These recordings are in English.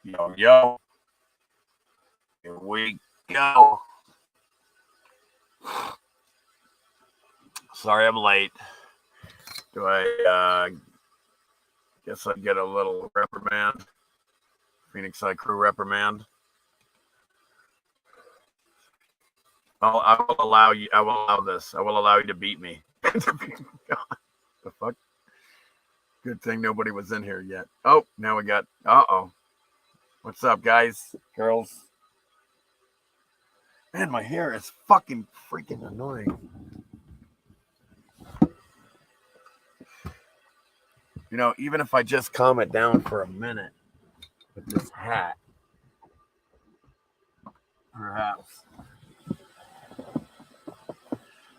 Yo, yo. Here we go. Sorry I'm late. Do I guess I'd get a little reprimand? Phoenix Side Crew reprimand. I will allow you. I will allow this. I will allow you to beat me. The fuck? Good thing nobody was in here yet. Oh, now we got. What's up, guys, girls? Man, my hair is fucking freaking annoying. You know, even if I just calm it down for a minute with this hat,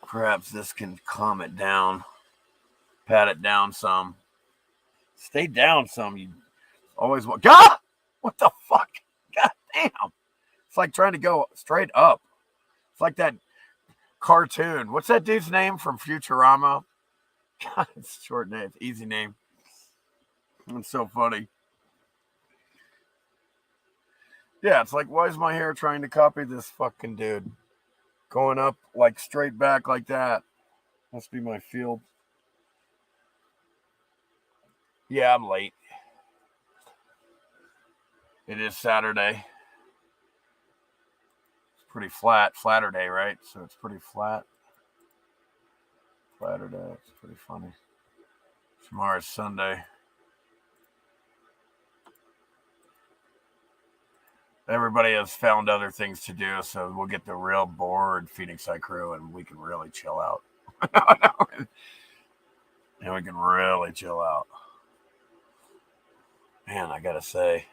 perhaps this can calm it down, pat it down some, stay down some. You always want. God, what the fuck? God damn! It's like trying to go straight up. It's like that cartoon. What's that dude's name from Futurama? God, it's a short name. It's easy name. It's so funny. Yeah, it's like, why is my hair trying to copy this fucking dude? Going up like straight back like that. Must be my field. Yeah, I'm late. It is Saturday. It's pretty flat. Flatter day, right? So it's pretty flat. Flatter day. It's pretty funny. Tomorrow's Sunday. Everybody has found other things to do, so we'll get the real bored Phoenix Side Crew and we can really chill out. And we can really chill out. Man, I gotta say,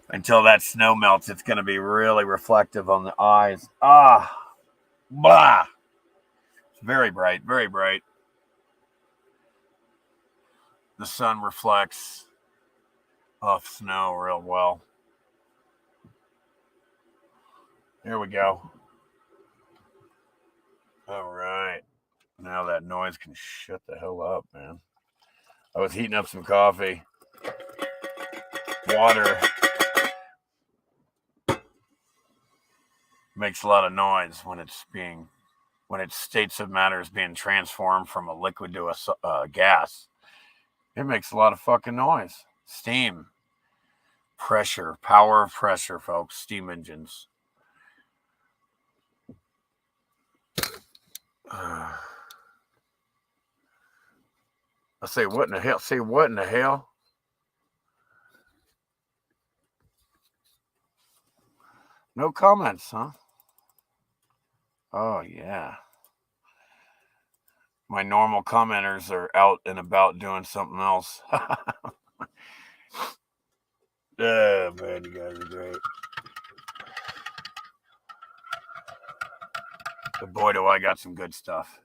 until that snow melts, it's gonna be really reflective on the eyes. Blah. It's very bright, very bright. The sun reflects off snow real well. Here we go. All right. Now that noise can shut the hell up, man. I was heating up some coffee. Water makes a lot of noise when its states of matter is being transformed from a liquid to a gas. It makes a lot of fucking noise. Steam. Pressure. Power of pressure, folks. Steam engines. I say, what in the hell? Say, what in the hell? No comments, huh? Oh, yeah. My normal commenters are out and about doing something else. Oh, man, you guys are great. But boy, do I got some good stuff.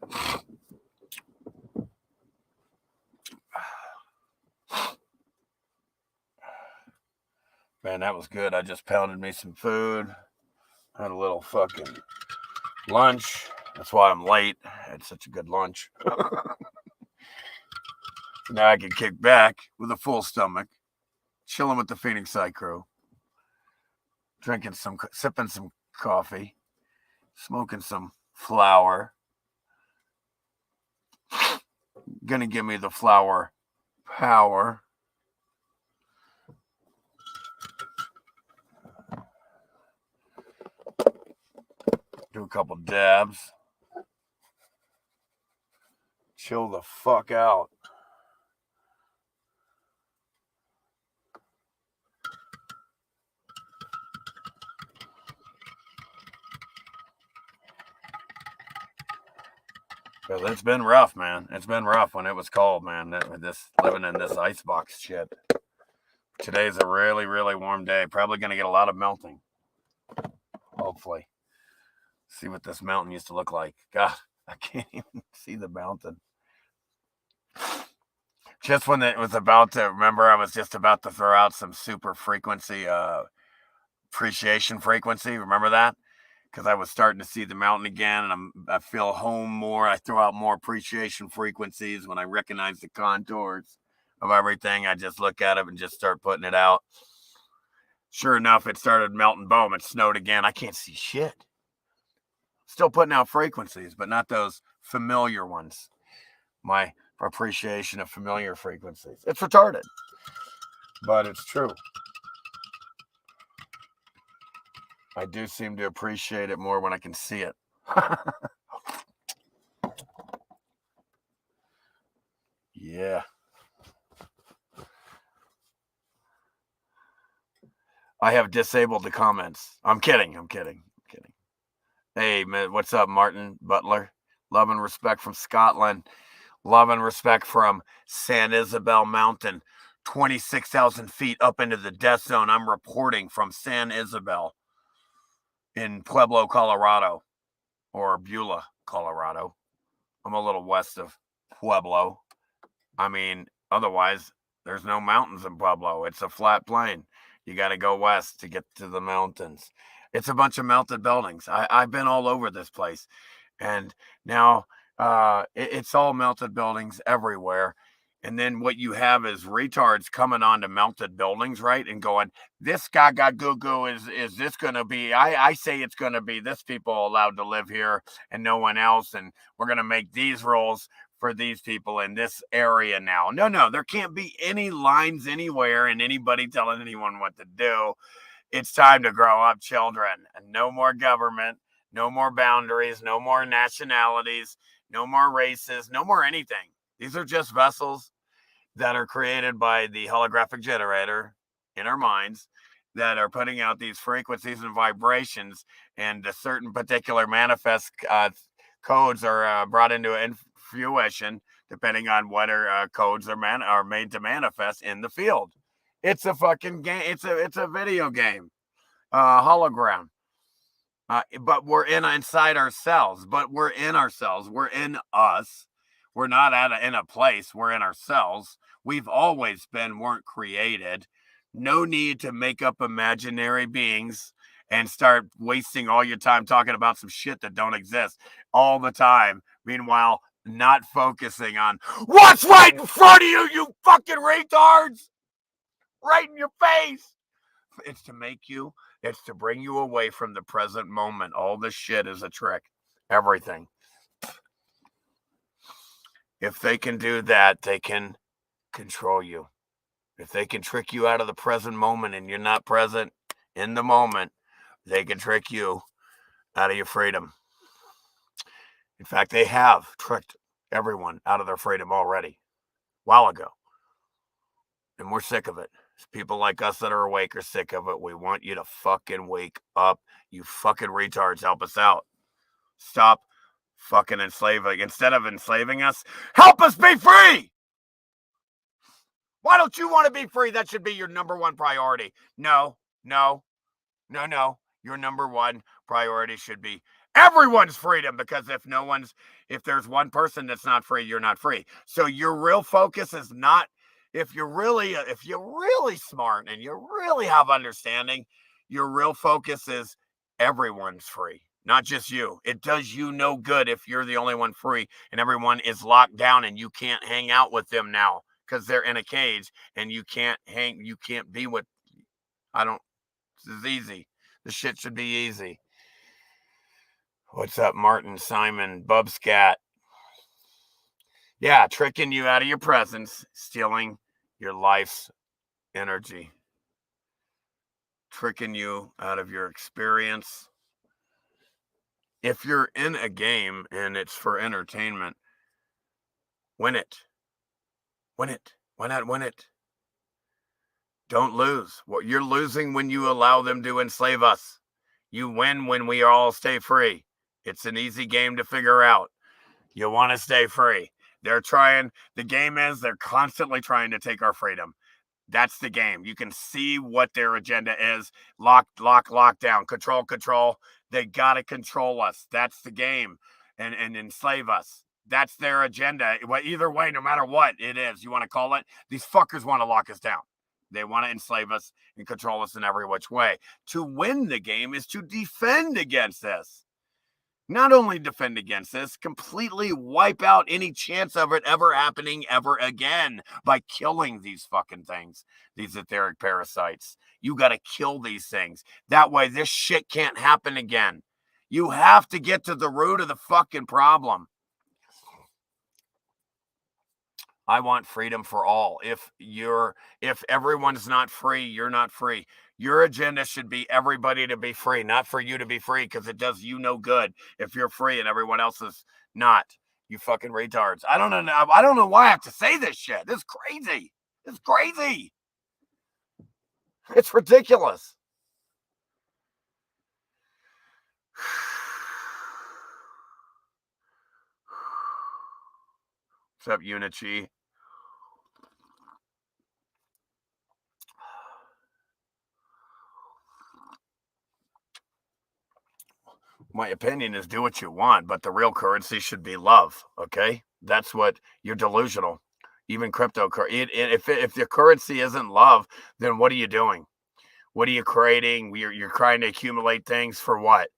Man, that was good. I just pounded me some food. Had a little fucking lunch. That's why I'm late. I had such a good lunch. Now I can kick back with a full stomach, chilling with the Phoenix Side Crew, sipping some coffee, smoking some flower. Gonna give me the flower power. Do a couple dabs. Chill the fuck out. Because it's been rough, man. It's been rough when it was cold, man. This living in this icebox shit. Today's a really, really warm day. Probably going to get a lot of melting. Hopefully. See what this mountain used to look like. God, I can't even see the mountain. Just when it was about to, remember I was just about to throw out some super frequency, appreciation frequency. Remember that? because I was starting to see the mountain again, and I feel home more. I throw out more appreciation frequencies when I recognize the contours of everything. I just look at it and just start putting it out. Sure enough, it started melting. Boom, it snowed again. I can't see shit. Still putting out frequencies, but not those familiar ones. My appreciation of familiar frequencies. It's retarded, but it's true. I do seem to appreciate it more when I can see it. Yeah. I have disabled the comments. I'm kidding. Hey, man, what's up, Martin Butler? Love and respect from Scotland. Love and respect from San Isabel Mountain, 26,000 feet up into the death zone. I'm reporting from San Isabel in Pueblo, Colorado, or Beulah, Colorado. I'm a little west of Pueblo. I mean, otherwise, there's no mountains in Pueblo. It's a flat plain. You got to go west to get to the mountains. It's a bunch of melted buildings. I've been all over this place. And now it's all melted buildings everywhere. And then what you have is retards coming onto melted buildings, right? And going, this gaga goo goo is this going to be, I say it's going to be this people allowed to live here and no one else. And we're going to make these rules for these people in this area now. No, there can't be any lines anywhere and anybody telling anyone what to do. It's time to grow up, children, and no more government, no more boundaries, no more nationalities, no more races, no more anything. These are just vessels that are created by the holographic generator in our minds that are putting out these frequencies and vibrations, and a certain particular manifest codes are brought into fruition depending on what codes are made to manifest in the field. It's a fucking game. It's a video game, hologram. But we're inside ourselves. But we're in ourselves. We're in us. We're not in a place. We're in ourselves. We've always been. Weren't created. No need to make up imaginary beings and start wasting all your time talking about some shit that don't exist all the time. Meanwhile, not focusing on what's right in front of you, you fucking retards. Right in your face. It's to bring you away from the present moment. All this shit is a trick. Everything. If they can do that, they can control you. If they can trick you out of the present moment and you're not present in the moment, they can trick you out of your freedom. In fact, they have tricked everyone out of their freedom already, a while ago. And we're sick of it. People like us that are awake are sick of it. We want you to fucking wake up. You fucking retards, help us out. Stop fucking enslaving. Instead of enslaving us, help us be free. Why don't you want to be free? That should be your number one priority. No. Your number one priority should be everyone's freedom, because if there's one person that's not free, you're not free. So your real focus is not, if you're really smart and you really have understanding, your real focus is everyone's free, not just you. It does you no good if you're the only one free and everyone is locked down and you can't hang out with them now because they're in a cage and you can't be with, this is easy. This shit should be easy. What's up, Martin, Simon, Bubscat? Yeah, tricking you out of your presence, stealing your life's energy, tricking you out of your experience. If you're in a game and it's for entertainment, win it. Win it. Why not win it? Don't lose. Well, you're losing when you allow them to enslave us. You win when we all stay free. It's an easy game to figure out. You want to stay free. They're constantly trying to take our freedom. That's the game. You can see what their agenda is. Lock down. Control. They got to control us. That's the game. And enslave us. That's their agenda. Well, either way, no matter what it is, you want to call it, these fuckers want to lock us down. They want to enslave us and control us in every which way. To win the game is to defend against this. Not only defend against this, completely wipe out any chance of it ever happening ever again by killing these fucking things, these etheric parasites. You got to kill these things. That way this shit can't happen again. You have to get to the root of the fucking problem. I want freedom for all. If everyone's not free, you're not free. Your agenda should be everybody to be free, not for you to be free, because it does you no good if you're free and everyone else is not. You fucking retards. I don't know why I have to say this shit. This is crazy. It's crazy. It's ridiculous. What's up, Unichi? My opinion is do what you want, but the real currency should be love. Okay, that's what you're delusional. Even cryptocurrency. If the currency isn't love, then what are you doing? What are you creating? You're trying to accumulate things for what?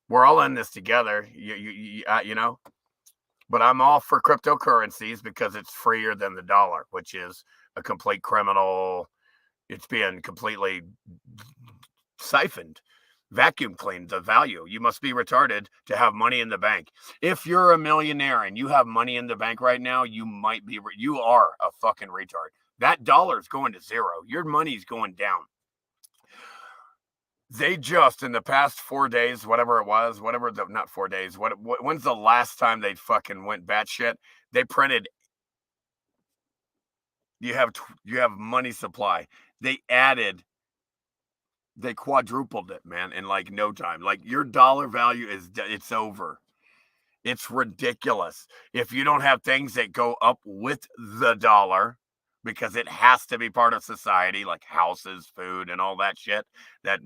We're all in this together. You know. But I'm all for cryptocurrencies because it's freer than the dollar, which is a complete criminal. It's being completely siphoned. Vacuum cleaned the value. You must be retarded to have money in the bank. If you're a millionaire and you have money in the bank right now, you are a fucking retard. That dollar's going to zero. Your money's going down. They just, in the past 4 days, not 4 days, when's the last time they fucking went batshit? They printed, you have money supply. They quadrupled it, man, in like no time. Like your dollar value it's over. It's ridiculous. If you don't have things that go up with the dollar, because it has to be part of society, like houses, food, and all that shit that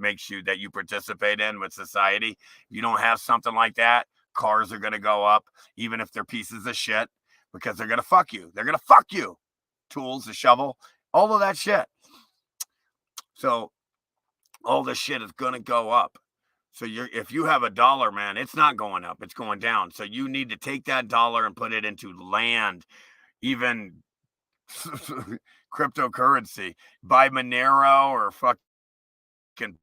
you participate in with society. If you don't have something like that, cars are going to go up, even if they're pieces of shit, because they're going to fuck you. They're going to fuck you. Tools, a shovel, all of that shit. So all this shit is going to go up. So if you have a dollar, man, it's not going up. It's going down. So you need to take that dollar and put it into land, even cryptocurrency. Buy Monero or fucking,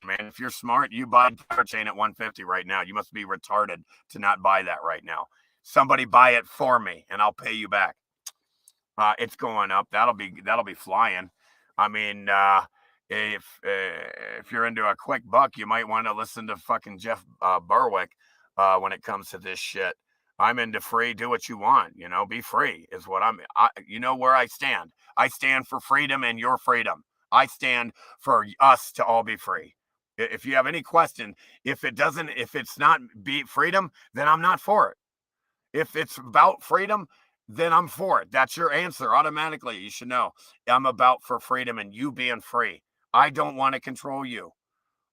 man. If you're smart, you buy chain at 150 right now. You must be retarded to not buy that right now. Somebody buy it for me and I'll pay you back. It's going up. That'll be flying. I mean, if you're into a quick buck, you might want to listen to fucking Jeff Berwick when it comes to this shit. I'm into free. Do what you want. Be free is what you know where I stand. I stand for freedom and your freedom. I stand for us to all be free. If you have any question, if it's not be freedom, then I'm not for it. If it's about freedom, then I'm for it. That's your answer automatically. You should know I'm about for freedom and you being free. I don't want to control you.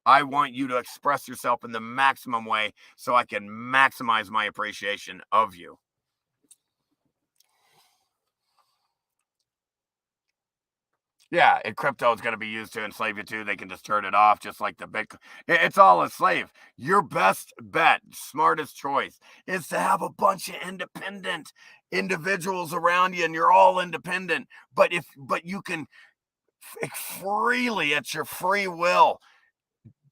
I want you to express yourself in the maximum way so I can maximize my appreciation of you. Yeah, and crypto is going to be used to enslave you too. They can just turn it off, just like the Bitcoin. It's all a slave. Your best bet, smartest choice, is to have a bunch of independent individuals around you, and you're all independent. But you can freely, at your free will,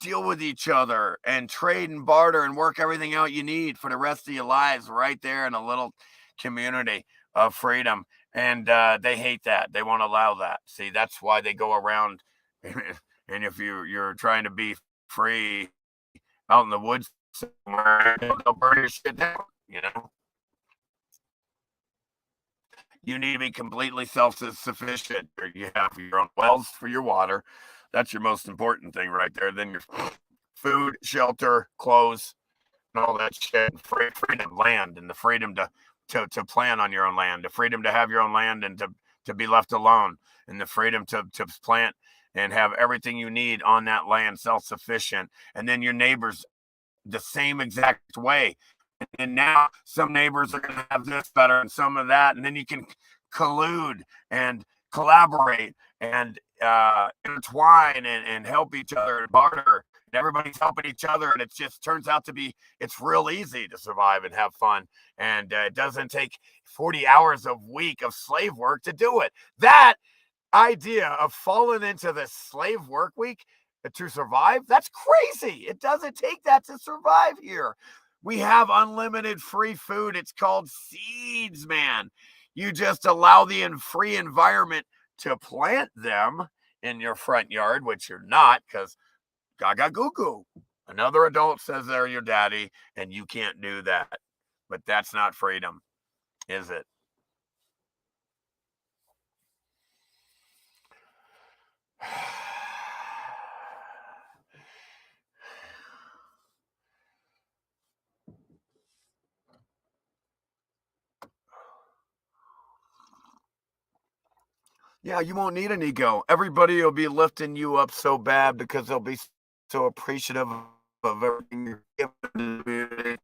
deal with each other and trade and barter and work everything out you need for the rest of your lives right there in a little community of freedom. And they hate that. They won't allow that. See, that's why they go around. And if you're trying to be free out in the woods somewhere, they'll burn your shit down, You need to be completely self-sufficient. You have your own wells for your water. That's your most important thing right there. Then your food, shelter, clothes, and all that shit. Freedom, land, and the freedom to plan on your own land, the freedom to have your own land and to be left alone, and the freedom to plant and have everything you need on that land, self-sufficient. And then your neighbors the same exact way. And now some neighbors are going to have this better and some of that. And then you can collude and collaborate and intertwine and help each other and barter. And everybody's helping each other, and it just turns out to be, it's real easy to survive and have fun. And it doesn't take 40 hours a week of slave work to do it. That idea of falling into the slave work week to survive, that's crazy. It doesn't take that to survive here. We have unlimited free food. It's called seeds, man. You just allow the free environment to plant them in your front yard, which you're not, because gaga goo goo. Another adult says they're your daddy, and you can't do that. But that's not freedom, is it? Yeah, you won't need an ego. Everybody will be lifting you up so bad because they'll be so appreciative of everything you're giving to the community.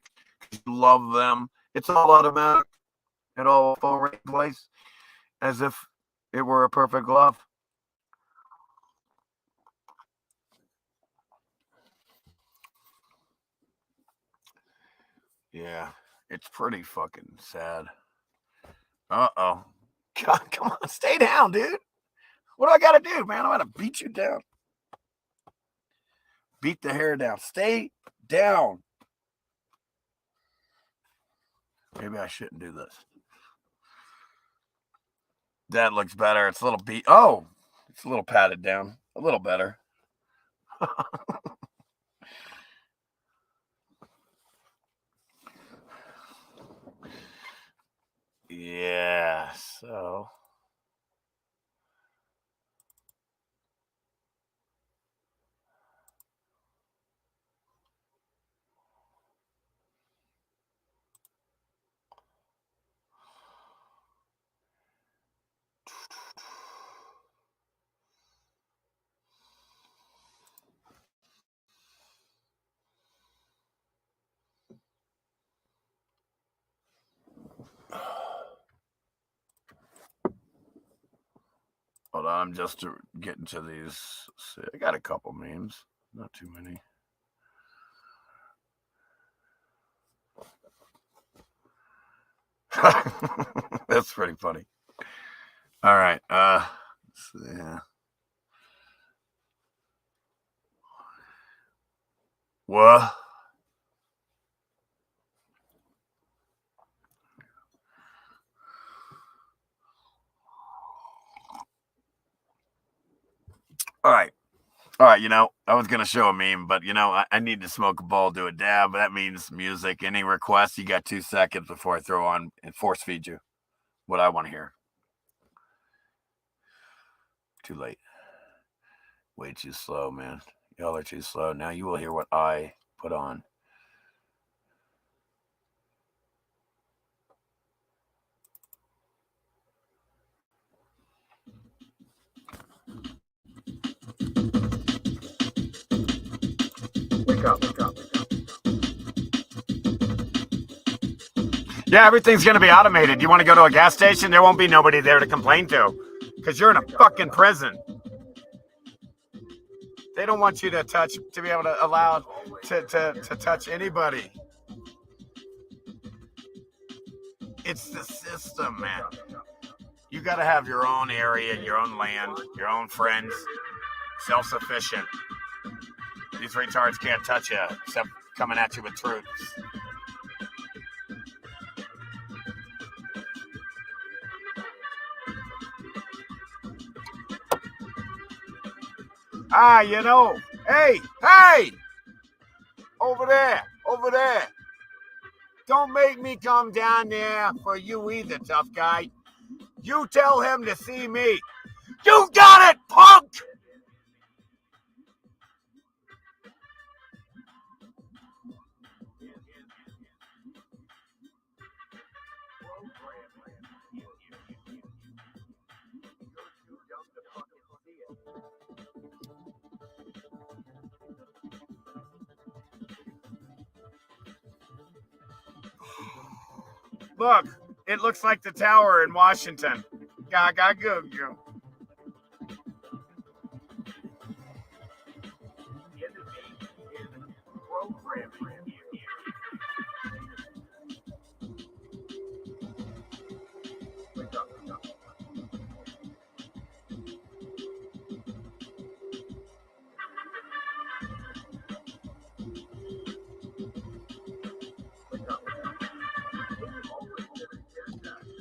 You love them. It's all automatic. It all fall right in place as if it were a perfect glove. Yeah, it's pretty fucking sad. Uh-oh. God, come on, stay down, dude. What do I gotta do, man? I'm gonna beat you down. Beat the hair down. Stay down. Maybe I shouldn't do this. That looks better. It's a little beat. Oh, it's a little patted down. A little better. Yeah, so. Hold on, I'm just getting to these. See, I got a couple memes, not too many. That's pretty funny. All right. Yeah. What? All right. All right, I was going to show a meme, but, I need to smoke a bowl, do a dab. That means music. Any requests? You got 2 seconds before I throw on and force feed you what I want to hear. Too late. Way too slow, man. Y'all are too slow. Now you will hear what I put on. Wake up, wake up, wake up. Yeah, everything's going to be automated. You want to go to a gas station? There won't be nobody there to complain to because you're in a fucking prison. They don't want you to be able to allow to touch anybody. It's the system, man. You got to have your own area, your own land, your own friends, self-sufficient. These retards can't touch you except coming at you with truths. Hey, over there. Don't make me come down there for you either, tough guy. You tell him to see me. You got it, punk! Look, it looks like the tower in Washington. Gaga goo goo.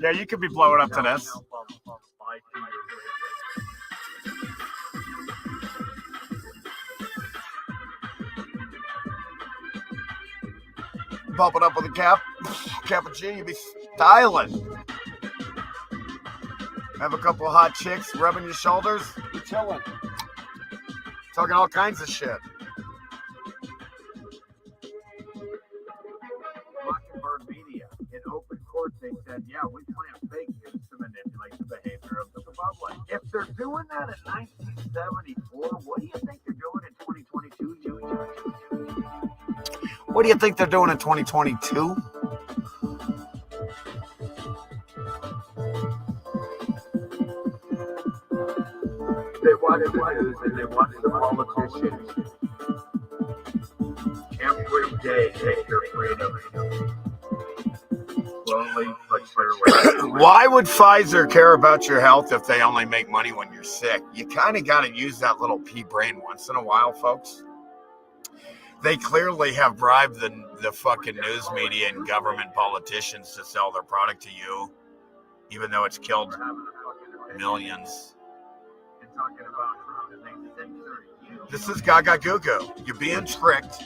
Yeah, you could be blowing up to this. Pump it up with a cappuccino, you be styling. Have a couple of hot chicks rubbing your shoulders, you chilling. Talking all kinds of shit. Mockingbird Media. In open court, they said, yeah, we plant fake news to manipulate the behavior of the public. If they're doing that in 1974, what do you think they're doing in 2022, What do you think they're doing in 2022? They watch the news and they watch the politicians every day take their freedom. Slowly but surely. Why would Pfizer care about your health if they only make money when you're sick? You kind of got to use that little pea brain once in a while, folks. They clearly have bribed the fucking news media and government politicians to sell their product to you, even though it's killed millions. This is Gaga Goo Goo. You're being tricked.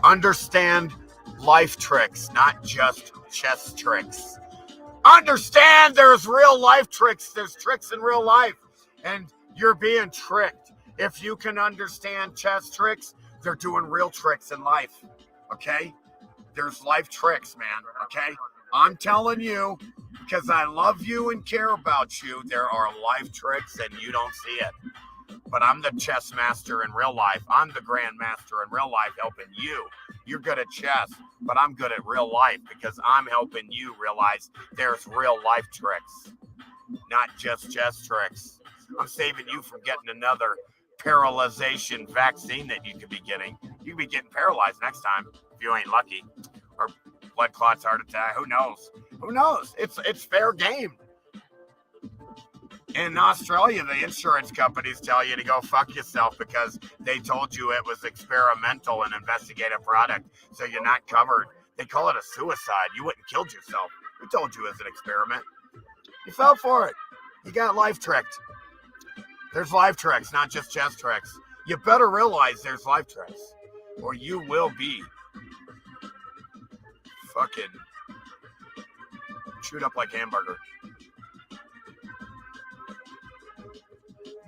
Understand life tricks, not just chess tricks. Understand there's real life tricks. There's tricks in real life. And you're being tricked. If you can understand chess tricks, they're doing real tricks in life. Okay? There's life tricks, man. Okay? I'm telling you, because I love you and care about you, there are life tricks and you don't see it. But I'm the chess master in real life. I'm the grand master in real life helping you. You're good at chess, but I'm good at real life because I'm helping you realize there's real life tricks, not just chess tricks. I'm saving you from getting another paralyzation vaccine that you could be getting. You could be getting paralyzed next time if you ain't lucky. Or blood clots, heart attack. Who knows? Who knows? It's fair game. In Australia, the insurance companies tell you to go fuck yourself because they told you it was experimental and investigative product, so you're not covered. They call it a suicide. You wouldn't killed yourself. Who told you it was an experiment? You fell for it. You got life tricked. There's life tricks, not just chess tricks. You better realize there's life tricks, or you will be fucking chewed up like hamburger.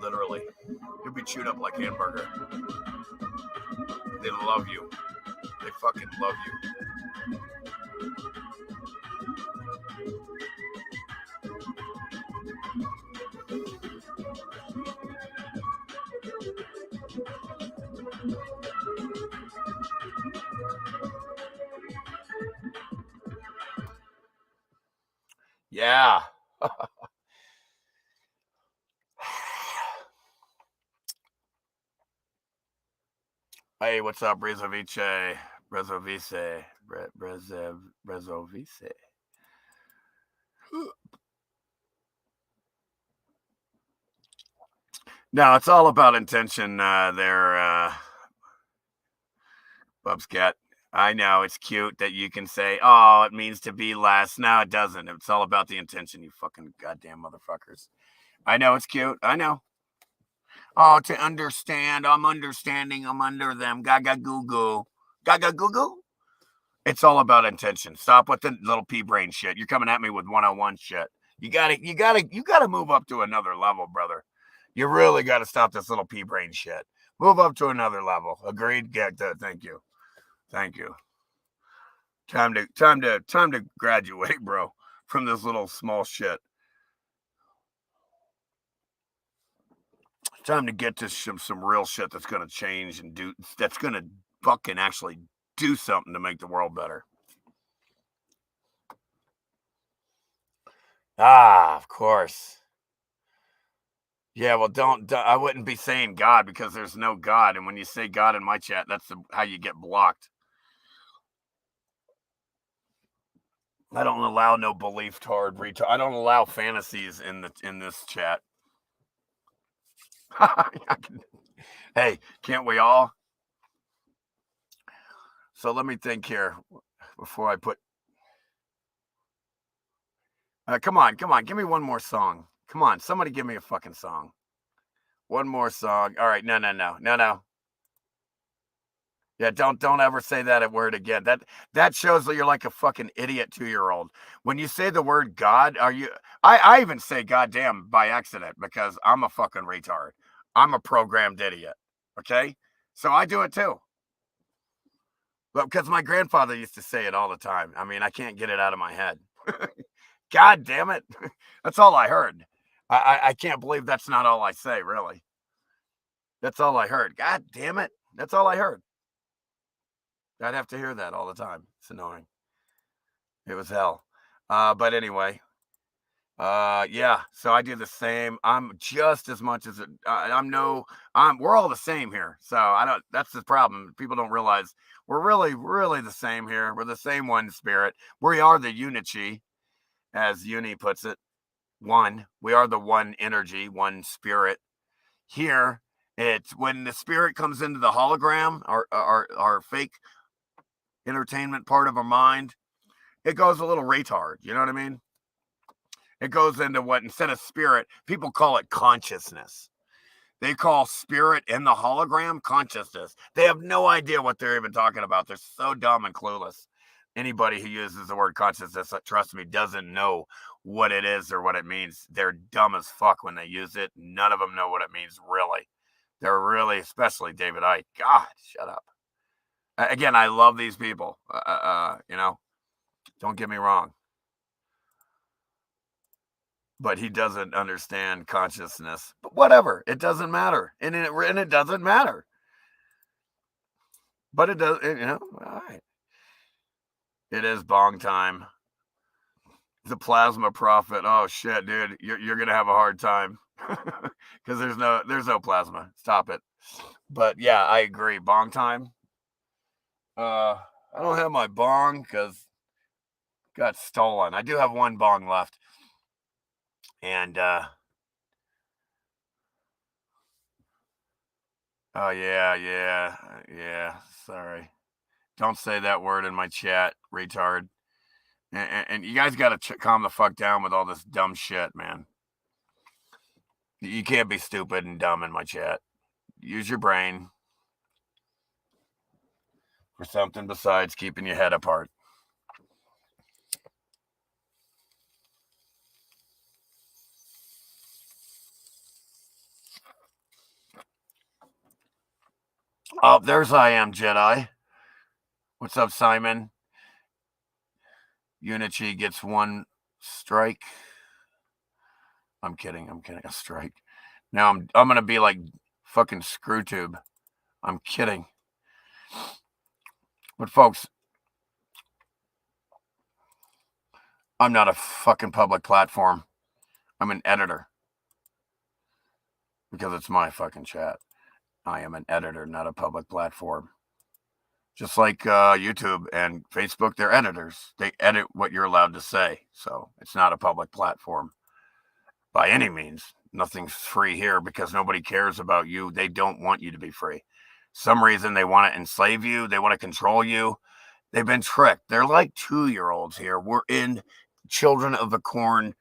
Literally. You'll be chewed up like hamburger. They love you. They fucking love you. Yeah. Hey, what's up, Brezovice? Brezovice. Brezovice. No, it's all about intention there, Bubscat. I know, it's cute that you can say, oh, it means to be less. No, it doesn't. It's all about the intention, you fucking goddamn motherfuckers. I know, it's cute. I know. Oh, to understand. I'm understanding. I'm under them. Gaga goo goo. Gaga goo goo. It's all about intention. Stop with the little pea brain shit. You're coming at me with 101 shit. You gotta move up to another level, brother. You really gotta stop this little pea brain shit. Move up to another level. Agreed? Get that. Thank you. Thank you. Time to graduate, bro, from this little small shit. Time to get to some real shit that's gonna change and that's gonna fucking actually do something to make the world better. Ah, of course. Yeah, well, I wouldn't be saying God because there's no God. And when you say God in my chat, that's how you get blocked. I don't allow no belief toward retard. I don't allow fantasies in this chat. Hey, can't we all? So let me think here before I put. Come on. Give me one more song. Come on, somebody give me a fucking song. One more song. All right, no. Yeah, don't ever say that word again. That shows that you're like a fucking idiot 2-year-old. When you say the word God, are you? I even say goddamn by accident because I'm a fucking retard. I'm a programmed idiot. Okay, so I do it too. But because my grandfather used to say it all the time. I mean, I can't get it out of my head. God damn it, that's all I heard. I can't believe that's not all I say. Really, that's all I heard. God damn it, that's all I heard. I'd have to hear that all the time. It's annoying. It was hell. But anyway, yeah. So I do the same. I'm just as much as I'm no. We're all the same here. So I don't. That's the problem. People don't realize we're really the same here. We're the same one spirit. We are the unity, as Uni puts it. One. We are the one energy, one spirit. Here, it's when the spirit comes into the hologram, our fake entertainment part of our mind, it goes a little retard. You know what I mean? It goes into what instead of spirit, people call it consciousness. They call spirit in the hologram consciousness. They have no idea what they're even talking about. They're so dumb and clueless. Anybody who uses the word consciousness, trust me, doesn't know what it is or what it means. They're dumb as fuck when they use it. None of them know what it means, really. They're really, especially David Icke. God, shut up. Again, I love these people. Don't get me wrong. But he doesn't understand consciousness. But whatever, it doesn't matter. And it doesn't matter. But it does, all right. It is bong time. The plasma prophet. Oh shit, dude. You're gonna have a hard time. Because there's no plasma. Stop it. But yeah, I agree. Bong time. I don't have my bong because got stolen. I do have one bong left. And oh yeah. Sorry. Don't say that word in my chat, retard. And you guys got to calm the fuck down with all this dumb shit, man. You can't be stupid and dumb in my chat. Use your brain for something besides keeping your head apart. Oh, there's I Am Jedi. What's up, Simon? Unity gets one strike. I'm kidding. A strike. Now I'm gonna be like fucking Screwtube. I'm kidding. But folks, I'm not a fucking public platform. I'm an editor. Because it's my fucking chat. I am an editor, not a public platform. Just like YouTube and Facebook, they're editors. They edit what you're allowed to say. So it's not a public platform by any means. Nothing's free here because nobody cares about you. They don't want you to be free. Some reason they want to enslave you. They want to control you. They've been tricked. They're like 2-year-olds here. We're in Children of the Corn,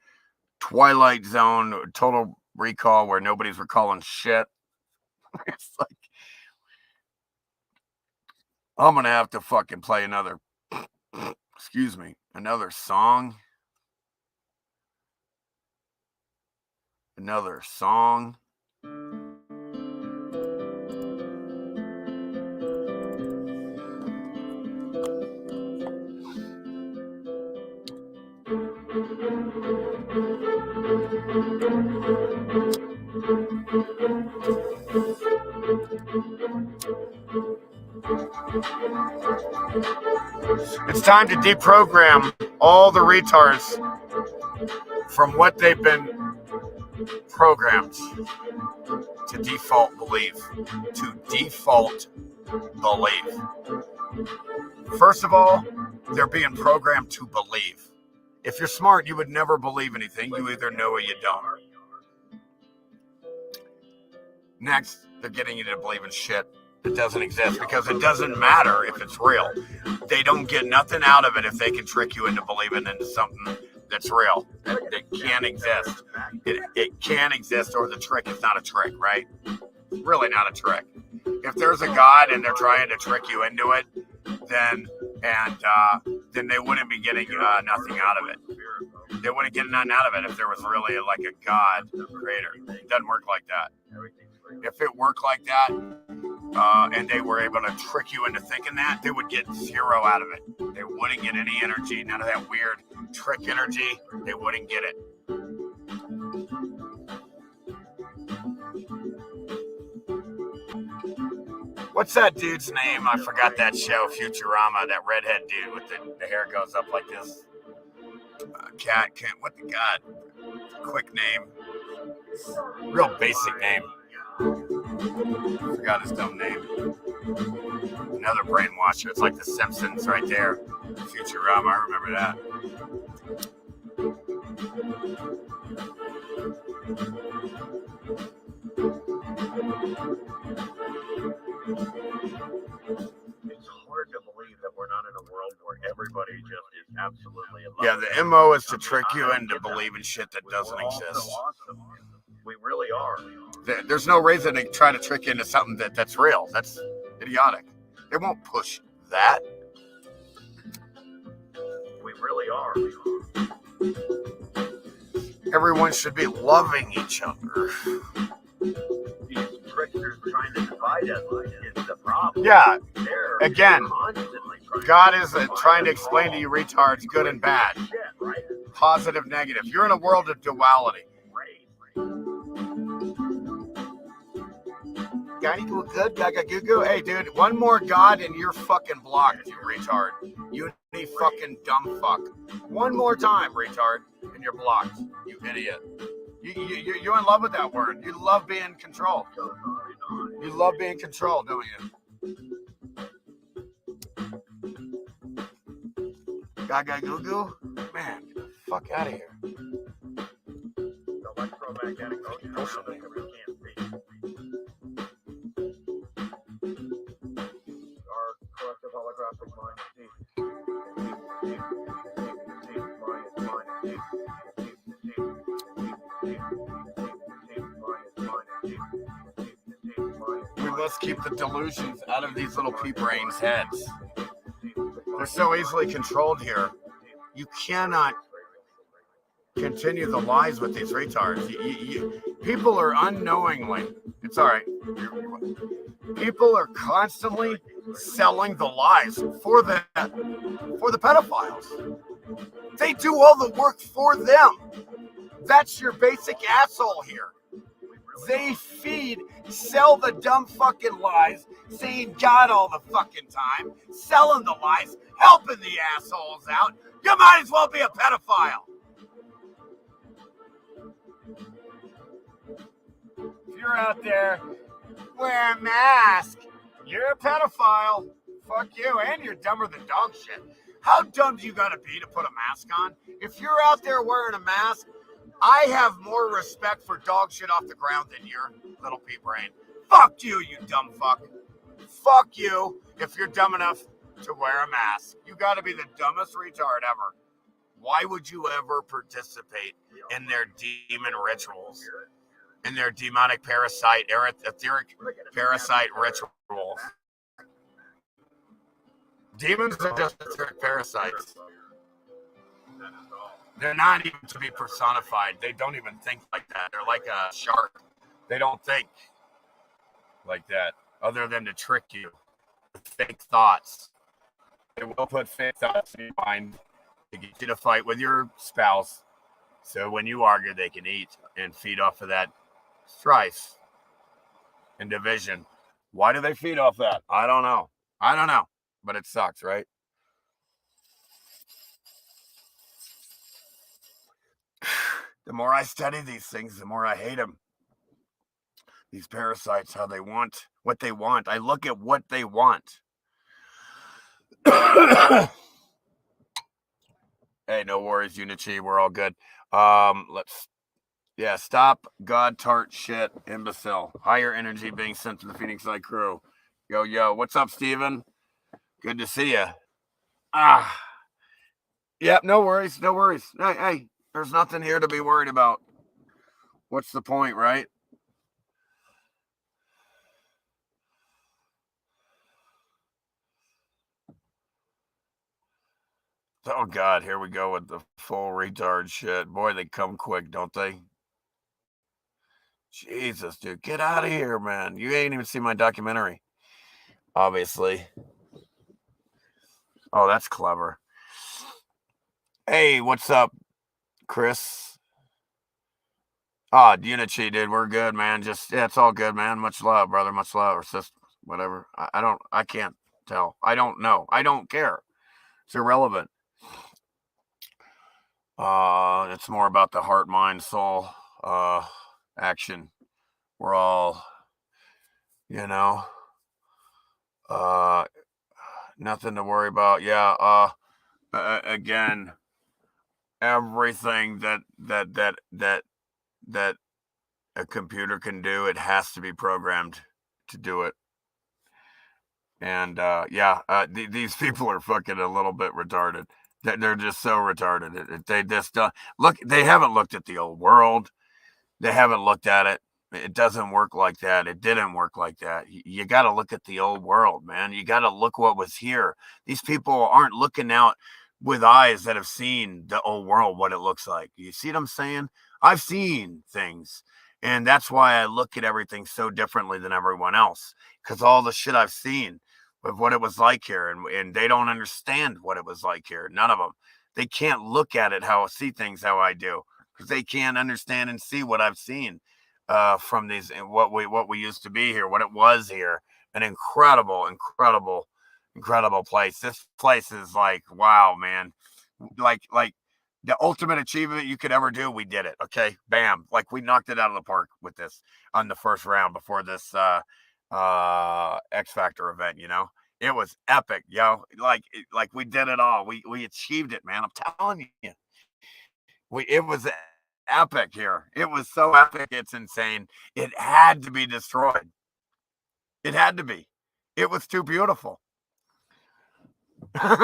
Twilight Zone, Total Recall, where nobody's recalling shit. It's like, I'm going to have to fucking play another song. Another song. It's time to deprogram all the retards from what they've been programmed to default believe. First of all, they're being programmed to believe. If you're smart, you would never believe anything. You either know or you don't. Next, they're getting you to believe in shit that doesn't exist because it doesn't matter if it's real. They don't get nothing out of it if they can trick you into believing into something that's real, that can exist. It can exist, or the trick is not a trick, right? It's really not a trick. If there's a God and they're trying to trick you into it, then they wouldn't be getting nothing out of it. They wouldn't get nothing out of it if there was really like a God creator. It doesn't work like that. If it worked like that, and they were able to trick you into thinking that, they would get zero out of it. They wouldn't get any energy, none of that weird trick energy. They wouldn't get it. What's that dude's name? I forgot that show, Futurama, that redhead dude with the hair goes up like this. What the God? Quick name. Real basic name. Forgot his dumb name. Another brainwasher. It's like the Simpsons right there. Futurama, I remember that. It's hard to believe that we're not in a world where everybody just is absolutely in love. Yeah, the MO is to trick you into believing shit that doesn't exist. Awesome. We really are. There's no reason to try to trick you into something that's real. That's idiotic. They won't push that. We really are. Everyone should be loving each other. These tricksters trying to divide us is the problem. Yeah. They're Again, constantly God is trying to explain to you retards good and bad, positive, negative. You're in a world of duality. Gotta go good, gaga goo goo. Hey, dude, one more God and you're fucking blocked, you retard. You fucking dumb fuck. One more time, retard, and you're blocked. You idiot. You're in love with that word. You love being controlled. You love being controlled, don't you? Gaga goo goo? Man, get the fuck out of here. Electromagnetic motion around us that we can't see. Our collective holographic mind is deep. We must keep the delusions out of these little pea brains' heads. They're so easily controlled here. You cannot continue the lies with these retards. People are unknowingly, it's all right. People are constantly selling the lies for the pedophiles. They do all the work for them. That's your basic asshole here. They sell the dumb fucking lies, saying God all the fucking time, selling the lies, helping the assholes out. You might as well be a pedophile. If you're out there, wear a mask. You're a pedophile. Fuck you, and you're dumber than dog shit. How dumb do you gotta be to put a mask on? If you're out there wearing a mask, I have more respect for dog shit off the ground than your little pea brain. Fuck you, you dumb fuck. Fuck you if you're dumb enough to wear a mask. You gotta be the dumbest retard ever. Why would you ever participate in their demon rituals? In their demonic parasite, etheric parasite rituals? Demons are just etheric parasites. They're not even to be personified. They don't even think like that. They're like a shark. They don't think like that, other than to trick you with fake thoughts. They will put fake thoughts in your mind to get you to fight with your spouse. So when you argue, they can eat and feed off of that strife and division. Why do they feed off that? I don't know. But it sucks, right? The more I study these things, the more I hate them. These parasites, how they want what they want. I look at what they want. Hey, no worries, Unichi. We're all good. Stop God tart shit, imbecile. Higher energy being sent to the Phoenix Light crew. Yo, what's up, Steven? Good to see you. Yep, no worries, no worries. Hey, there's nothing here to be worried about. What's the point, right? Oh God, here we go with the full retard shit. Boy, they come quick, don't they? Jesus, dude, get out of here, man. You ain't even seen my documentary, obviously. Oh, that's clever. Hey, what's up, Chris? Ah, Unity, dude, we're good, man. Just yeah, it's all good, man. Much love, brother. Much love, or sister, whatever. I can't tell. I don't know. I don't care. It's irrelevant. It's more about the heart, mind, soul, action. We're all, you know, uh, nothing to worry about. Yeah. Again, everything that a computer can do, it has to be programmed to do it. And these people are fucking a little bit retarded. They're just so retarded. They just look. They haven't looked at the old world. They haven't looked at it. It doesn't work like that. It didn't work like that. You got to look at the old world, man. You got to look what was here. These people aren't looking out with eyes that have seen the old world, what it looks like. You see what I'm saying? I've seen things. And that's why I look at everything so differently than everyone else. Because all the shit I've seen of what it was like here, and they don't understand what it was like here. None of them. They can't look at it see things how I do, because they can't understand and see what I've seen from these and what we used to be here, what it was here. An incredible place. This place is like, wow, man. Like the ultimate achievement you could ever do. We did it. Okay, bam. Like we knocked it out of the park with this on the first round before this X Factor event. It was epic, yo. Like we did it all. We achieved it, man. I'm telling you. It was epic here. It was so epic, it's insane. It had to be destroyed. It had to be. It was too beautiful.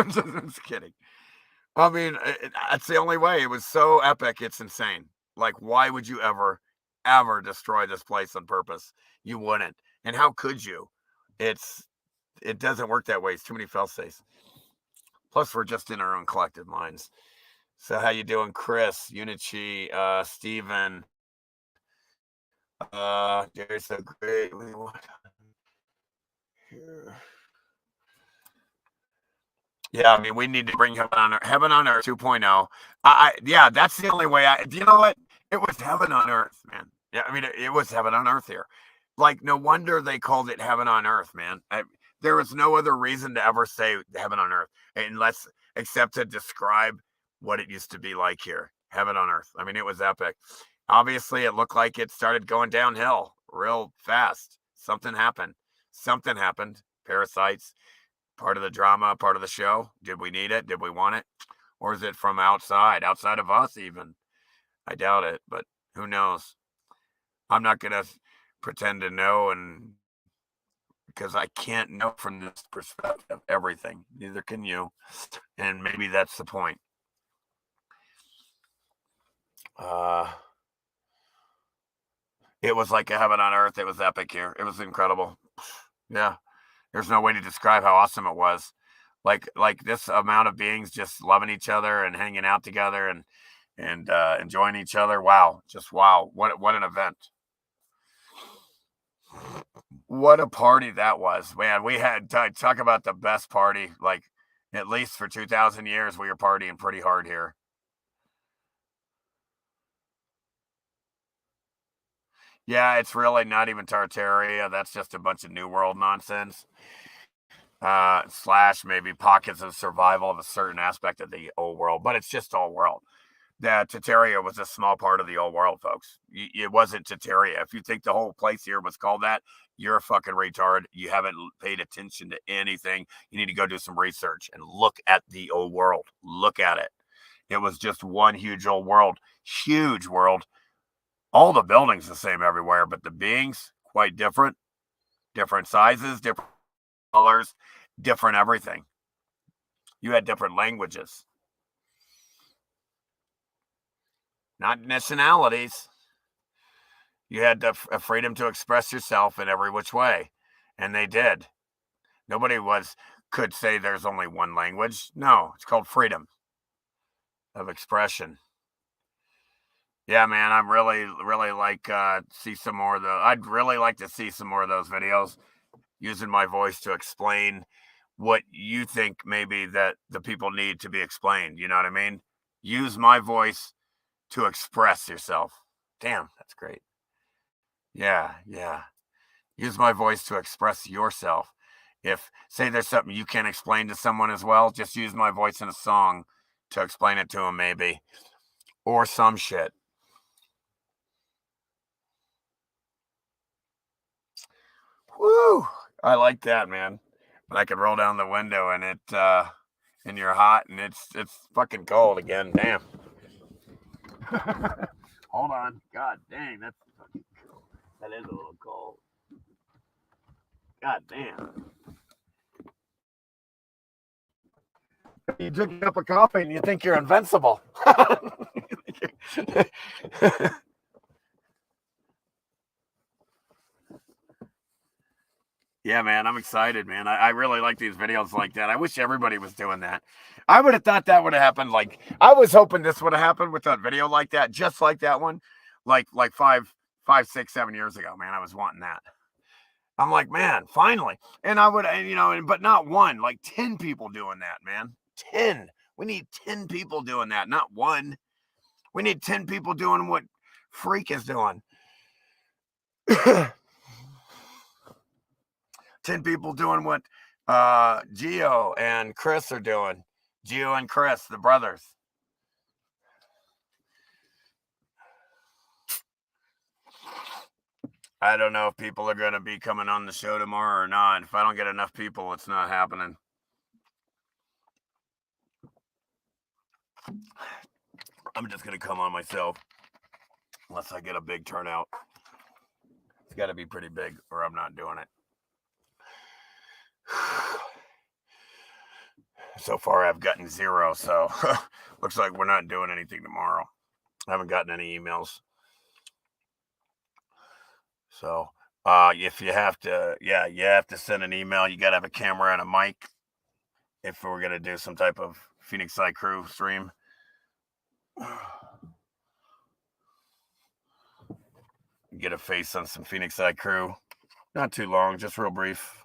Just kidding. I mean, that's the only way. It was so epic, it's insane. Like, why would you ever destroy this place on purpose? You wouldn't. And how could you? It doesn't work that way. It's too many fail safes. Plus, we're just in our own collective minds. So, how you doing, Chris, Unichi, Steven? There's a great here. Yeah, I mean, we need to bring Heaven on Earth 2.0. Yeah, that's the only way. You know what? It was Heaven on Earth, man. Yeah, I mean, it was Heaven on Earth here. Like, no wonder they called it Heaven on Earth, man. There was no other reason to ever say Heaven on Earth, except to describe what it used to be like here. Heaven on Earth. I mean, it was epic. Obviously, it looked like it started going downhill real fast. Something happened. Parasites, part of the drama, part of the show. Did we need it? Did we want it? Or is it from outside of us even? I doubt it, but who knows? I'm not going to pretend to know, and because I can't know from this perspective everything. Neither can you. And maybe that's the point. It was like a heaven on earth. It was epic here. It was incredible. Yeah. There's no way to describe how awesome it was. Like this amount of beings just loving each other and hanging out together and enjoying each other. Wow. Just wow. What an event. What a party that was, man. We had talk about the best party, like at least for 2,000 years, we were partying pretty hard here. Yeah, it's really not even Tartaria. That's just a bunch of New World nonsense. Slash maybe pockets of survival of a certain aspect of the old world, but it's just old world. That Tartaria was a small part of the old world, folks. It wasn't Tartaria. If you think the whole place here was called that, you're a fucking retard. You haven't paid attention to anything. You need to go do some research and look at the old world. Look at it. It was just one huge old world. Huge world. All the buildings the same everywhere, but the beings quite different. Different sizes, different colors, different everything. You had different languages. not nationalities. You had the freedom to express yourself in every which way, and they did. Nobody could say there's only one language. No, it's called freedom of expression. Yeah, man, I'm really like see some more of those. I'd really like to see some more of those videos using my voice to explain what you think maybe that the people need to be explained. You know what I mean? Use my voice to express yourself. Damn, that's great. Yeah, yeah. Use my voice to express yourself. If, say, there's something you can't explain to someone as well, just use my voice in a song to explain it to them, maybe. Or some shit. Woo! I like that, man. But I could roll down the window and and you're hot and it's fucking cold again. Damn. Hold on. God dang, that's fucking cold. That is a little cold. God damn. You drink a cup of coffee and you think you're invincible. Yeah, man, I'm excited, man. I really like these videos like that. I wish everybody was doing that. I would have thought that would have happened. Like, I was hoping this would have happened with that video like that, just like that one, like 5, 6, 7 years ago, man. I was wanting that. I'm like, man, finally. And I would, but not one, like 10 people doing that, man. 10. We need 10 people doing that, not one. We need 10 people doing what Freak is doing. 10 people doing what Geo and Chris are doing. Geo and Chris, the brothers. I don't know if people are going to be coming on the show tomorrow or not. If I don't get enough people, it's not happening. I'm just going to come on myself unless I get a big turnout. It's got to be pretty big or I'm not doing it. So far, I've gotten 0, so looks like we're not doing anything tomorrow. I haven't gotten any emails. So if you have to, you have to send an email. You got to have a camera and a mic if we're going to do some type of Phoenix Side Crew stream. Get a face on some Phoenix Side Crew. Not too long, just real brief.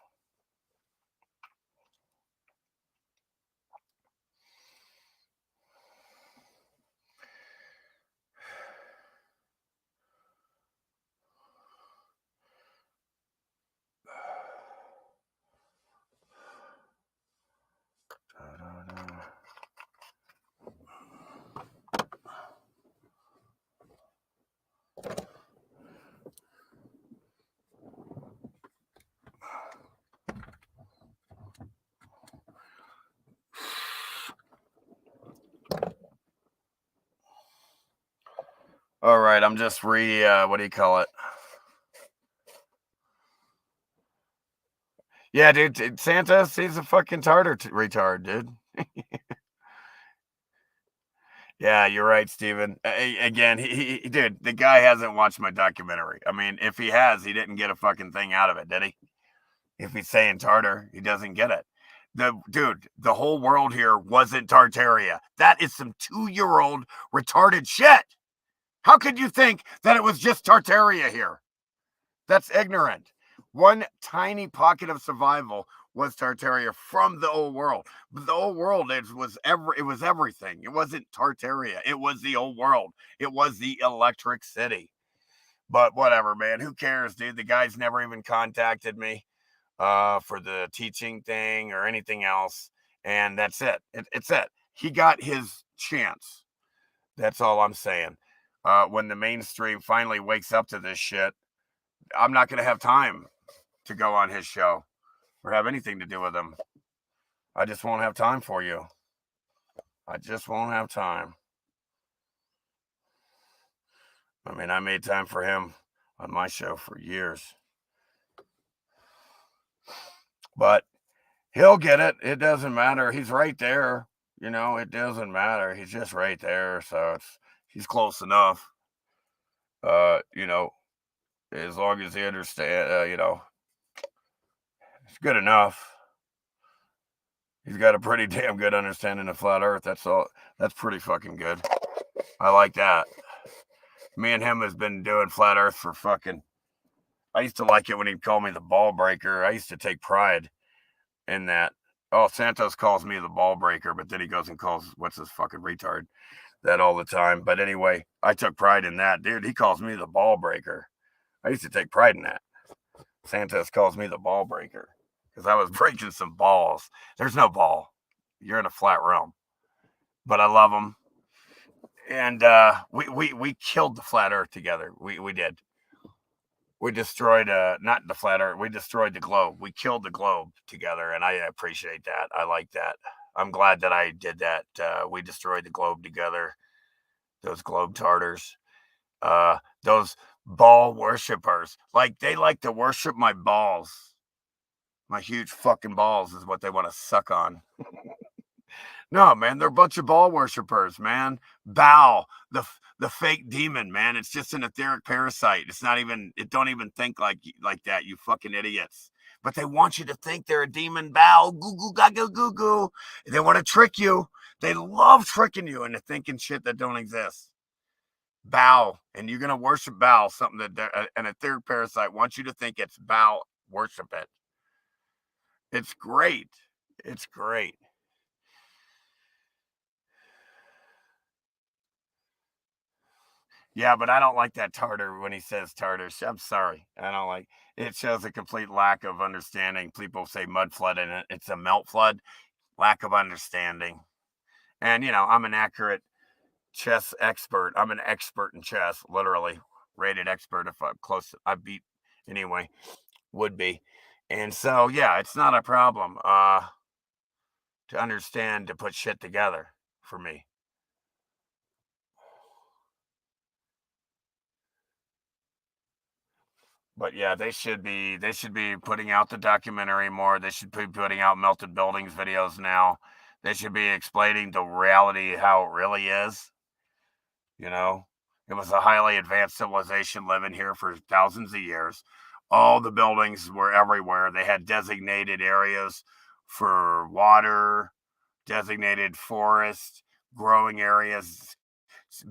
All right, I'm just what do you call it? Yeah, dude, Santa, he's a fucking tartar retard, dude. Yeah, you're right, Steven. Again, dude, the guy hasn't watched my documentary. I mean, if he has, he didn't get a fucking thing out of it, did he? If he's saying tartar, he doesn't get it. The whole world here wasn't Tartaria. That is some 2-year-old retarded shit. How could you think that it was just Tartaria here? That's ignorant. One tiny pocket of survival was Tartaria from the old world. But the old world, it was everything. It wasn't Tartaria. It was the old world. It was the Electric City. But whatever, man. Who cares, dude? The guy's never even contacted me for the teaching thing or anything else. And that's it. It's it. He got his chance. That's all I'm saying. When the mainstream finally wakes up to this shit, I'm not going to have time to go on his show or have anything to do with him. I just won't have time for you. I just won't have time. I mean, I made time for him on my show for years. But he'll get it. It doesn't matter. He's right there. It doesn't matter. He's just right there. So He's close enough. You know, as long as he understand, you know, it's good enough. He's got a pretty damn good understanding of flat Earth. That's all. That's pretty fucking good. I like that. Me and him has been doing flat Earth for fucking. I used to like it when he'd call me the ball breaker. I used to take pride in that. Oh, Santos calls me the ball breaker, but then he goes and calls what's this fucking retard that all the time. But anyway, I took pride in that. Dude, he calls me the ball breaker. I used to take pride in that. Santos calls me the ball breaker because I was breaking some balls. There's no ball. You're in a flat realm. But I love him. And we killed the flat Earth together. We did. We destroyed not the flat Earth. We destroyed the globe. We killed the globe together, and I appreciate that. I like that. I'm glad that I did that. We destroyed the globe together. Those globe tartars, those ball worshippers, like they like to worship my balls. My huge fucking balls is what they want to suck on. No, man, they're a bunch of ball worshippers, man. Baal, the fake demon, man. It's just an etheric parasite. It's not even. It don't even think like that. You fucking idiots. But they want you to think they're a demon. Baal, goo goo gaga goo goo. They want to trick you. They love tricking you into thinking shit that don't exist. Baal, and you're gonna worship Baal, something that an etheric parasite wants you to think it's Baal. Worship it. It's great. It's great. Yeah, but I don't like that tartar when he says tartar. I'm sorry. I don't like it. Shows a complete lack of understanding. People say mud flood and it's a melt flood. Lack of understanding. And, you know, I'm an accurate chess expert. I'm an expert in chess, literally. Rated expert if I'm close. I beat anyway. Would be. And so, yeah, it's not a problem to understand, to put shit together for me. But yeah, they should be putting out the documentary more. They should be putting out melted buildings videos now. They should be explaining the reality, how it really is. You know, it was a highly advanced civilization living here for thousands of years. All the buildings were everywhere. They had designated areas for water, designated forest, growing areas.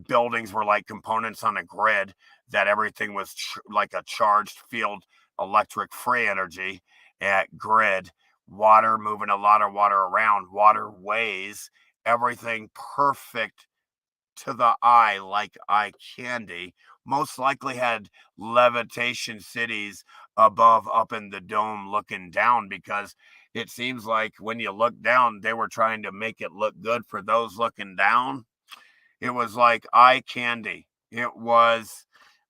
Buildings were like components on a grid, that everything was like a charged field, electric free energy at grid, water, moving a lot of water around, waterways, everything perfect to the eye, like eye candy. Most likely had levitation cities above, up in the dome looking down, because it seems like when you look down, they were trying to make it look good for those looking down. It was like eye candy. It was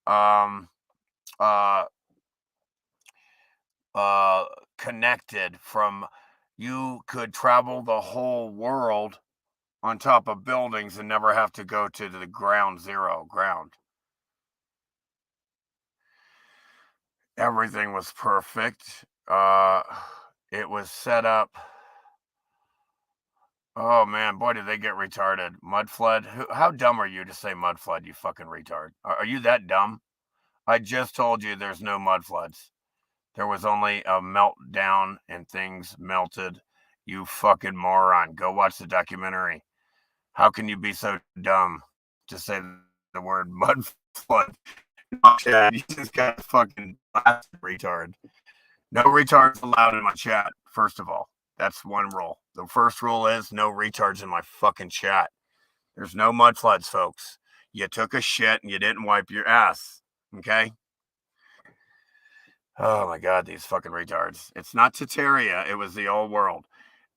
um uh connected from, you could travel the whole world on top of buildings and never have to go to the ground ground. Everything was perfect. It was set up. Oh man, boy, did they get retarded. Mud flood. How dumb are you to say mud flood, you fucking retard? Are you that dumb? I just told you there's no mud floods. There was only a meltdown and things melted. You fucking moron. Go watch the documentary. How can you be so dumb to say the word mud flood? Chad, you just got a fucking retard. No retards allowed in my chat, first of all. That's one rule. The first rule is no retards in my fucking chat. There's no mud floods, folks. You took a shit and you didn't wipe your ass. Okay? Oh my God, these fucking retards. It's not Tataria. It was the old world.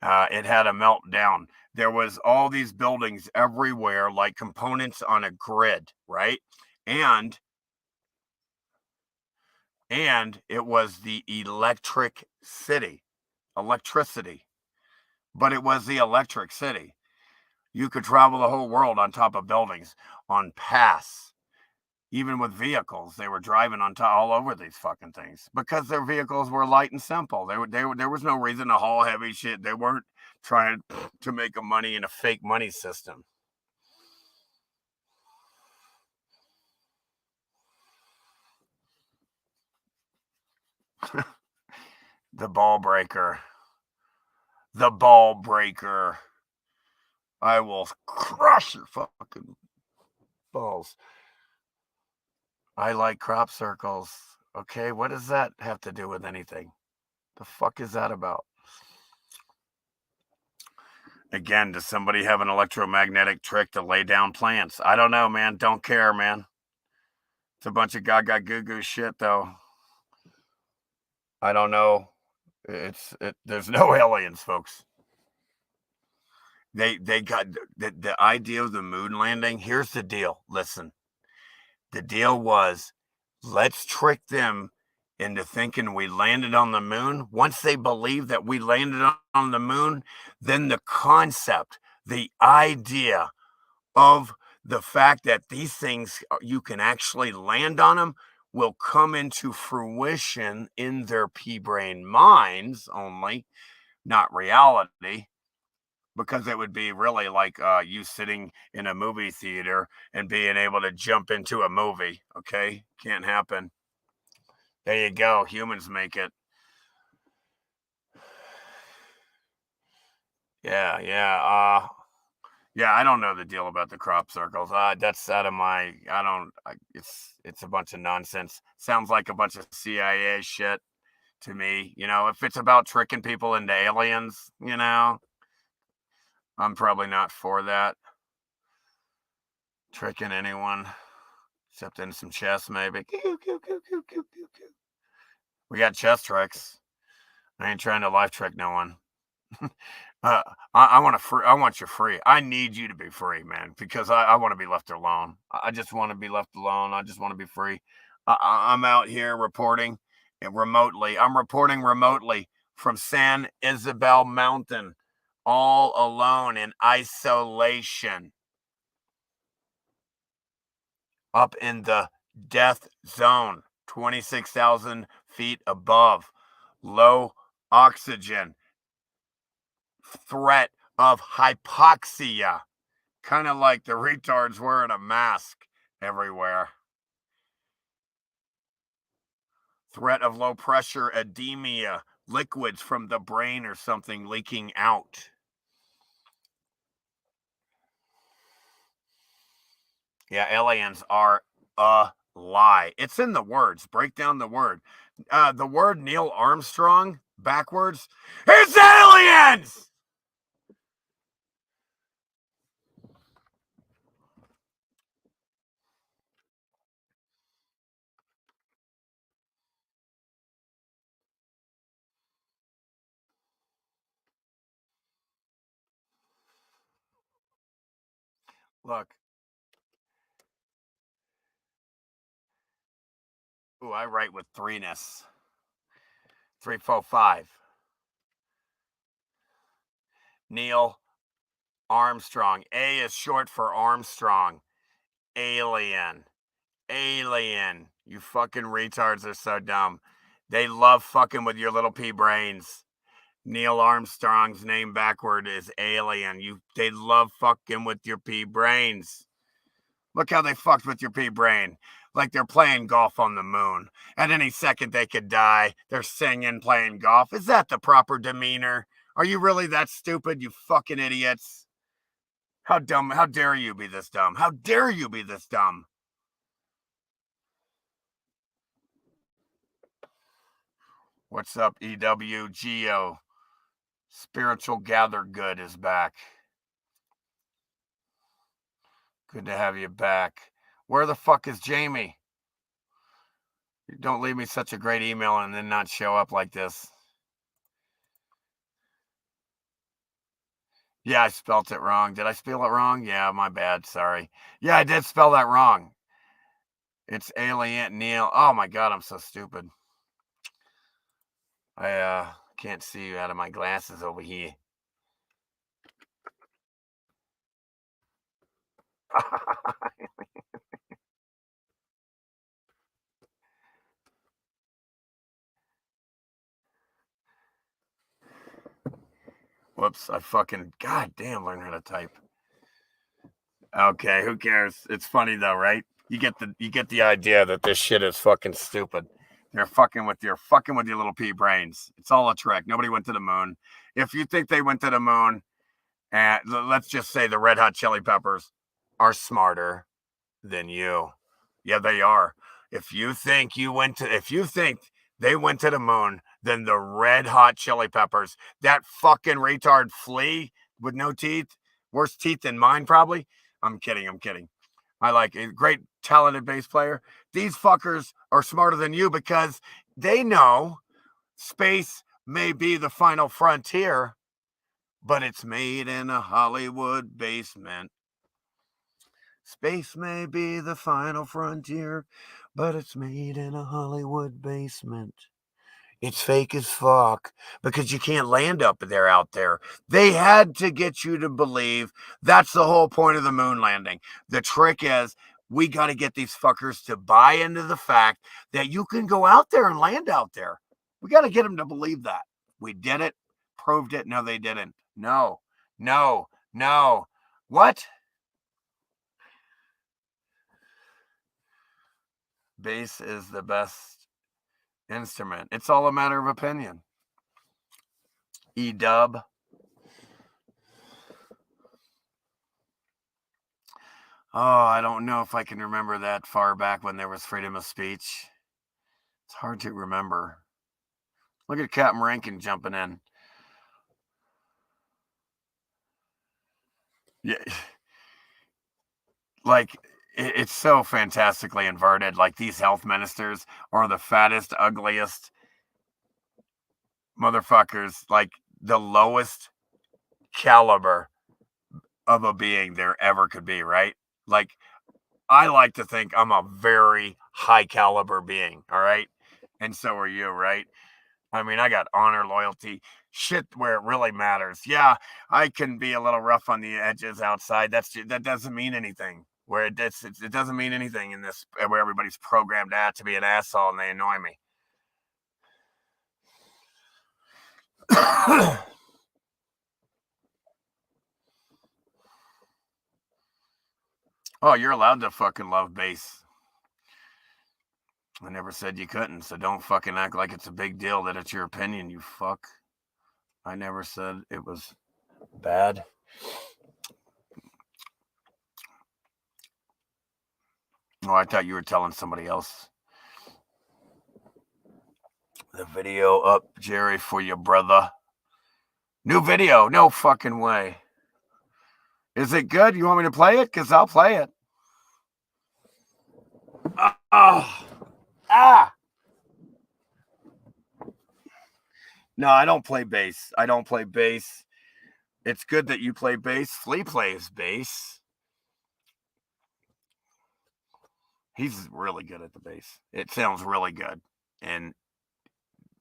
It had a meltdown. There was all these buildings everywhere, like components on a grid, right? And it was the electricity, but it was the electric city. You could travel the whole world on top of buildings, on paths. Even with vehicles, they were driving on top all over these fucking things because their vehicles were light and simple. There was no reason to haul heavy shit. They weren't trying to make a money in a fake money system. The ball breaker. The ball breaker. I will crush your fucking balls. I like crop circles. Okay, what does that have to do with anything? The fuck is that about? Again, does somebody have an electromagnetic trick to lay down plants? I don't know, man. Don't care, man. It's a bunch of gaga goo goo shit, though. I don't know. There's no aliens, folks. They got the idea of the moon landing. Here's the deal. Listen, the deal was, let's trick them into thinking we landed on the moon. Once they believe that we landed on the moon, then the concept, the idea of the fact that these things, you can actually land on them, will come into fruition in their pea-brain minds only, not reality. Because it would be really like you sitting in a movie theater and being able to jump into a movie. Okay, can't happen. There you go. Humans make it. Yeah. Yeah, I don't know the deal about the crop circles. That's out of my. I don't. It's a bunch of nonsense. Sounds like a bunch of CIA shit to me. If it's about tricking people into aliens, I'm probably not for that. Tricking anyone, except in some chess, maybe. We got chess tricks. I ain't trying to life trick no one. I want you free. I need you to be free, man, because I want to be left alone. I just want to be left alone. I just want to be free. I'm out here reporting remotely. I'm reporting remotely from San Isabel Mountain, all alone in isolation, up in the death zone, 26,000 feet above, low oxygen, threat of hypoxia, kind of like the retards wearing a mask everywhere. Threat of low pressure edema, liquids from the brain or something leaking out. Yeah, aliens are a lie. It's in the words. Break down the word. The word Neil Armstrong backwards is aliens! Look. Ooh, I write with threeness. 3, 4, 5. Neil Armstrong. A is short for Armstrong. Alien. Alien. You fucking retards are so dumb. They love fucking with your little pea brains. Neil Armstrong's name backward is alien. They love fucking with your pea brains. Look how they fucked with your pea brain. Like they're playing golf on the moon. At any second they could die. They're singing, playing golf. Is that the proper demeanor? Are you really that stupid, you fucking idiots? How dumb? How dare you be this dumb? How dare you be this dumb? What's up, EWGO? Spiritual Gather Good is back. Good to have you back. Where the fuck is Jamie? Don't leave me such a great email and then not show up like this. Yeah, I spelt it wrong. Did I spell it wrong? Yeah, my bad. Sorry. Yeah, I did spell that wrong. It's Alien Neil. Oh my God, I'm so stupid. I can't see you out of my glasses over here. Whoops, I fucking goddamn learn how to type. Okay, who cares? It's funny though, right? You get the idea that this shit is fucking stupid. They're fucking with your little pea brains. It's all a trick. Nobody went to the moon. If you think they went to the moon, and let's just say the Red Hot Chili Peppers are smarter than you. Yeah, they are. If you think they went to the moon, then the Red Hot Chili Peppers, that fucking retard flea with no teeth, worse teeth than mine probably. I'm kidding. I like a great talented bass player. These fuckers are smarter than you because they know space may be the final frontier, but it's made in a Hollywood basement. Space may be the final frontier, but it's made in a Hollywood basement. It's fake as fuck because you can't land up there out there. They had to get you to believe that's the whole point of the moon landing. The trick is we got to get these fuckers to buy into the fact that you can go out there and land out there. We got to get them to believe that. We did it, proved it. No, they didn't. No. What? Bass is the best instrument. It's all a matter of opinion. E-dub. Oh, I don't know if I can remember that far back when there was freedom of speech. It's hard to remember. Look at Captain Rankin jumping in. Yeah. Like, it's so fantastically inverted. Like, these health ministers are the fattest, ugliest motherfuckers, like the lowest caliber of a being there ever could be, right? Like, I like to think I'm a very high caliber being, all right? And so are you, right? I mean, I got honor, loyalty, shit where it really matters. Yeah, I can be a little rough on the edges outside. That doesn't mean anything. Where it doesn't mean anything in this where everybody's programmed to be an asshole and they annoy me. Oh, you're allowed to fucking love bass. I never said you couldn't, so don't fucking act like it's a big deal that it's your opinion, you fuck. I never said it was bad. Oh, I thought you were telling somebody else. The video up, Jerry, for your brother. New video. No fucking way. Is it good? You want me to play it? Because I'll play it. No, I don't play bass. It's good that you play bass. Flea plays bass. He's really good at the bass. It sounds really good. And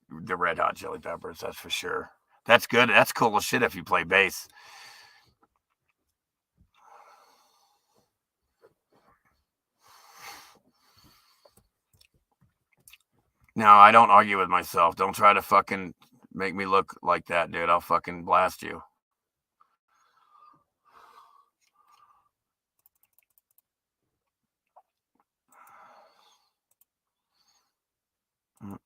the Red Hot Chili Peppers, that's for sure. That's good. That's cool as shit if you play bass. No, I don't argue with myself. Don't try to fucking make me look like that, dude. I'll fucking blast you. Man,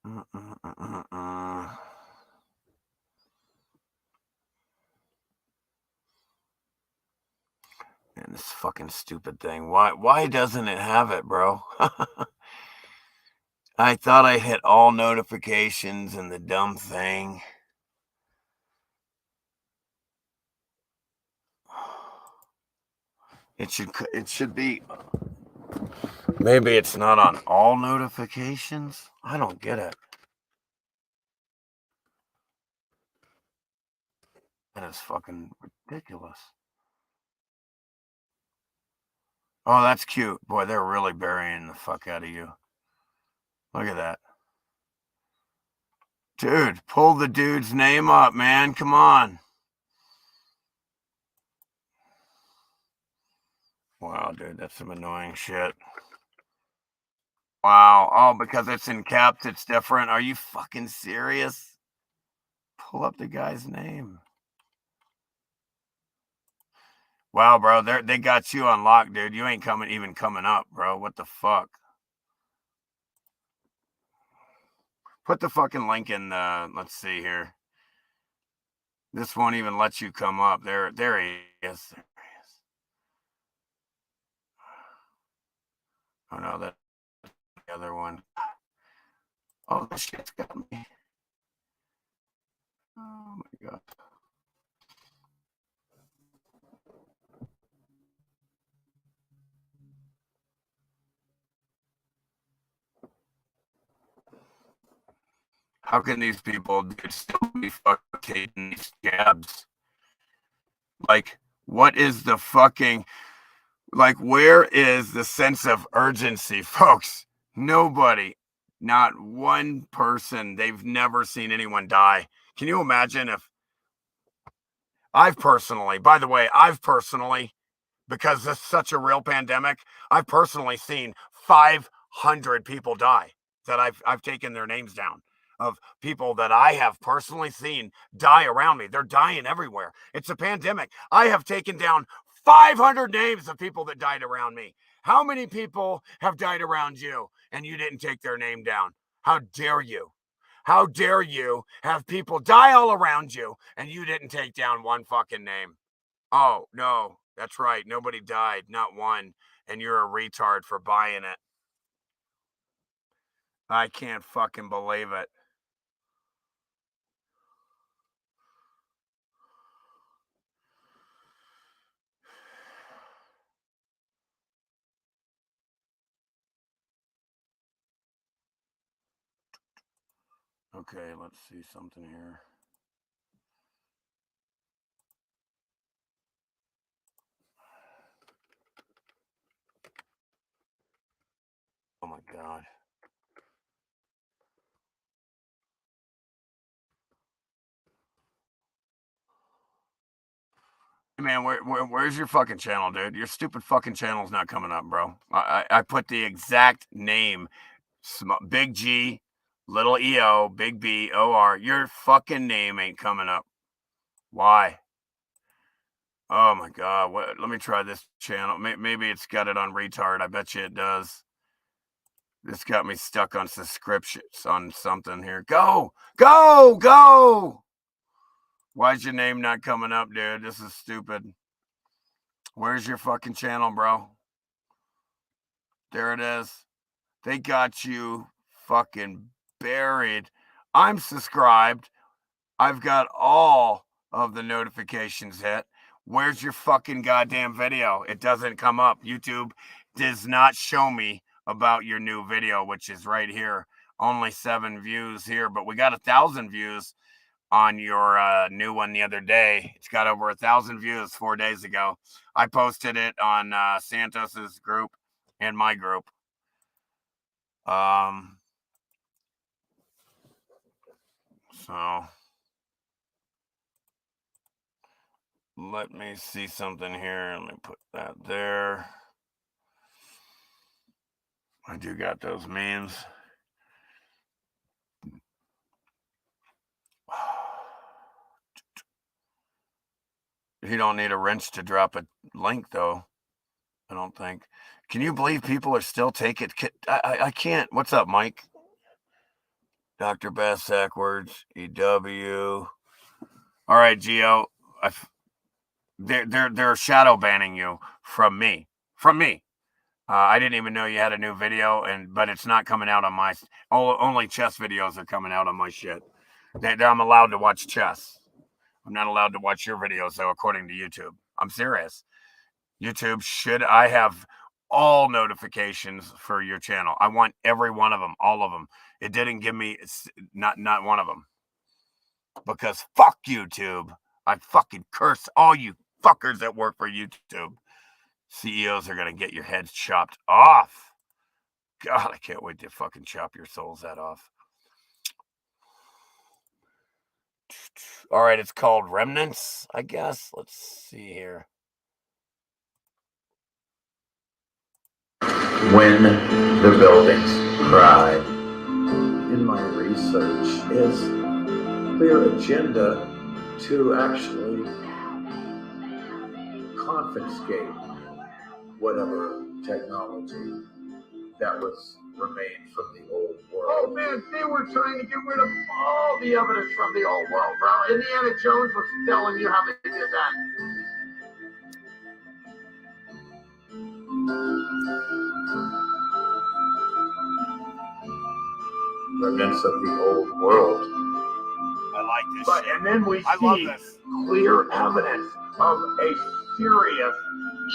this fucking stupid thing. Why doesn't it have it, bro? I thought I hit all notifications and the dumb thing. It should be. Maybe it's not on all notifications. I don't get it. That is fucking ridiculous. Oh, that's cute. Boy, they're really burying the fuck out of you. Look at that. Dude, pull the dude's name up, man. Come on. Wow, dude, that's some annoying shit. Wow. Oh, because it's in caps, it's different. Are you fucking serious? Pull up the guy's name. Wow, bro, they got you on lock, dude. You ain't coming up, bro. What the fuck? Put the fucking link in the, let's see here. This won't even let you come up. There he is. There he is. Oh no, that's the other one. Oh, this shit's got me. Oh my God. How can these people still be fucking these scabs? Like, what is the fucking, like, where is the sense of urgency, folks? Nobody, not one person, they've never seen anyone die. Can you imagine if I've personally, by the way, because this is such a real pandemic, I've personally seen 500 people die that I've taken their names down of people that I have personally seen die around me. They're dying everywhere. It's a pandemic. I have taken down 500 names of people that died around me. How many people have died around you and you didn't take their name down? How dare you? How dare you have people die all around you and you didn't take down one fucking name? Oh, no, that's right. Nobody died, not one. And you're a retard for buying it. I can't fucking believe it. Okay, let's see something here. Oh my God. Hey man, where's your fucking channel, dude? Your stupid fucking channel's not coming up, bro. I put the exact name, big G, little EO, big B, OR. Your fucking name ain't coming up. Why? Oh my God. What? Let me try this channel. Maybe it's got it on retard. I bet you it does. This got me stuck on subscriptions on something here. Go, go, go. Why's your name not coming up, dude? This is stupid. Where's your fucking channel, bro? There it is. They got you fucking buried. I'm subscribed. I've got all of the notifications hit. Where's your fucking goddamn video? It doesn't come up. YouTube does not show me about your new video, which is right here. Only 7 views here, but we got 1,000 views on your new one the other day. It's got over 1,000 views 4 days ago. I posted it on Santos's group and my group. So let me see something here. Let me put that there. I do got those memes. You don't need a wrench to drop a link, though. I don't think. Can you believe people are still taking? I can't. What's up, Mike? Dr. Bass Sackwards, EW. All right, Gio. They're shadow banning you from me. From me. I didn't even know you had a new video, but it's not coming out on my. Only chess videos are coming out on my shit. I'm allowed to watch chess. I'm not allowed to watch your videos, though, according to YouTube. I'm serious. YouTube, should I have all notifications for your channel? I want every one of them, all of them. It didn't give me not one of them. Because fuck YouTube. I fucking curse all you fuckers that work for YouTube. CEOs are going to get your heads chopped off. God, I can't wait to fucking chop your souls head off. All right, it's called Remnants, I guess. Let's see here. When the Buildings Cried. In my research is clear agenda to actually confiscate whatever technology that was remained from the old world. Oh man, they were trying to get rid of all the evidence from the old world, bro. Indiana Jones was telling you how they did that. Remnants of the old world. I like this But shit. and then we I love see this. clear evidence of a serious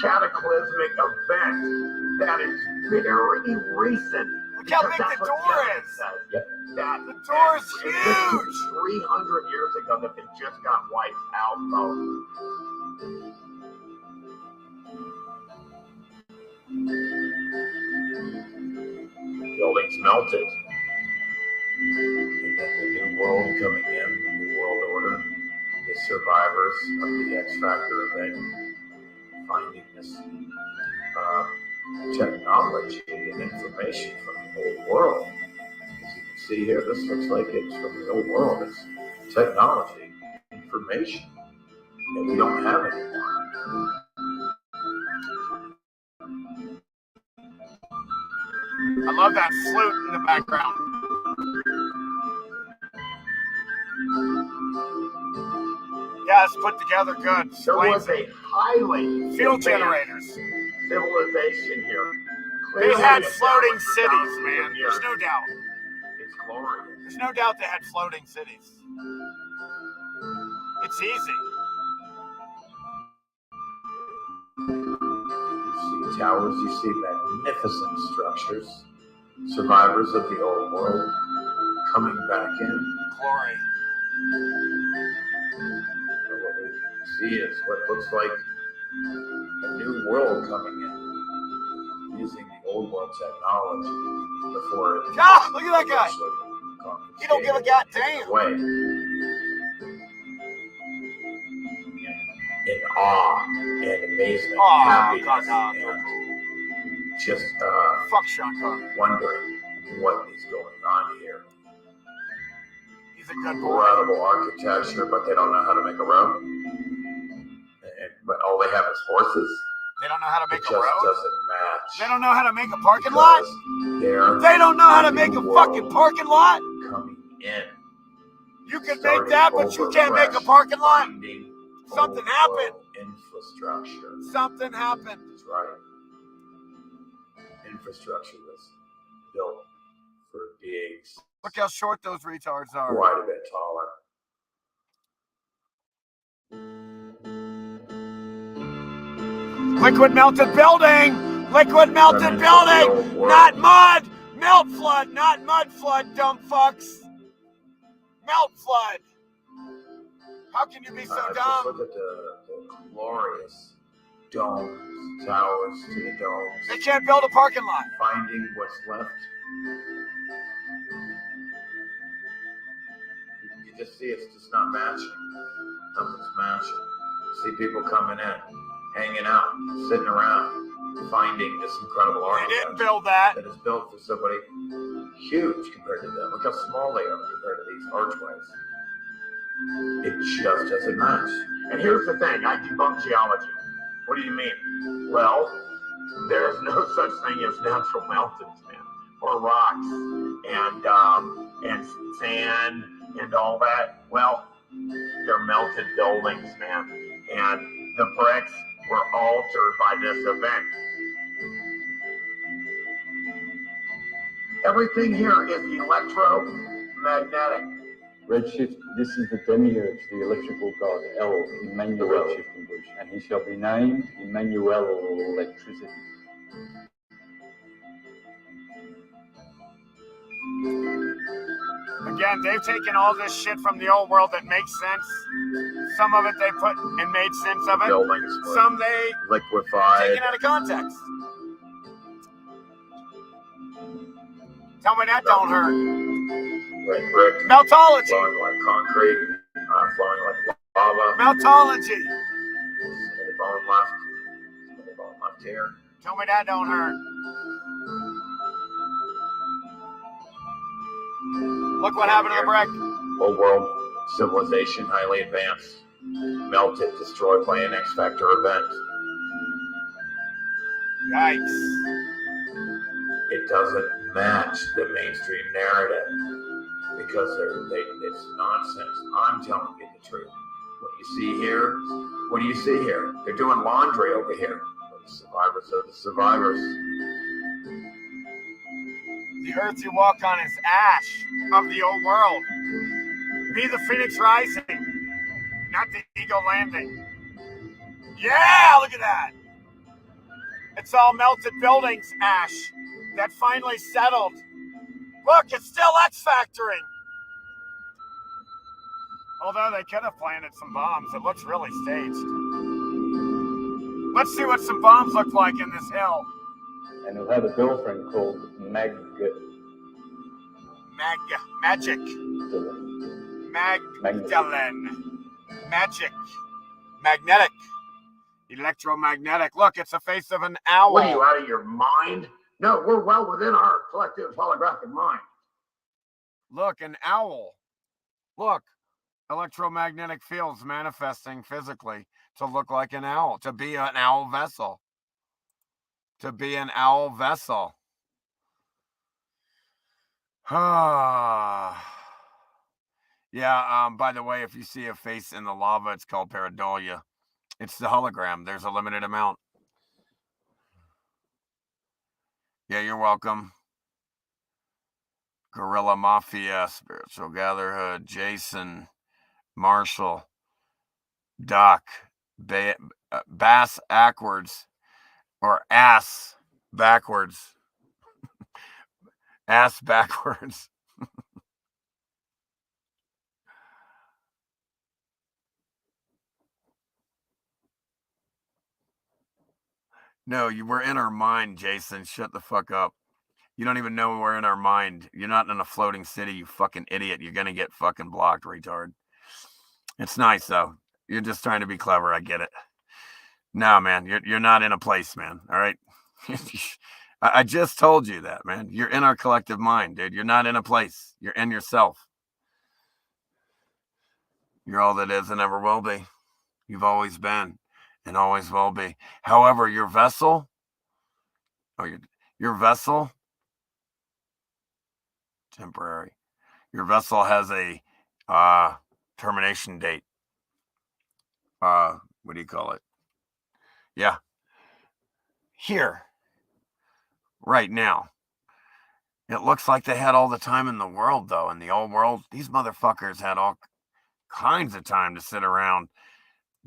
cataclysmic event that is very recent. Look how Because big that's the what door evidence is. says. Yep. That The door is it was huge. 300 years ago that they just got wiped out, though. Buildings melted. And then the new world coming in, the new world order, the survivors of the X Factor event, finding this technology and information from the old world. As you can see here, this looks like it's from the old world. It's technology, information that we don't have anymore. I love that flute in the background. Yeah, it's put together good. There Explains was a highly fuel advanced generators. civilization here. They Clearly had established floating for cities, thousands of man. years. There's no doubt. It's glorious. There's no doubt they had floating cities. It's easy. You see towers, you see magnificent structures, survivors of the old world coming back in. Glory. And what we see is what looks like a new world coming in, using the old world technology before it. Ah, look at that guy. eventually He don't give a goddamn. away. In awe and amazement, Oh, happiness, God, and just Fuck Sean Connery. wondering what is going on here. He's a good boy. Incredible architecture, but they don't know how to make a road. But all they have is horses. They don't know how to make It a just road. doesn't match. They don't know how to make a parking lot. Because they're They don't know how to the make a new fucking world parking lot. coming in. You can make Starting that, but you over can't make a fresh, parking lot. finding Something old happened. world Infrastructure. Something happened. That's right. Infrastructure was built for being Look how short those retards are. quite a bit taller. Liquid melted building. Liquid melted building. Not mud. Melt flood. Not mud flood, dumb fucks. Melt flood. How can you be so Just dumb? look at the glorious domes, towers to the domes. They can't build a parking lot. Finding what's left. You just see it's just not matching. Nothing's matching. You see people coming in, hanging out, sitting around, finding this incredible They architecture didn't build that. that is built for somebody huge compared to them. Look how small they are compared to these archways. It just doesn't match. And here's the thing, I debunk geology. What do you mean? Well, there's no such thing as natural mountains, man, or rocks, and sand and all that. Well, they're melted buildings, man, and the bricks were altered by this event. Everything here is electromagnetic. Redshift, this is the demiurge, the electrical god El, Emmanuel, and he shall be named Emmanuel, or electricity. Again, they've taken all this shit from the old world that makes sense. Some of it they put and made sense of it. Buildings were Some they liquefied. taken out of context. Tell me that don't hurt. Like brick, Meltology. flowing like concrete, flowing like lava. Meltology. Any bone left. Any bone left here. Tell me that don't hurt. Look what happened to the brick. Old world civilization, highly advanced. Melted, destroyed by an X Factor event. Yikes. It it doesn't match the mainstream narrative because it's nonsense. I'm telling you the truth. What you see here, what do you see here? They're doing laundry over here. The survivors are the survivors. The earth you walk on is ash of the old world. Be the phoenix rising, not the eagle landing. Yeah, look at that. It's all melted buildings ash that finally settled. Look, it's still X-factoring. Although they could have planted some bombs, it looks really staged. Let's see what some bombs look like in this hill. And who had a girlfriend called Magic. Magdalene. Magic. Magnetic. Electromagnetic. Look, it's the face of an owl. What are you, out of your mind? No, we're well within our collective holographic mind. Look, an owl. Look, electromagnetic fields manifesting physically to look like an owl, to be an owl vessel. To be an owl vessel. Yeah, by the way, if you see a face in the lava, it's called pareidolia. It's the hologram. There's a limited amount. Yeah, you're welcome. Guerrilla Mafia, Spiritual Gatherhood, Jason, Marshall, Doc, Bass Backwards, or Ass Backwards. Ass Backwards. No, you were in our mind, Jason. Shut the fuck up. You don't even know we're in our mind. You're not in a floating city, you fucking idiot. You're going to get fucking blocked, retard. It's nice, though. You're just trying to be clever. I get it. No, man, you're not in a place, man. All right? I just told you that, man. You're in our collective mind, dude. You're not in a place. You're in yourself. You're all that is and ever will be. You've always been and always will be. However, your vessel, your vessel, temporary. Your vessel has a termination date. What do you call it? Yeah. Here. Right now. It looks like they had all the time in the world, though. In the old world, these motherfuckers had all kinds of time to sit around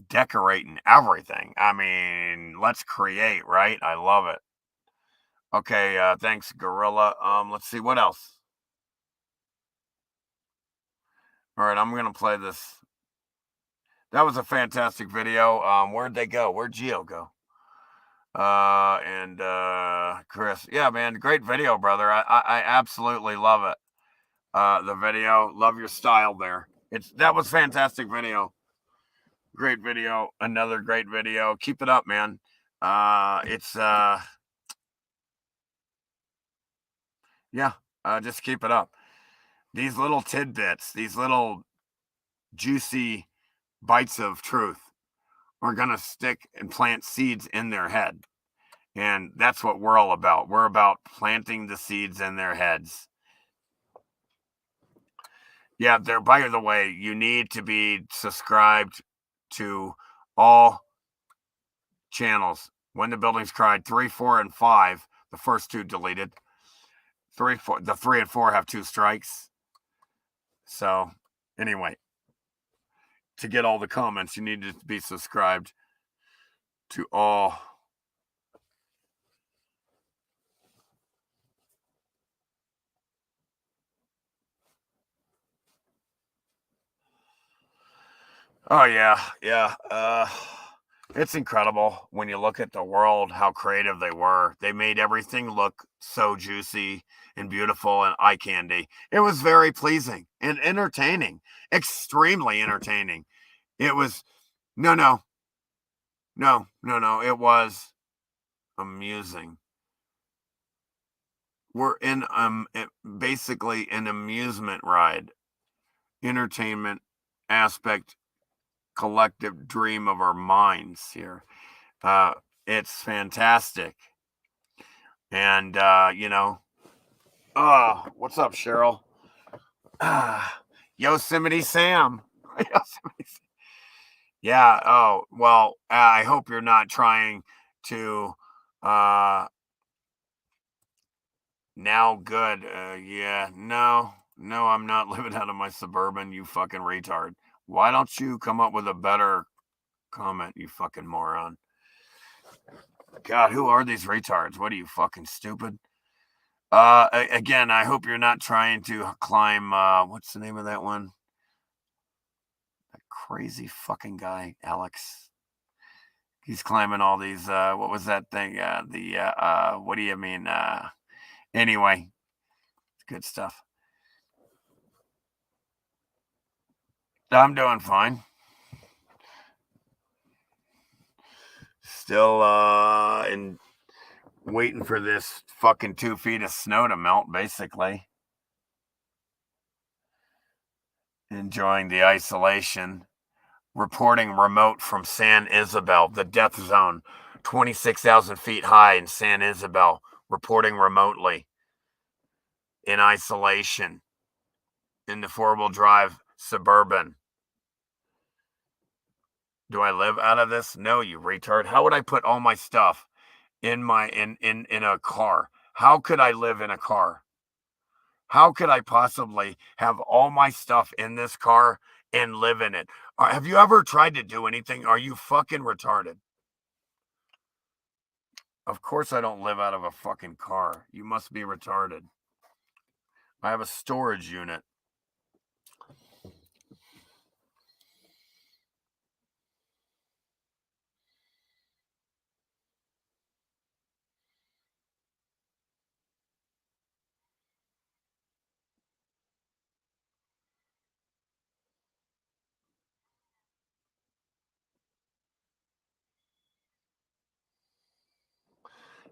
decorating everything. I mean, let's create, right? I love it. Okay, thanks, Gorilla. Let's see, what else? All right, I'm going to play this. That was a fantastic video. Where'd they go? Where'd Geo go? And Chris. Yeah, man, great video, brother. I absolutely love it. The video. Love your style there. That was fantastic video. Great video. Another great video. Keep it up, man. Just keep it up. These little tidbits, these little juicy bites of truth are going to stick and plant seeds in their head. And that's what we're all about. We're about planting the seeds in their heads. Yeah, by the way, you need to be subscribed to all channels. When the Buildings Cried, 3, 4, and 5. The first 2 deleted. 3, 4. The 3 and 4 have 2 strikes. So, anyway, to get all the comments, you need to be subscribed to all. Oh, yeah. It's incredible when you look at the world, how creative they were. They made everything look so juicy and beautiful and eye candy. It was very pleasing and entertaining, extremely entertaining. It was, no, it was amusing. We're in basically an amusement ride, entertainment aspect, collective dream of our minds here. It's fantastic. And, What's up, Cheryl? Yosemite Sam. Yosemite Sam. Yeah. Oh, well, I hope you're not trying to. Now good. Yeah. No, I'm not living out of my Suburban, you fucking retard. Why don't you come up with a better comment, you fucking moron? God, who are these retards? What are you, fucking stupid? Again, I hope you're not trying to climb, what's the name of that one? That crazy fucking guy, Alex. He's climbing all these, what was that thing? What do you mean? Anyway, it's good stuff. I'm doing fine. Still, waiting for this fucking 2 feet of snow to melt, basically. Enjoying the isolation. Reporting remote from San Isabel, the death zone, 26,000 feet high in San Isabel. Reporting remotely. In isolation. In the 4-wheel drive Suburban. Do I live out of this? No, you retard. How would I put all my stuff in a car? How could I live in a car? How could I possibly have all my stuff in this car and live in it? Have you ever tried to do anything? Are you fucking retarded? Of course I don't live out of a fucking car. You must be retarded. I have a storage unit.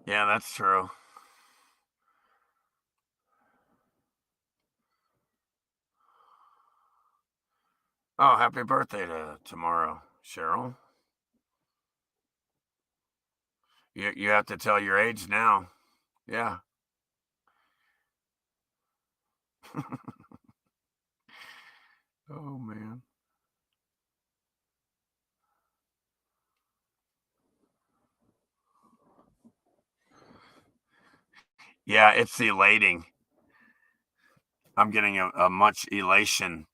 Yeah, that's true. Oh, happy birthday tomorrow, Cheryl. You have to tell your age now. Yeah. Oh, man. Yeah, it's elating. I'm getting a much elating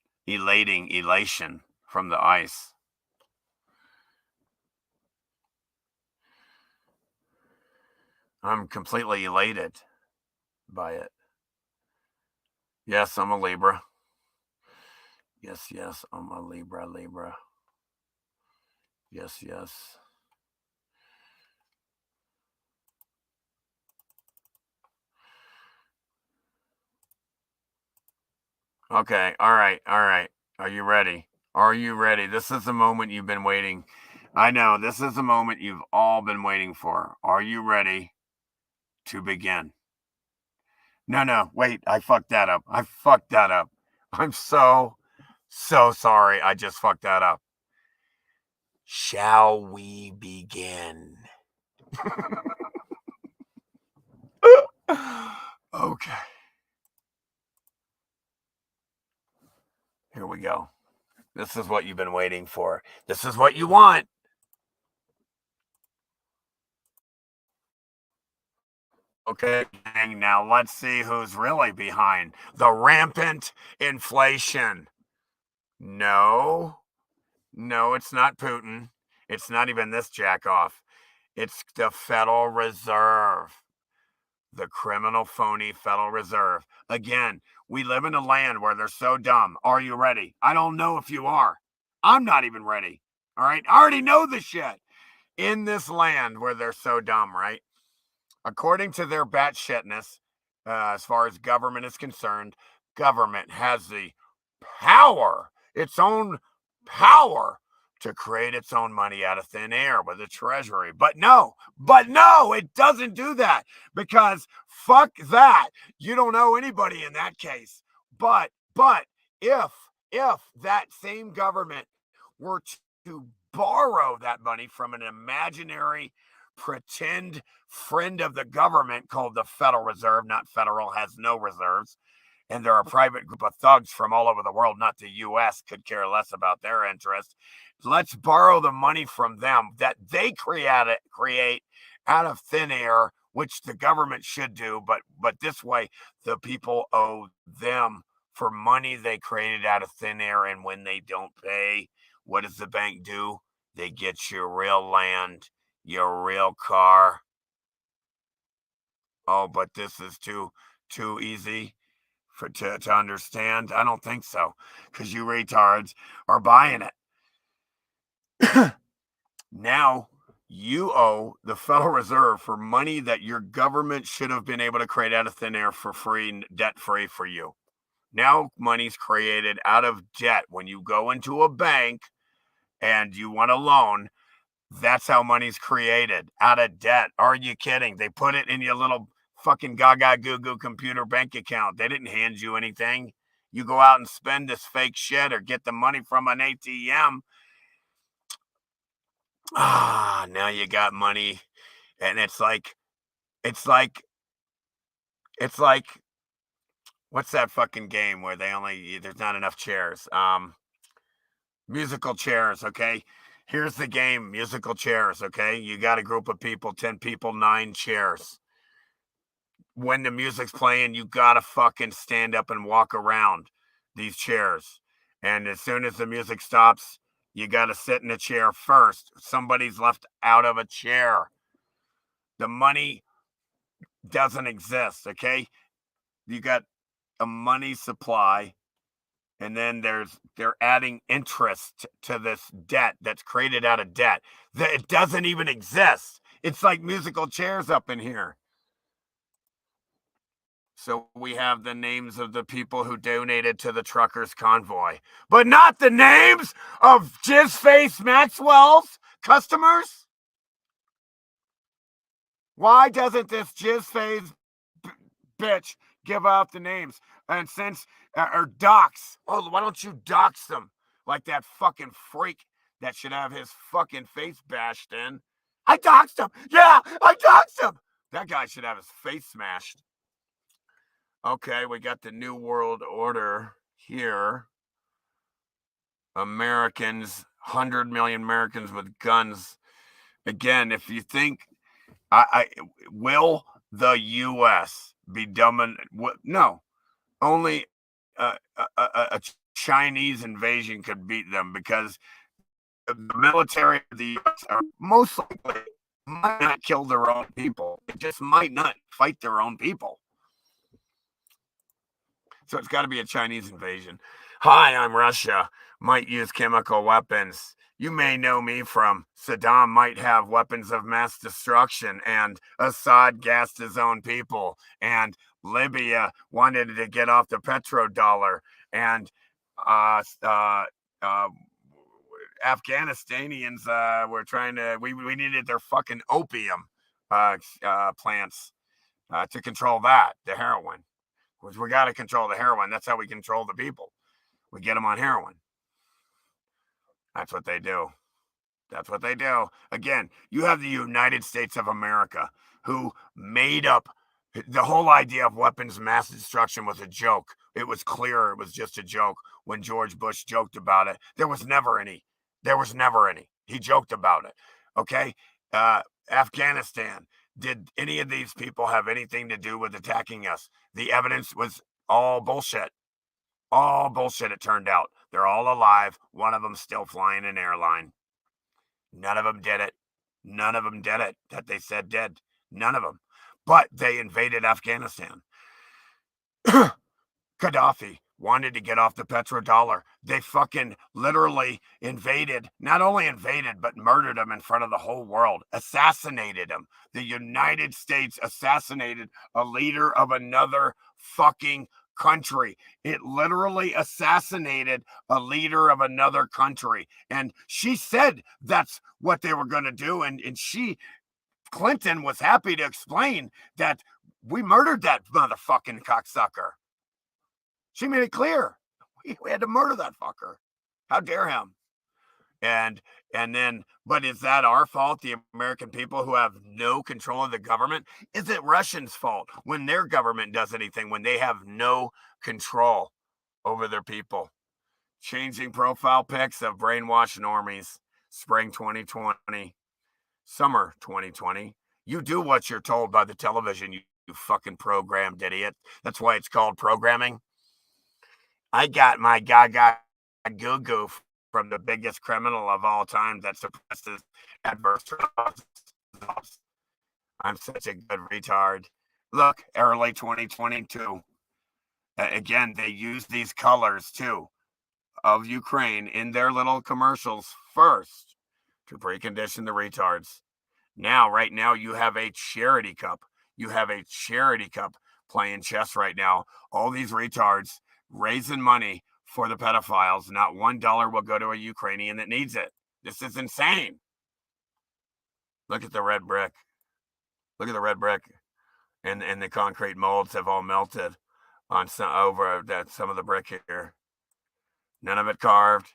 from the ice. I'm completely elated by it. Yes, I'm a Libra. Yes, I'm a Libra. Yes. Okay, all right. Are you ready? This is the moment you've been waiting. I know, this is the moment you've all been waiting for. Are you ready to begin? No, wait, I fucked that up. I'm so sorry. I just fucked that up. Shall we begin? Okay. Here we go. This is what you've been waiting for. This is what you want. Okay, gang, now let's see who's really behind the rampant inflation. No, it's not Putin. It's not even this jackoff. It's the Federal Reserve. The criminal, phony Federal Reserve. Again, we live in a land where they're so dumb. Are you ready? I don't know if you are. I'm not even ready. All right. I already know the shit. In this land where they're so dumb, right? According to their batshitness, as far as government is concerned, government has the power, its own power, to create its own money out of thin air with a treasury. But no, it doesn't do that, because fuck that. You don't owe anybody in that case. But if that same government were to borrow that money from an imaginary pretend friend of the government called the Federal Reserve, not federal, has no reserves. And they're a private group of thugs from all over the world, not the U.S., could care less about their interest. Let's borrow the money from them that they create out of thin air, which the government should do. But this way, the people owe them for money they created out of thin air. And when they don't pay, what does the bank do? They get your real land, your real car. Oh, but this is too easy to understand. I don't think so, because you retards are buying it. Now you owe the Federal Reserve for money that your government should have been able to create out of thin air for free, debt-free for you. Now money's created out of debt. When you go into a bank and you want a loan, that's how money's created, out of debt. Are you kidding? They put it in your little fucking gaga goo goo computer bank account. They didn't hand you anything. You go out and spend this fake shit or get the money from an ATM. Now you got money. And it's like, what's that fucking game where there's not enough chairs? Musical chairs, okay? Here's the game, musical chairs, okay? You got a group of people, 10 people, 9 chairs. When the music's playing, you gotta fucking stand up and walk around these chairs. And as soon as the music stops, you gotta sit in a chair first. Somebody's left out of a chair. The money doesn't exist, okay? You got a money supply, and then they're adding interest to this debt that's created out of debt. It doesn't even exist. It's like musical chairs up in here. So we have the names of the people who donated to the truckers' convoy, but not the names of Jizzface Maxwell's customers. Why doesn't this Jizzface bitch give out the names? And since, or dox, why don't you dox them like that fucking freak that should have his fucking face bashed in? I doxed him. Yeah, I doxed him. That guy should have his face smashed. Okay, we got the New World Order here. Americans, 100 million Americans with guns. Again, if you think, will the U.S. be no, only a Chinese invasion could beat them, because the military of the U.S. are most likely might not kill their own people. It just might not fight their own people. So it's got to be a Chinese invasion. Hi, I'm Russia. Might use chemical weapons. You may know me from Saddam might have weapons of mass destruction, and Assad gassed his own people, and Libya wanted to get off the petrodollar, and Afghanistanians were trying to, we needed their fucking opium plants to control that, the heroin. Which we got to control the heroin. That's how we control the people. We get them on heroin. That's what they do. That's what they do. Again, you have the United States of America, who made up the whole idea of weapons of mass destruction was a joke. It was clear it was just a joke when George Bush joked about it. There was never any. He joked about it. Okay? Afghanistan. Did any of these people have anything to do with attacking us? The evidence was all bullshit. All bullshit, it turned out. They're all alive. One of them still flying an airline. None of them did it. None of them did it that they said did. None of them. But they invaded Afghanistan. Gaddafi wanted to get off the petrodollar. They fucking literally invaded, not only invaded, but murdered him in front of the whole world, assassinated him. The United States assassinated a leader of another fucking country. It literally assassinated a leader of another country. And she said that's what they were going to do. And Clinton was happy to explain that we murdered that motherfucking cocksucker. She made it clear. We had to murder that fucker. How dare him? And then, but is that our fault, the American people who have no control of the government? Is it Russians' fault when their government does anything, when they have no control over their people? Changing profile pics of brainwashed normies, spring 2020, summer 2020. You do what you're told by the television, you fucking programmed idiot. That's why it's called programming. I got my gaga goo goo from the biggest criminal of all time that suppresses adverse results. I'm such a good retard. Look, early 2022. Again, they use these colors too of Ukraine in their little commercials first to precondition the retards. Now, right now, you have a charity cup. You have a charity cup playing chess right now. All these retards raising money for the pedophiles. Not $1 will go to a Ukrainian that needs it. This is insane. Look at the red brick. Look at the red brick. And the concrete molds have all melted on some of the brick here. None of it carved.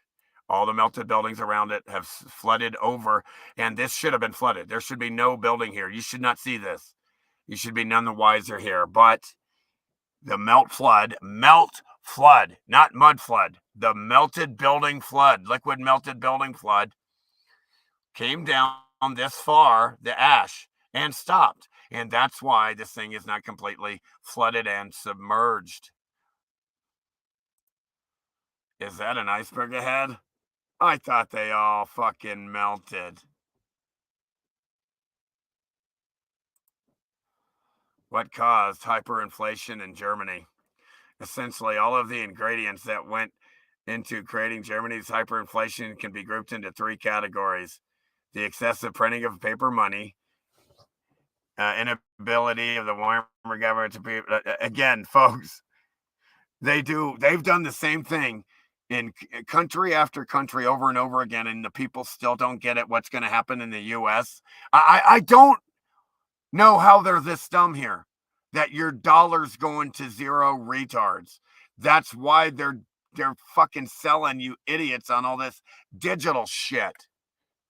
All the melted buildings around it have flooded over, and this should have been flooded. There should be no building here. You should not see this. You should be none the wiser here. But the melt flood, not mud flood, the melted building flood, liquid melted building flood, came down this far, the ash, and stopped. And that's why this thing is not completely flooded and submerged. Is that an iceberg ahead? I thought they all fucking melted. What caused hyperinflation in Germany? Essentially, all of the ingredients that went into creating Germany's hyperinflation can be grouped into three categories: the excessive printing of paper money, inability of the Weimar government to be, again, folks, they've done the same thing in country after country over and over again, and the people still don't get it. What's going to happen in the U.S.? I don't know how they're this dumb here, that your dollar's going to zero, retards. That's why they're fucking selling you idiots on all this digital shit.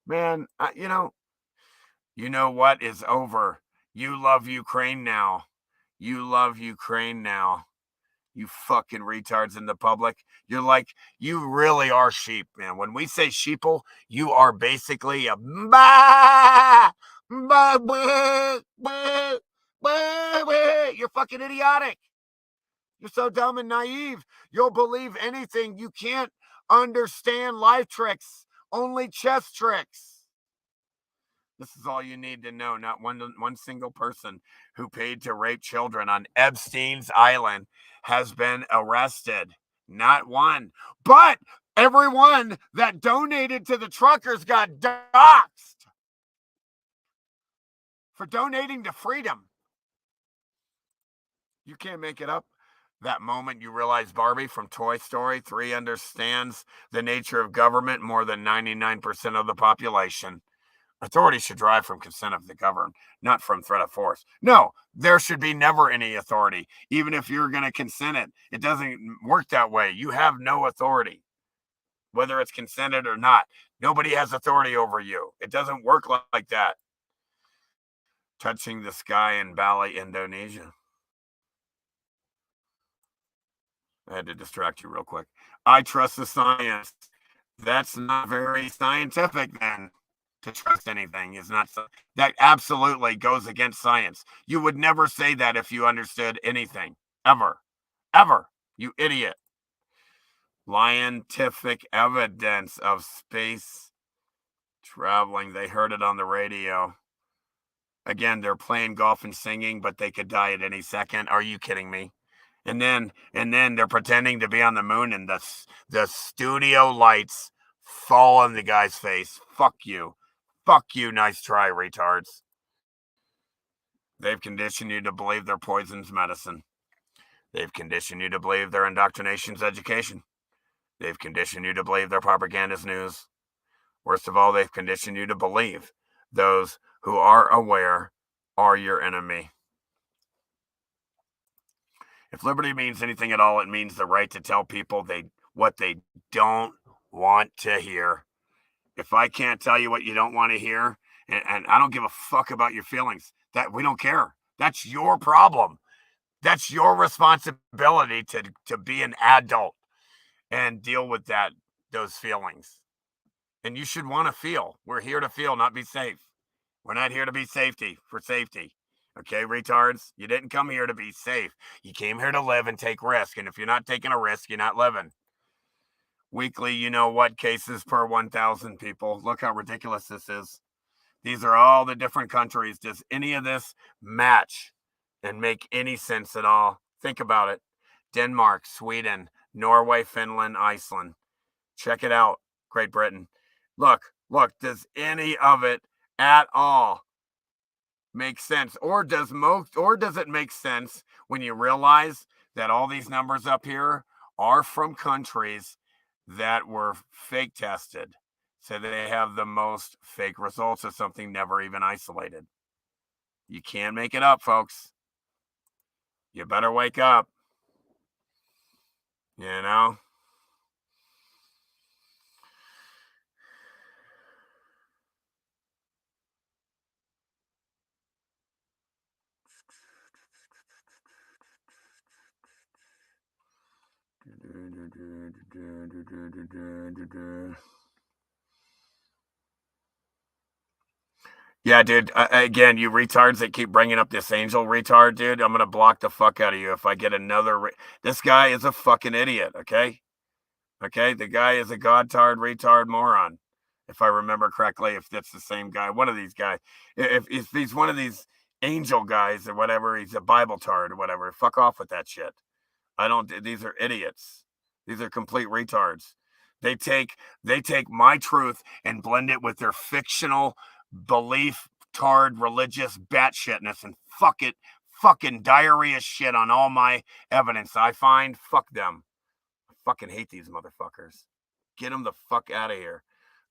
Man, you know what is over? You love Ukraine now. You love Ukraine now. You fucking retards in the public. You're like, you really are sheep, man. When we say sheeple, you are basically a bah, bah, bah, bah, bah, bah. You're fucking idiotic. You're so dumb and naive. You'll believe anything. You can't understand life tricks, only chess tricks. This is all you need to know. Not one single person who paid to rape children on Epstein's Island has been arrested. Not one. But everyone that donated to the truckers got doxxed for donating to freedom. You can't make it up. That moment you realize Barbie from Toy Story 3 understands the nature of government more than 99% of the population. Authority should derive from consent of the governed, not from threat of force. No, there should be never any authority. Even if you're going to consent it, it doesn't work that way. You have no authority, whether it's consented or not. Nobody has authority over you. It doesn't work like that. Touching the sky in Bali, Indonesia. I had to distract you real quick. I trust the science. That's not very scientific then. To trust anything is not so, that absolutely goes against science. You would never say that if you understood anything, ever, you idiot. Scientific evidence of space traveling. They heard it on the radio. Again, they're playing golf and singing, but they could die at any second. Are you kidding me? And then they're pretending to be on the moon, and the studio lights fall on the guy's face. Fuck you. Fuck you, nice try, retards. They've conditioned you to believe their poison's medicine. They've conditioned you to believe their indoctrination's education. They've conditioned you to believe their propaganda's news. Worst of all, they've conditioned you to believe those who are aware are your enemy. If liberty means anything at all, it means the right to tell people what they don't want to hear. If I can't tell you what you don't want to hear, and I don't give a fuck about your feelings, that we don't care. That's your problem. That's your responsibility to be an adult and deal with those feelings. And you should want to feel. We're here to feel, not be safe. We're not here to be for safety. Okay, retards? You didn't come here to be safe. You came here to live and take risk. And if you're not taking a risk, you're not living. Weekly, you know what, cases per 1,000 people. Look how ridiculous this is. These are all the different countries. Does any of this match and make any sense at all? Think about it. Denmark, Sweden, Norway, Finland, Iceland. Check it out. Great Britain. Look, does any of it at all make sense? Or does it make sense when you realize that all these numbers up here are from countries that were fake tested? So they have the most fake results of something never even isolated. You can't make it up, folks. You better wake up. You know? Yeah, dude. Again, you retards that keep bringing up this angel retard, dude. I'm gonna block the fuck out of you if I get another. This guy is a fucking idiot. Okay, the guy is a godtard, retard, moron. If I remember correctly, if that's the same guy, one of these guys. If he's one of these angel guys or whatever, he's a Bible tard or whatever. Fuck off with that shit. I don't. These are idiots. These are complete retards. They take my truth and blend it with their fictional belief, tard, religious batshitness, and fucking diarrhea shit on all my evidence I find. Fuck them. I fucking hate these motherfuckers. Get them the fuck out of here.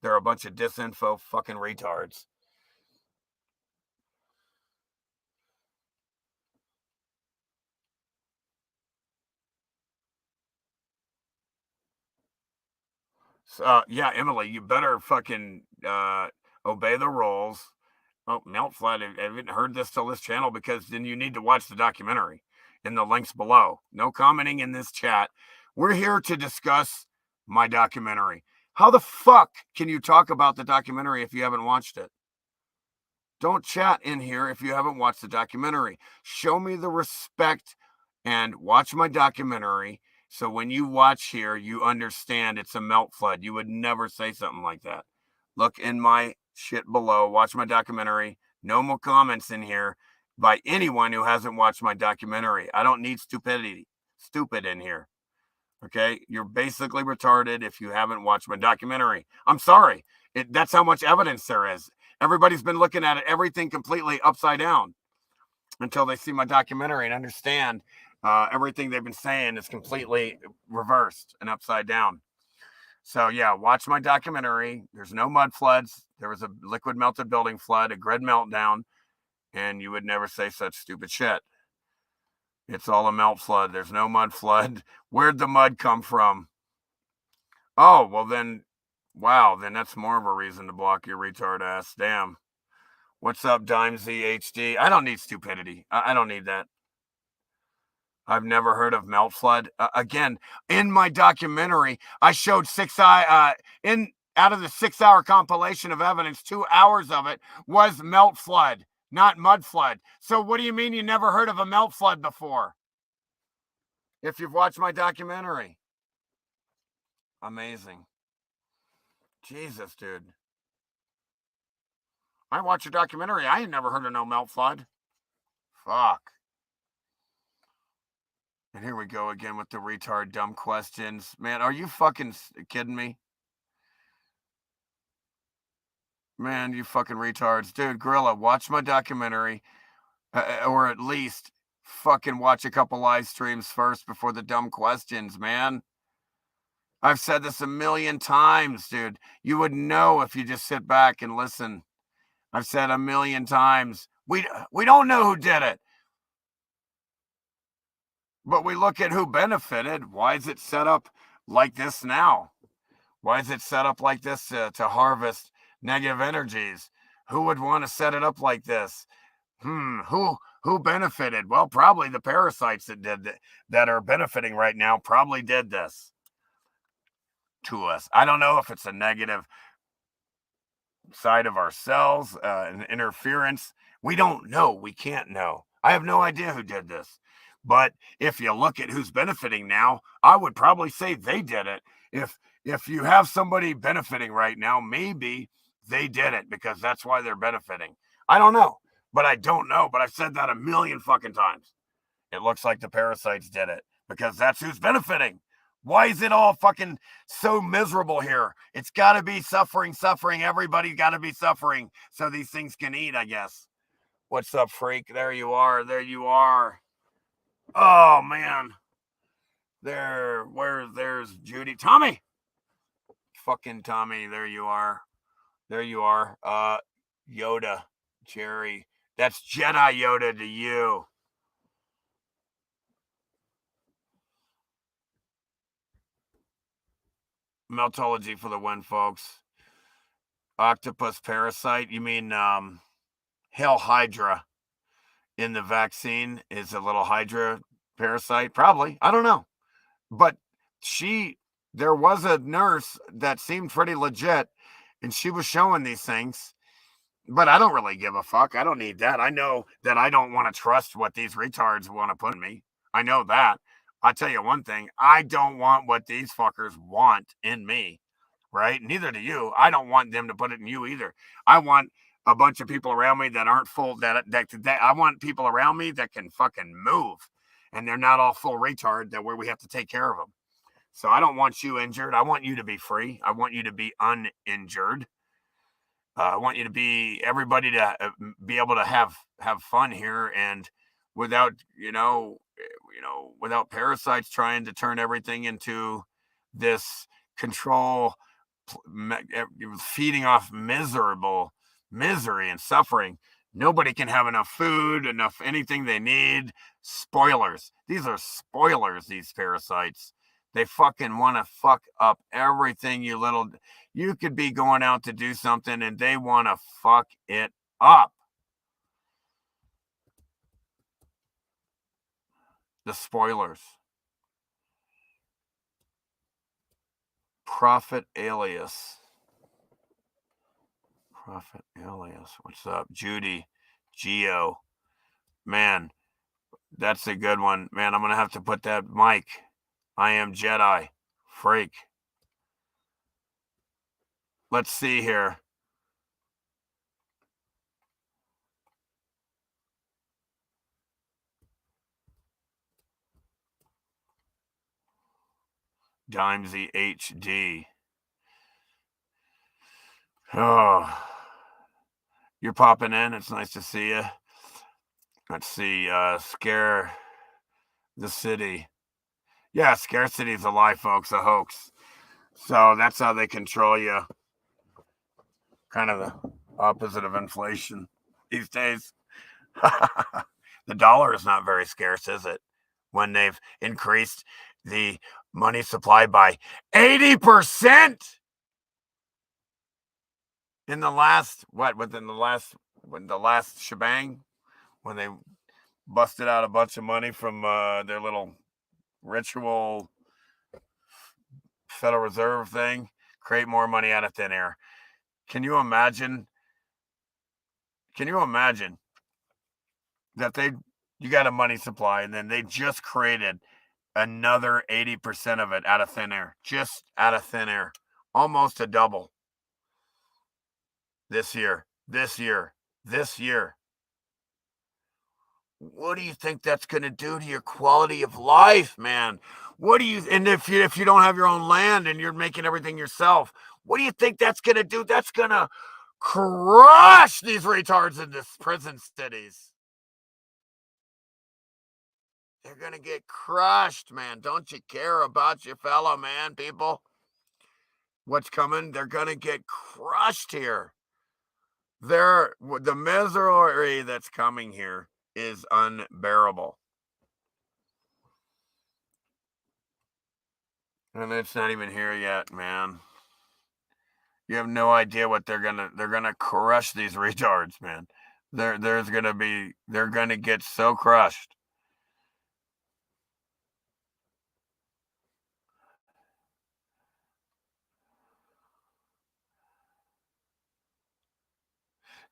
They're a bunch of disinfo fucking retards. Yeah, Emily, you better fucking obey the rules. Oh, Melt Flat, I haven't heard this till this channel because then you need to watch the documentary in the links below. No commenting in this chat. We're here to discuss my documentary. How the fuck can you talk about the documentary if you haven't watched it? Don't chat in here if you haven't watched the documentary. Show me the respect and watch my documentary. So when you watch here, you understand it's a melt flood. You would never say something like that. Look in my shit below. Watch my documentary. No more comments in here by anyone who hasn't watched my documentary. I don't need stupid in here. Okay? You're basically retarded if you haven't watched my documentary. I'm sorry. That's how much evidence there is. Everybody's been looking at it, everything completely upside down until they see my documentary and understand everything they've been saying is completely reversed and upside down. So, yeah, watch my documentary. There's no mud floods. There was a liquid melted building flood, a grid meltdown, and you would never say such stupid shit. It's all a melt flood. There's no mud flood. Where'd the mud come from? Oh, well then, wow, then that's more of a reason to block your retard ass. Damn. What's up, Dime ZHD? I don't need stupidity. I don't need that. I've never heard of melt flood. Again, in my documentary, I showed out of the 6-hour compilation of evidence, 2 hours of it was melt flood, not mud flood. So what do you mean you never heard of a melt flood before? If you've watched my documentary. Amazing. Jesus, dude. I watched a documentary. I ain't never heard of no melt flood. Fuck. And here we go again with the retard dumb questions. Man, are you fucking kidding me? Man, you fucking retards. Dude, Gorilla, watch my documentary. Or at least fucking watch a couple live streams first before the dumb questions, man. I've said this a million times, dude. You would know if you just sit back and listen. I've said a million times. We don't know who did it. But we look at who benefited. Why is it set up like this now? Why is it set up like this to harvest negative energies? Who would want to set it up like this? Who benefited? Well, probably the parasites that are benefiting right now probably did this to us. I don't know if it's a negative side of ourselves, an interference. We don't know. We can't know. I have no idea who did this. But if you look at who's benefiting now, I would probably say they did it. If you have somebody benefiting right now, maybe they did it because that's why they're benefiting. I don't know, but I don't know. But I've said that a million fucking times. It looks like the parasites did it because that's who's benefiting. Why is it all fucking so miserable here? It's got to be suffering. Everybody's got to be suffering so these things can eat, I guess. What's up, freak? There you are. Oh, man. There's Judy. Tommy. Fucking Tommy. There you are. Yoda. Jerry. That's Jedi Yoda to you. Meltology for the win, folks. Octopus parasite. You mean Hail Hydra in the vaccine is a little Hydra parasite? Probably. I don't know. But there was a nurse that seemed pretty legit, and she was showing these things. But I don't really give a fuck. I don't need that. I know that I don't want to trust what these retards want to put in me. I know that. I'll tell you one thing. I don't want what these fuckers want in me, right? Neither do you. I don't want them to put it in you either. I want a bunch of people around me that aren't full, that I want people around me that can fucking move. And they're not all full retard that where we have to take care of them. So I don't want you injured. I want you to be free. I want you to be uninjured. I want you to be everybody to be able to have fun here, and without without parasites trying to turn everything into this control, feeding off misery and suffering. Nobody can have enough food, enough anything they need. Spoilers. These are spoilers. These parasites. They fucking want to fuck up everything. You could be going out to do something and they want to fuck it up. The spoilers. Prophet alias. What's up? Judy. Geo. Man, that's a good one. Man, I'm going to have to put that mic. I am Jedi. Freak. Let's see here. Dimesy HD. Oh, you're popping in. It's nice to see you. Let's see. Scare the city. Yeah, scarcity is a lie, folks. A hoax. So that's how they control you. Kind of the opposite of inflation these days. The dollar is not very scarce, is it? When they've increased the money supply by 80% in the last shebang, when they busted out a bunch of money from their little ritual Federal Reserve thing, create more money out of thin air. Can you imagine that you got a money supply and then they just created another 80% of it out of thin air, just out of thin air, almost a double this year. What do you think that's going to do to your quality of life, man? And if you don't have your own land and you're making everything yourself, what do you think that's going to do? That's going to crush these retards in these prison cities. They're going to get crushed, man. Don't you care about your fellow man, people? What's coming? They're going to get crushed here. The misery that's coming here is unbearable. And it's not even here yet, man. You have no idea what they're gonna crush these retards, man. They're gonna get so crushed.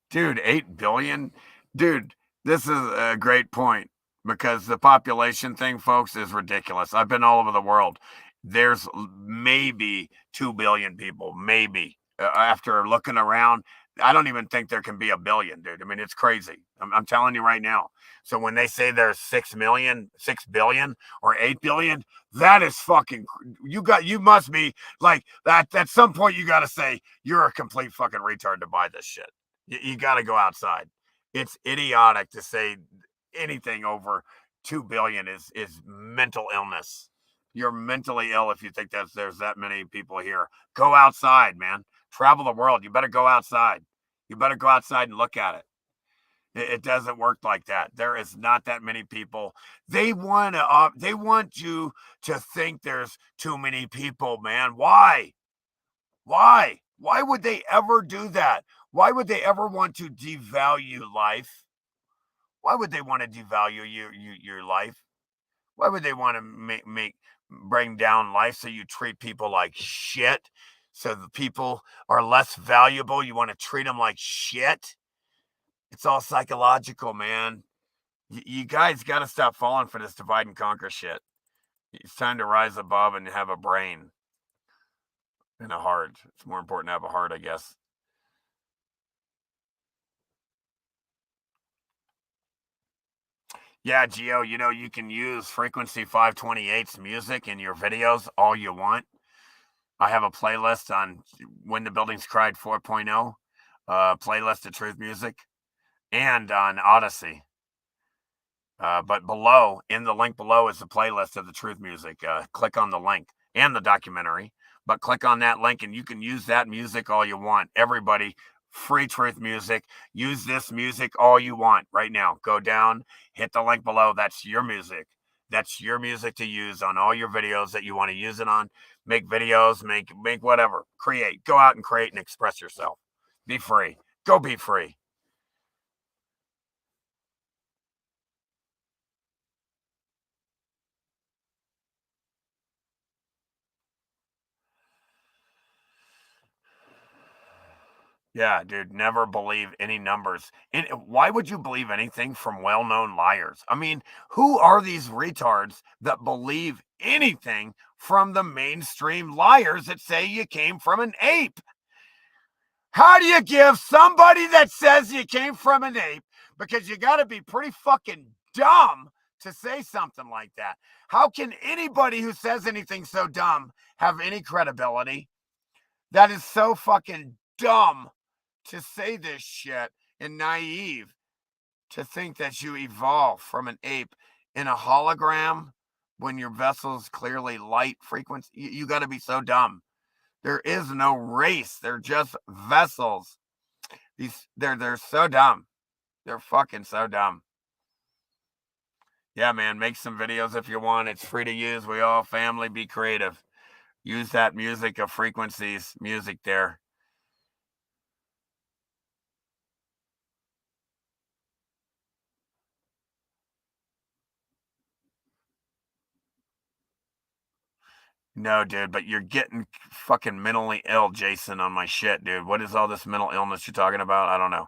Dude, 8 billion? Dude, this is a great point because the population thing, folks, is ridiculous. I've been all over the world. There's maybe 2 billion people, maybe. After looking around, I don't even think there can be a billion, dude. I mean, it's crazy. I'm telling you right now. So when they say there's 6 million, 6 billion, or 8 billion, that is fucking, you must be like that. At some point, you got to say you're a complete fucking retard to buy this shit. You got to go outside. It's idiotic to say anything over 2 billion is mental illness. You're mentally ill if you think that there's that many people here. Go outside, man. Travel the world. You better go outside. You better go outside and look at it. It doesn't work like that. There is not that many people. They want you to think there's too many people, man. Why? Why would they ever do that? Why would they ever want to devalue life? Why would they want to devalue your life? Why would they want to bring down life so you treat people like shit? So the people are less valuable. You want to treat them like shit? It's all psychological, man. You guys got to stop falling for this divide and conquer shit. It's time to rise above and have a brain and a heart. It's more important to have a heart, I guess. Yeah, Gio, you can use frequency 528's music in your videos all you want. I have a playlist on When the Buildings Cried 4.0, playlist of truth music, and on Odyssey. But below, in the link below, is the playlist of the truth music. Click on the link and the documentary, but click on that link and you can use that music all you want. Everybody, free truth music. Use this music all you want right now. Go down, hit the link below. That's your music. That's your music to use on all your videos that you want to use it on. Make videos, make whatever. Create. Go out and create and express yourself. Be free. Go be free. Yeah, dude, never believe any numbers. And why would you believe anything from well-known liars? I mean, who are these retards that believe anything from the mainstream liars that say you came from an ape? How do you give somebody that says you came from an ape, because you got to be pretty fucking dumb to say something like that? How can anybody who says anything so dumb have any credibility? That is so fucking dumb to say this shit, and naive to think that you evolve from an ape in a hologram when your vessel's clearly light frequency. You got to be so dumb. There is no race. They're just vessels. They're so dumb. They're fucking so dumb. Yeah, man, make some videos if you want. It's free to use. We all family. Be creative. Use that music of frequencies music there. No, dude, but you're getting fucking mentally ill, Jason, on my shit, dude. What is all this mental illness you're talking about? I don't know.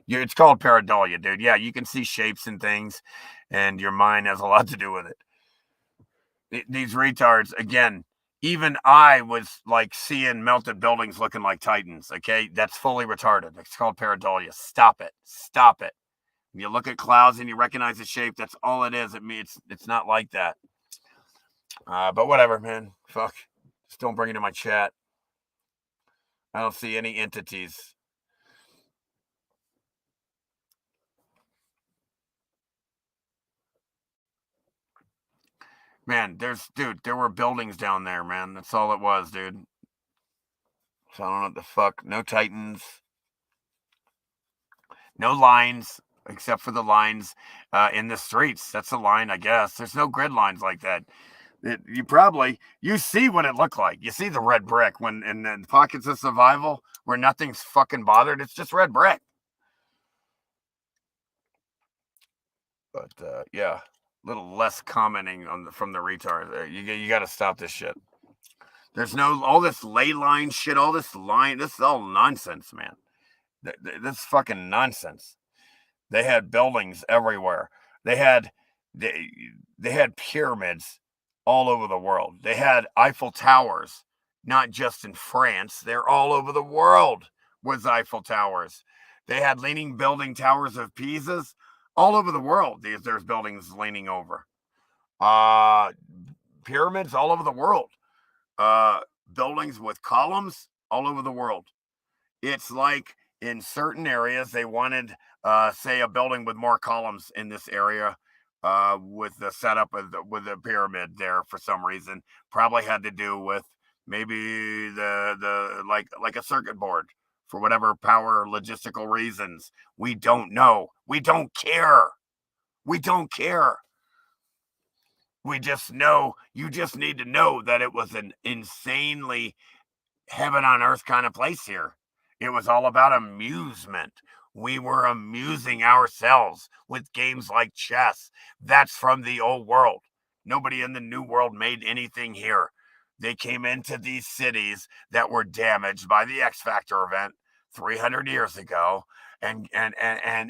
It's called pareidolia, dude. Yeah, you can see shapes and things, and your mind has a lot to do with it. These retards, again, even I was like seeing melted buildings looking like Titans, okay? That's fully retarded. It's called pareidolia. Stop it. Stop it. When you look at clouds and you recognize the shape, that's all it is. It's not like that. But whatever, man. Fuck. Just don't bring it to my chat. I don't see any entities. Man, there were buildings down there, man. That's all it was, dude. So I don't know what the fuck. No Titans. No lines, except for the lines in the streets. That's a line, I guess. There's no grid lines like that. You see what it looked like. You see the red brick when in the pockets of survival where nothing's fucking bothered. It's just red brick. But yeah, a little less commenting from the retards. You got to stop this shit. There's all this ley line shit, all this line. This is all nonsense, man. This is fucking nonsense. They had buildings everywhere. They had pyramids all over the world. They had Eiffel Towers, not just in France. They're all over the world with Eiffel Towers. They had leaning building towers of Pisas all over the world. There's buildings leaning over. Pyramids all over the world. Buildings with columns all over the world. It's like in certain areas they wanted, say, a building with more columns in this area. With the setup with the pyramid there for some reason, probably had to do with maybe the like a circuit board for whatever power logistical reasons. We don't know. We don't care. We don't care. We just know. You just need to know that it was an insanely heaven on earth kind of place here. It was all about amusement. We were amusing ourselves with games like chess. That's from the old world. Nobody in the new world made anything here. They came into these cities that were damaged by the X Factor event 300 years ago and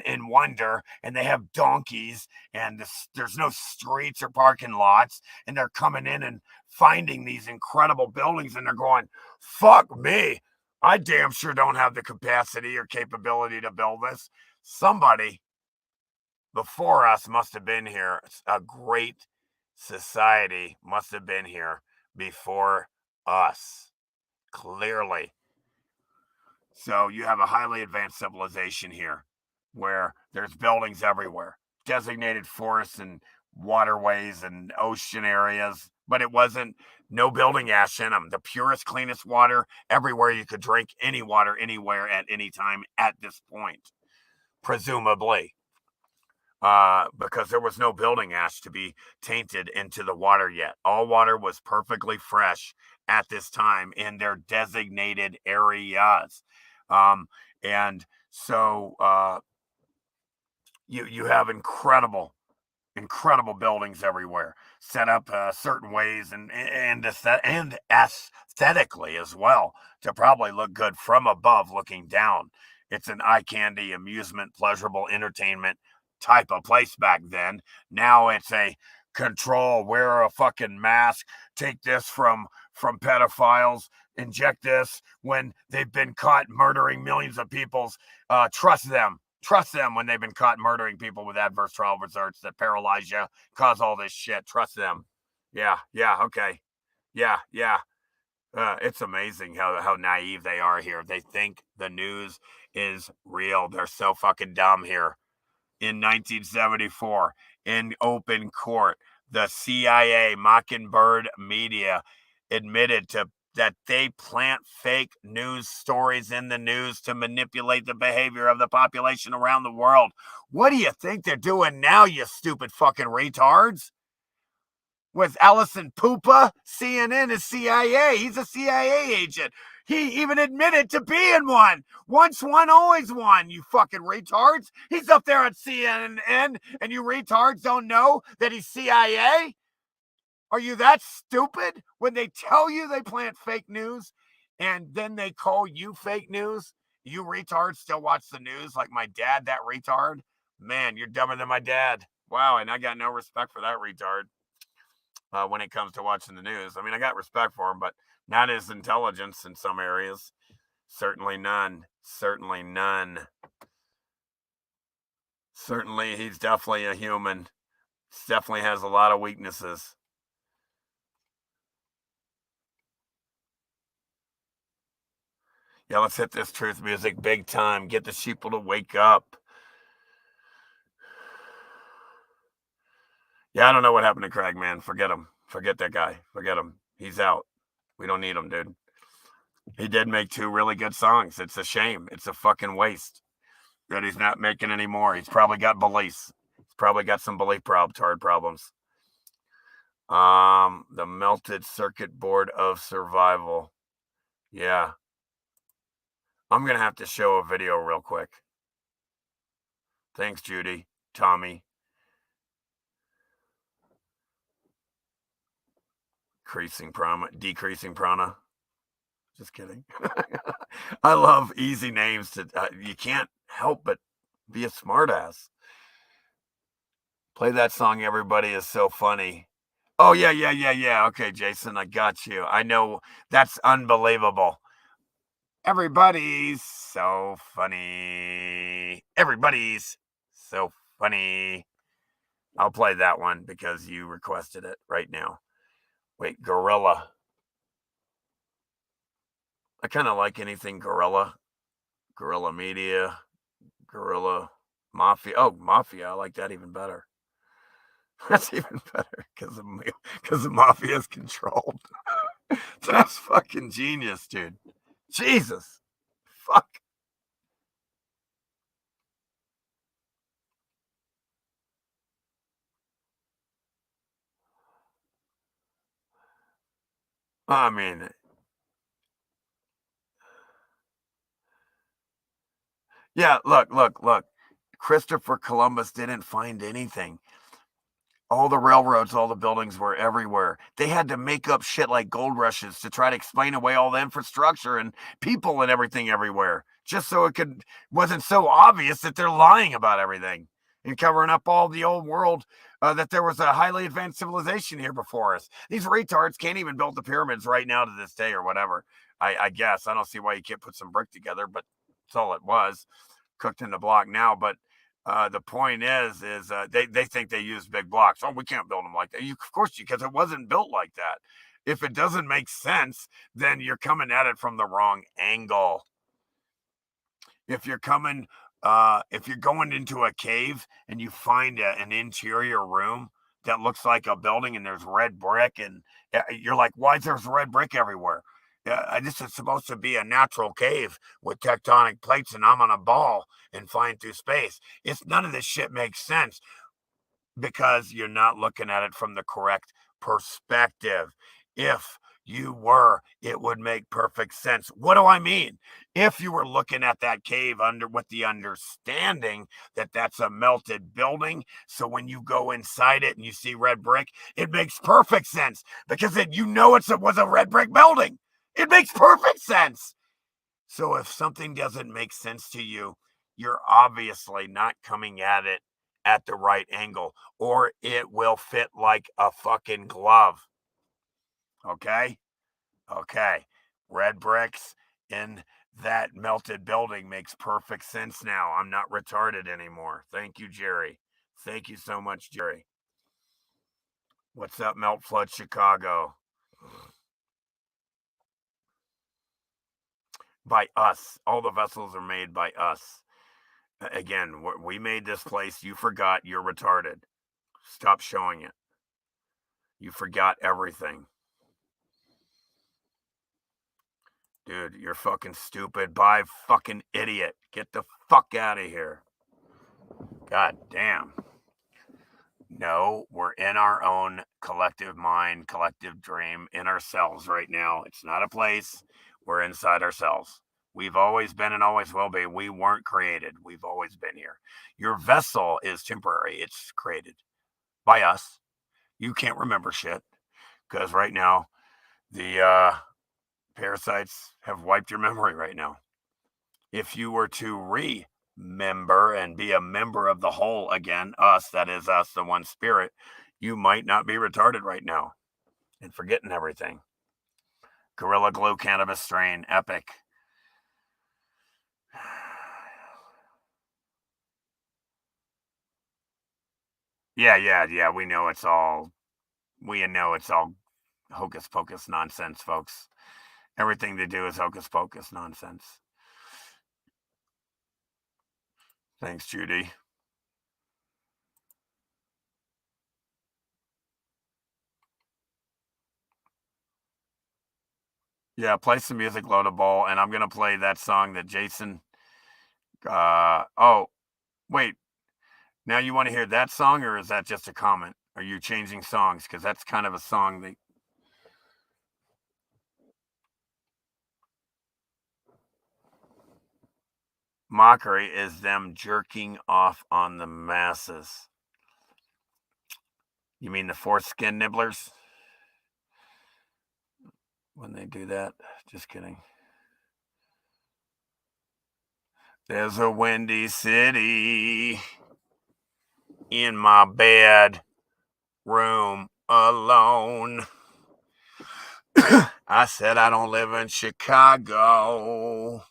in wonder, and they have donkeys, and there's no streets or parking lots, and they're coming in and finding these incredible buildings, and they're going, fuck me. I damn sure don't have the capacity or capability to build this. Somebody before us must have been here. A great society must have been here before us, clearly. So you have a highly advanced civilization here where there's buildings everywhere, designated forests and waterways and ocean areas, but it wasn't no building ash in them. The purest, cleanest water everywhere. You could drink any water anywhere at any time at this point, presumably, because there was no building ash to be tainted into the water yet. All water was perfectly fresh at this time in their designated areas. And so you have incredible buildings everywhere, set up certain ways and aesthetically as well, to probably look good from above looking down. It's an eye candy, amusement, pleasurable entertainment type of place back then. Now it's a control, wear a fucking mask, take this from pedophiles, inject this when they've been caught murdering millions of people. Trust them when they've been caught murdering people with adverse trial results that paralyze you, cause all this shit. Trust them. Yeah, okay. Yeah. It's amazing how naive they are here. They think the news is real. They're so fucking dumb here. In 1974, in open court, the CIA Mockingbird Media admitted that they plant fake news stories in the news to manipulate the behavior of the population around the world. What do you think they're doing now, you stupid fucking retards? With Allison Pupa, CNN is CIA. He's a CIA agent. He even admitted to being one. Once one, always one, you fucking retards. He's up there on CNN, and you retards don't know that he's CIA? Are you that stupid? When they tell you they plant fake news and then they call you fake news, you retards still watch the news like my dad, that retard? Man, you're dumber than my dad. Wow, and I got no respect for that retard when it comes to watching the news. I mean, I got respect for him, but not his intelligence in some areas. Certainly none. Certainly he's definitely a human. Definitely has a lot of weaknesses. Yeah, let's hit this truth music big time. Get the sheeple to wake up. Yeah, I don't know what happened to Craig, man. Forget him. Forget that guy. Forget him. He's out. We don't need him, dude. He did make 2 really good songs. It's a shame. It's a fucking waste that he's not making any more. He's probably got beliefs. He's probably got some belief problems. The melted circuit board of survival. Yeah. I'm going to have to show a video real quick. Thanks, Judy. Tommy. Decreasing prana. Just kidding. I love easy names. You can't help but be a smartass. Play that song, Everybody Is So Funny. Oh, yeah. Okay, Jason, I got you. I know. That's unbelievable. Everybody's so funny. Everybody's so funny. I'll play that one because you requested it right now. Wait, Gorilla. I kind of like anything Gorilla. Gorilla Media. Gorilla Mafia. Oh, Mafia. I like that even better. That's even better because the Mafia is controlled. That's fucking genius, dude. Jesus. Fuck. I mean, yeah, look. Christopher Columbus didn't find anything. All the railroads, all the buildings were everywhere. They had to make up shit like gold rushes to try to explain away all the infrastructure and people and everything everywhere, just so wasn't so obvious that they're lying about everything and covering up all the old world, that there was a highly advanced civilization here before us. These retards can't even build the pyramids right now to this day or whatever. I guess I don't see why you can't put some brick together, but that's all it was, cooked in the block now. But the point is they think they use big blocks. Oh, we can't build them like that. Of course, because it wasn't built like that. If it doesn't make sense, then you're coming at it from the wrong angle. If you're going into a cave and you find an interior room that looks like a building and there's red brick and you're like, why is there red brick everywhere? This is supposed to be a natural cave with tectonic plates and I'm on a ball and flying through space. None of this shit makes sense because you're not looking at it from the correct perspective. If you were, it would make perfect sense. What do I mean? If you were looking at that cave with the understanding that that's a melted building, so when you go inside it and you see red brick, it makes perfect sense because it was a red brick building. It makes perfect sense. So if something doesn't make sense to you, you're obviously not coming at it at the right angle, or it will fit like a fucking glove. Okay? Red bricks in that melted building makes perfect sense now. I'm not retarded anymore. Thank you, Jerry. Thank you so much, Jerry. What's up, Melt Flood Chicago? By us. All the vessels are made by us. Again, we made this place. You forgot. You're retarded. Stop showing it. You forgot everything. Dude, you're fucking stupid. Bye, fucking idiot. Get the fuck out of here. God damn. No, we're in our own collective mind, collective dream, in ourselves right now. It's not a place. We're inside ourselves. We've always been and always will be. We weren't created. We've always been here. Your vessel is temporary. It's created by us. You can't remember shit because right now the parasites have wiped your memory right now. If you were to remember and be a member of the whole again, us, that is us, the one spirit, you might not be retarded right now and forgetting everything. Gorilla Glue cannabis strain, epic. Yeah. We know it's all hocus pocus nonsense, folks. Everything they do is hocus pocus nonsense. Thanks, Judy. Yeah, play some music, Loadable, and I'm going to play that song that Jason... oh, wait. Now you want to hear that song, or is that just a comment? Are you changing songs? Because that's kind of a song that... Mockery is them jerking off on the masses. You mean the foreskin nibblers? When they do that? Just kidding. There's a windy city in my bed room alone. I said I don't live in Chicago.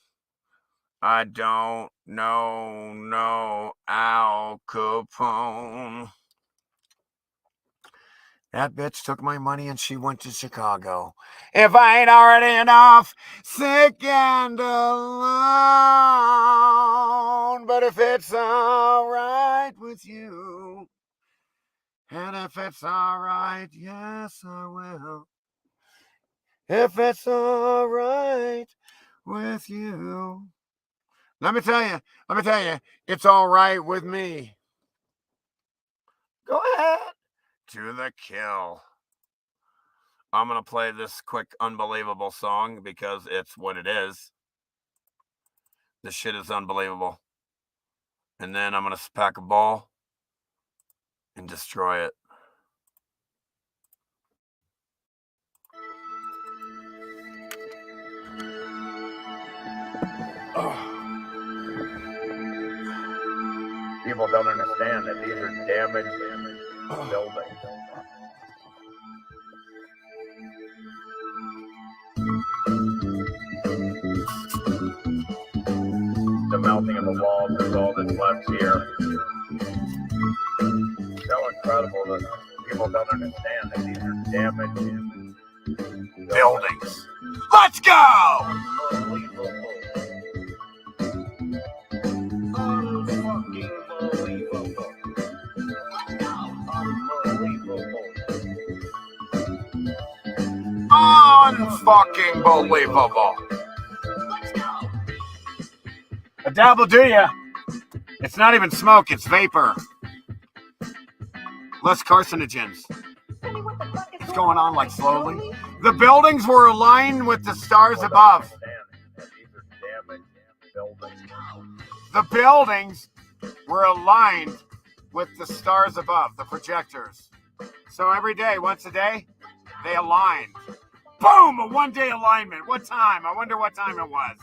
I don't know no Al Capone. That bitch took my money and she went to Chicago. If I ain't already enough, sick and alone. But if it's all right with you, and if it's all right, yes, I will. If it's all right with you. Let me tell you, it's all right with me. Go ahead. To the kill. I'm going to play this quick, unbelievable song because it's what it is. This shit is unbelievable. And then I'm going to pack a ball and destroy it. People don't understand that these are damaged buildings. The melting of the walls is all that's left here. So incredible that people don't understand that these are damaged buildings. Let's go! Unbelievable. Unfucking believable. A dabble, do ya? It's not even smoke, it's vapor. Less carcinogens. What's going on, like, slowly? The buildings were aligned with the stars above. The buildings were aligned with the stars above, the projectors. So every day, once a day, they aligned. Boom! A one-day alignment. What time? I wonder what time it was.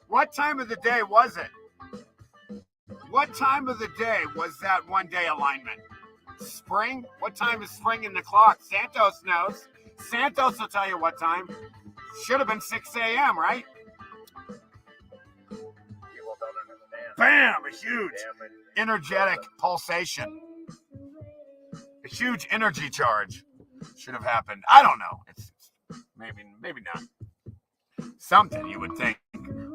What time of the day was it? What time of the day was that one-day alignment? Spring? What time is spring in the clock? Santos knows. Santos will tell you what time. Should have been 6 a.m., right? Bam! A huge energetic pulsation. A huge energy charge should have happened. I don't know. It's maybe not. Something you would think.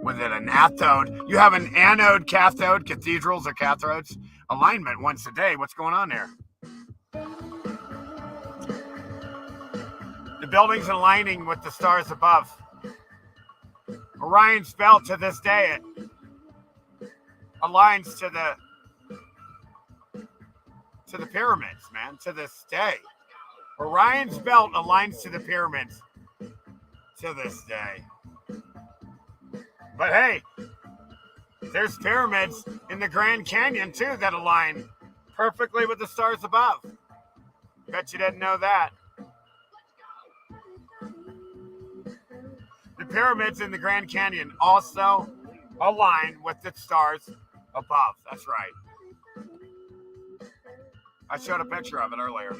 Was it an anode? You have an anode, cathode, cathedrals or cathodes. Alignment once a day. What's going on there? The building's aligning with the stars above. Orion's belt to this day it aligns to the pyramids, man, to this day. Orion's belt aligns to the pyramids to this day. But hey, there's pyramids in the Grand Canyon too that align perfectly with the stars above. Bet you didn't know that. The pyramids in the Grand Canyon also align with the stars above. That's right. I showed a picture of it earlier.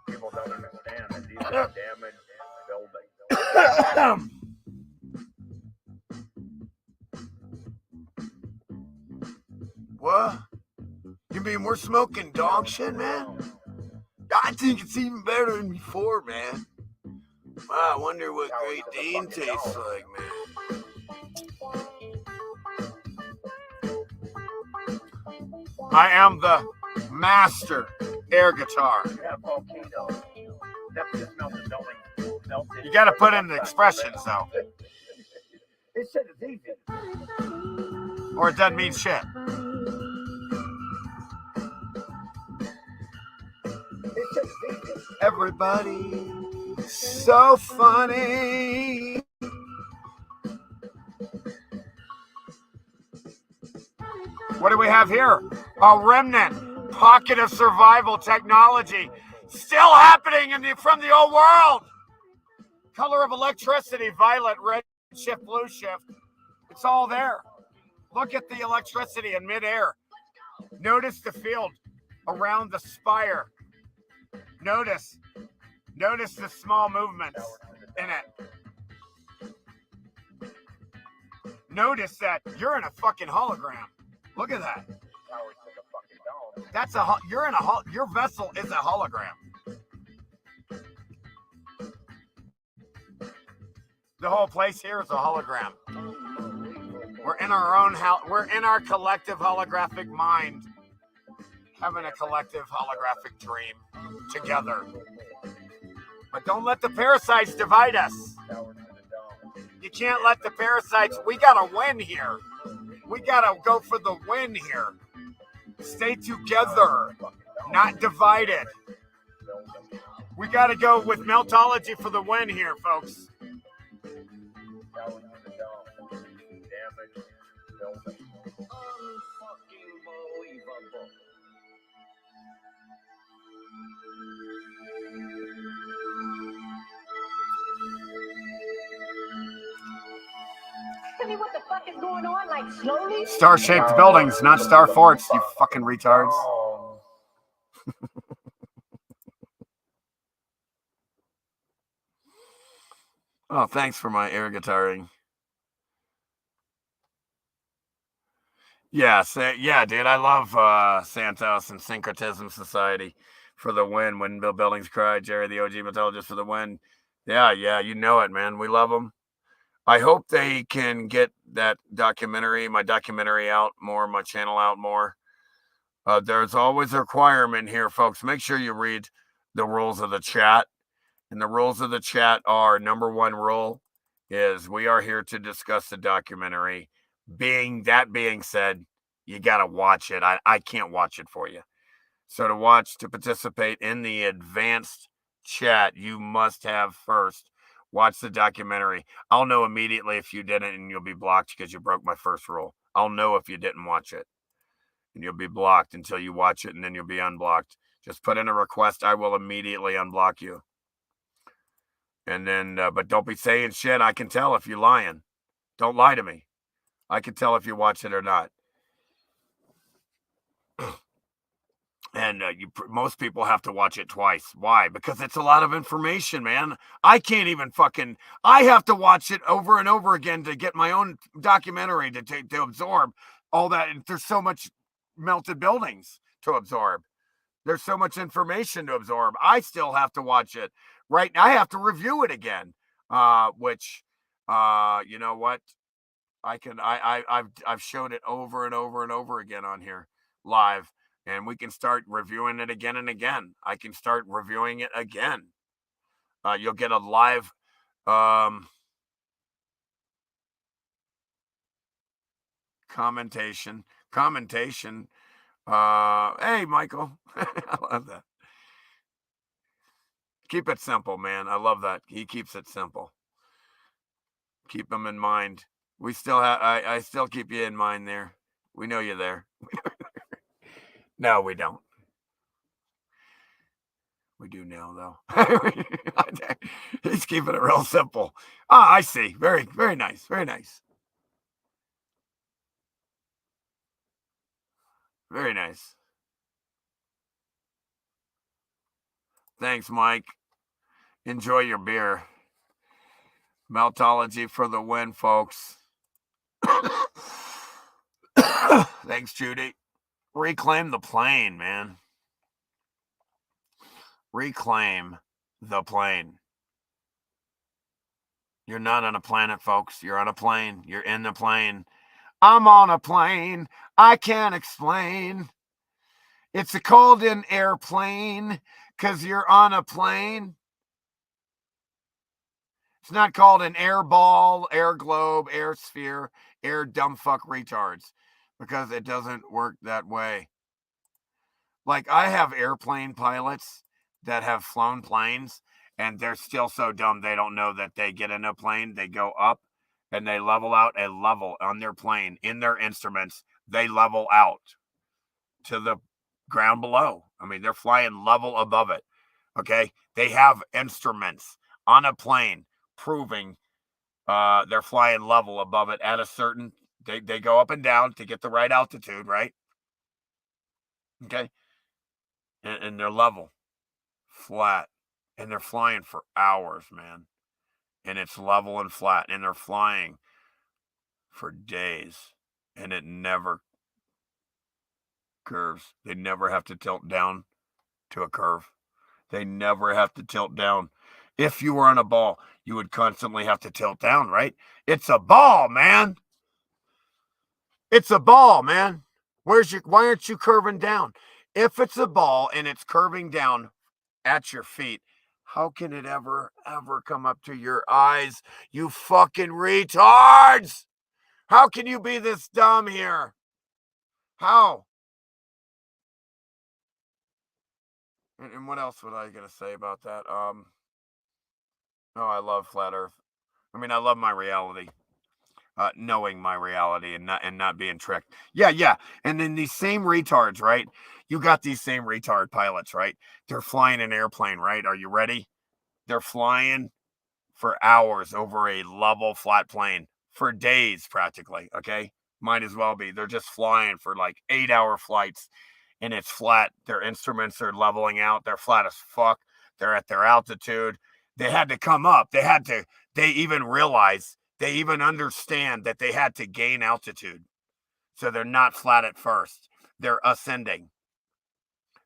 People don't understand that these are damaged buildings. What? You mean we're smoking dog shit, man? I think it's even better than before, man. Wow, I wonder what Great Dane tastes like, man. I am the Master air guitar. You have volcanoes. That just melted building. Melted. You got to put in the expressions, though, This shit is easy. or it doesn't mean shit. This shit is easy. Everybody, so funny. What do we have here? A remnant pocket of survival technology still happening from the old world. Color of electricity, violet, red shift, blue shift. It's all there. Look at the electricity in midair. Notice the field around the spire. Notice the small movements in it. Notice that you're in a fucking hologram. Look at that. That's your vessel is a hologram. The whole place here is a hologram. We're in our own we're in our collective holographic mind, having a collective holographic dream together. But don't let the parasites divide us. You can't let the parasites. We gotta win here. We gotta go for the win here. Stay together, not divided. We gotta go with meltology for the win here, folks. Tell me what the fuck is going on, like slowly? Star-shaped buildings, not star forts, you fucking retards. Oh, thanks for my air guitaring. Yeah, dude, I love Santos and Syncretism Society for the win. When Bill Buildings cried, Jerry the OG Metallurgist for the win. Yeah, you know it, man. We love them. I hope they can get that documentary, my documentary out more, my channel out more. There's always a requirement here, folks. Make sure you read the rules of the chat. And the rules of the chat are, number one rule is we are here to discuss the documentary. Being said, you got to watch it. I can't watch it for you. So to participate in the advanced chat, you must have first watch the documentary. I'll know immediately if you didn't, and you'll be blocked because you broke my first rule. I'll know if you didn't watch it, and you'll be blocked until you watch it, and then you'll be unblocked. Just put in a request. I will immediately unblock you. And then, but don't be saying shit. I can tell if you're lying. Don't lie to me. I can tell if you watch it or not. And most people have to watch it twice. Why? Because it's a lot of information, man. I can't even I have to watch it over and over again to get my own documentary to absorb all that. And there's so much melted buildings to absorb. There's so much information to absorb. I still have to watch it. Right. I have to review it again, which, you know what? I've showed it over and over and over again on here live, and we can start reviewing it again and again. I can start reviewing it again. You'll get a live, commentation. Hey, Michael. I love that. Keep it simple, man. I love that. He keeps it simple. Keep them in mind. We still have, I still keep you in mind there. We know you're there. No, we don't. We do now, though. He's keeping it real simple. Ah, I see. Very, very nice. Very nice. Very nice. Thanks, Mike. Enjoy your beer. Meltology for the win, folks. Thanks, Judy. Reclaim the plane, man. Reclaim the plane. You're not on a planet, folks. You're on a plane. You're in the plane. I'm on a plane. I can't explain. It's called an airplane because you're on a plane. It's not called an air ball, air globe, air sphere, air dumb fuck retards, because it doesn't work that way. Like, I have airplane pilots that have flown planes, and they're still so dumb they don't know that they get in a plane, they go up, and they level out a level on their plane. In their instruments, they level out to the ground below. I mean, they're flying level above it, okay? They have instruments on a plane proving they're flying level above it at a certain, they go up and down to get the right altitude, right? Okay? And they're level, flat, and they're flying for hours, man. And it's level and flat, and they're flying for days, and it never curves. They never have to tilt down to a curve. They never have to tilt down. If you were on a ball, you would constantly have to tilt down, right? It's a ball, man. It's a ball, man. Why aren't you curving down? If it's a ball and it's curving down at your feet, how can it ever come up to your eyes? You fucking retards! How can you be this dumb here? How? And what else was I gonna say about that? Oh, I love flat Earth. I mean, I love my reality. Knowing my reality and not being tricked. Yeah. And then these same retards, right? You got these same retard pilots, right? They're flying an airplane, right? Are you ready? They're flying for hours over a level flat plane for days practically, okay? Might as well be. They're just flying for like 8-hour flights, and it's flat. Their instruments are leveling out. They're flat as fuck. They're at their altitude. They had to come up. They even realize, they even understand that they had to gain altitude. So they're not flat at first. They're ascending.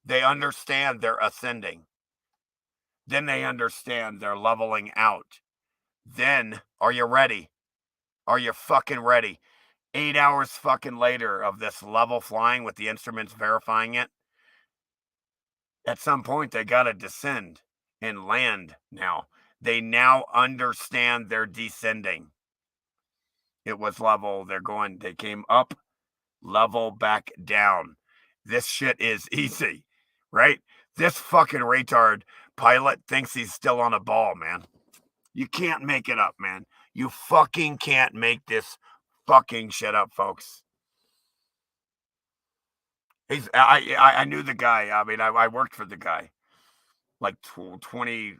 They understand they're ascending. Then they understand they're leveling out. Then, are you ready? Are you fucking ready? 8 hours fucking later of this level flying with the instruments verifying it, at some point they gotta descend and land now. They now understand they're descending. It was level. They came up, level back down. This shit is easy, right? This fucking retard pilot thinks he's still on a ball, man. You can't make it up, man. You fucking can't make this fucking shit up, folks. I knew the guy. I mean, I worked for the guy like 20,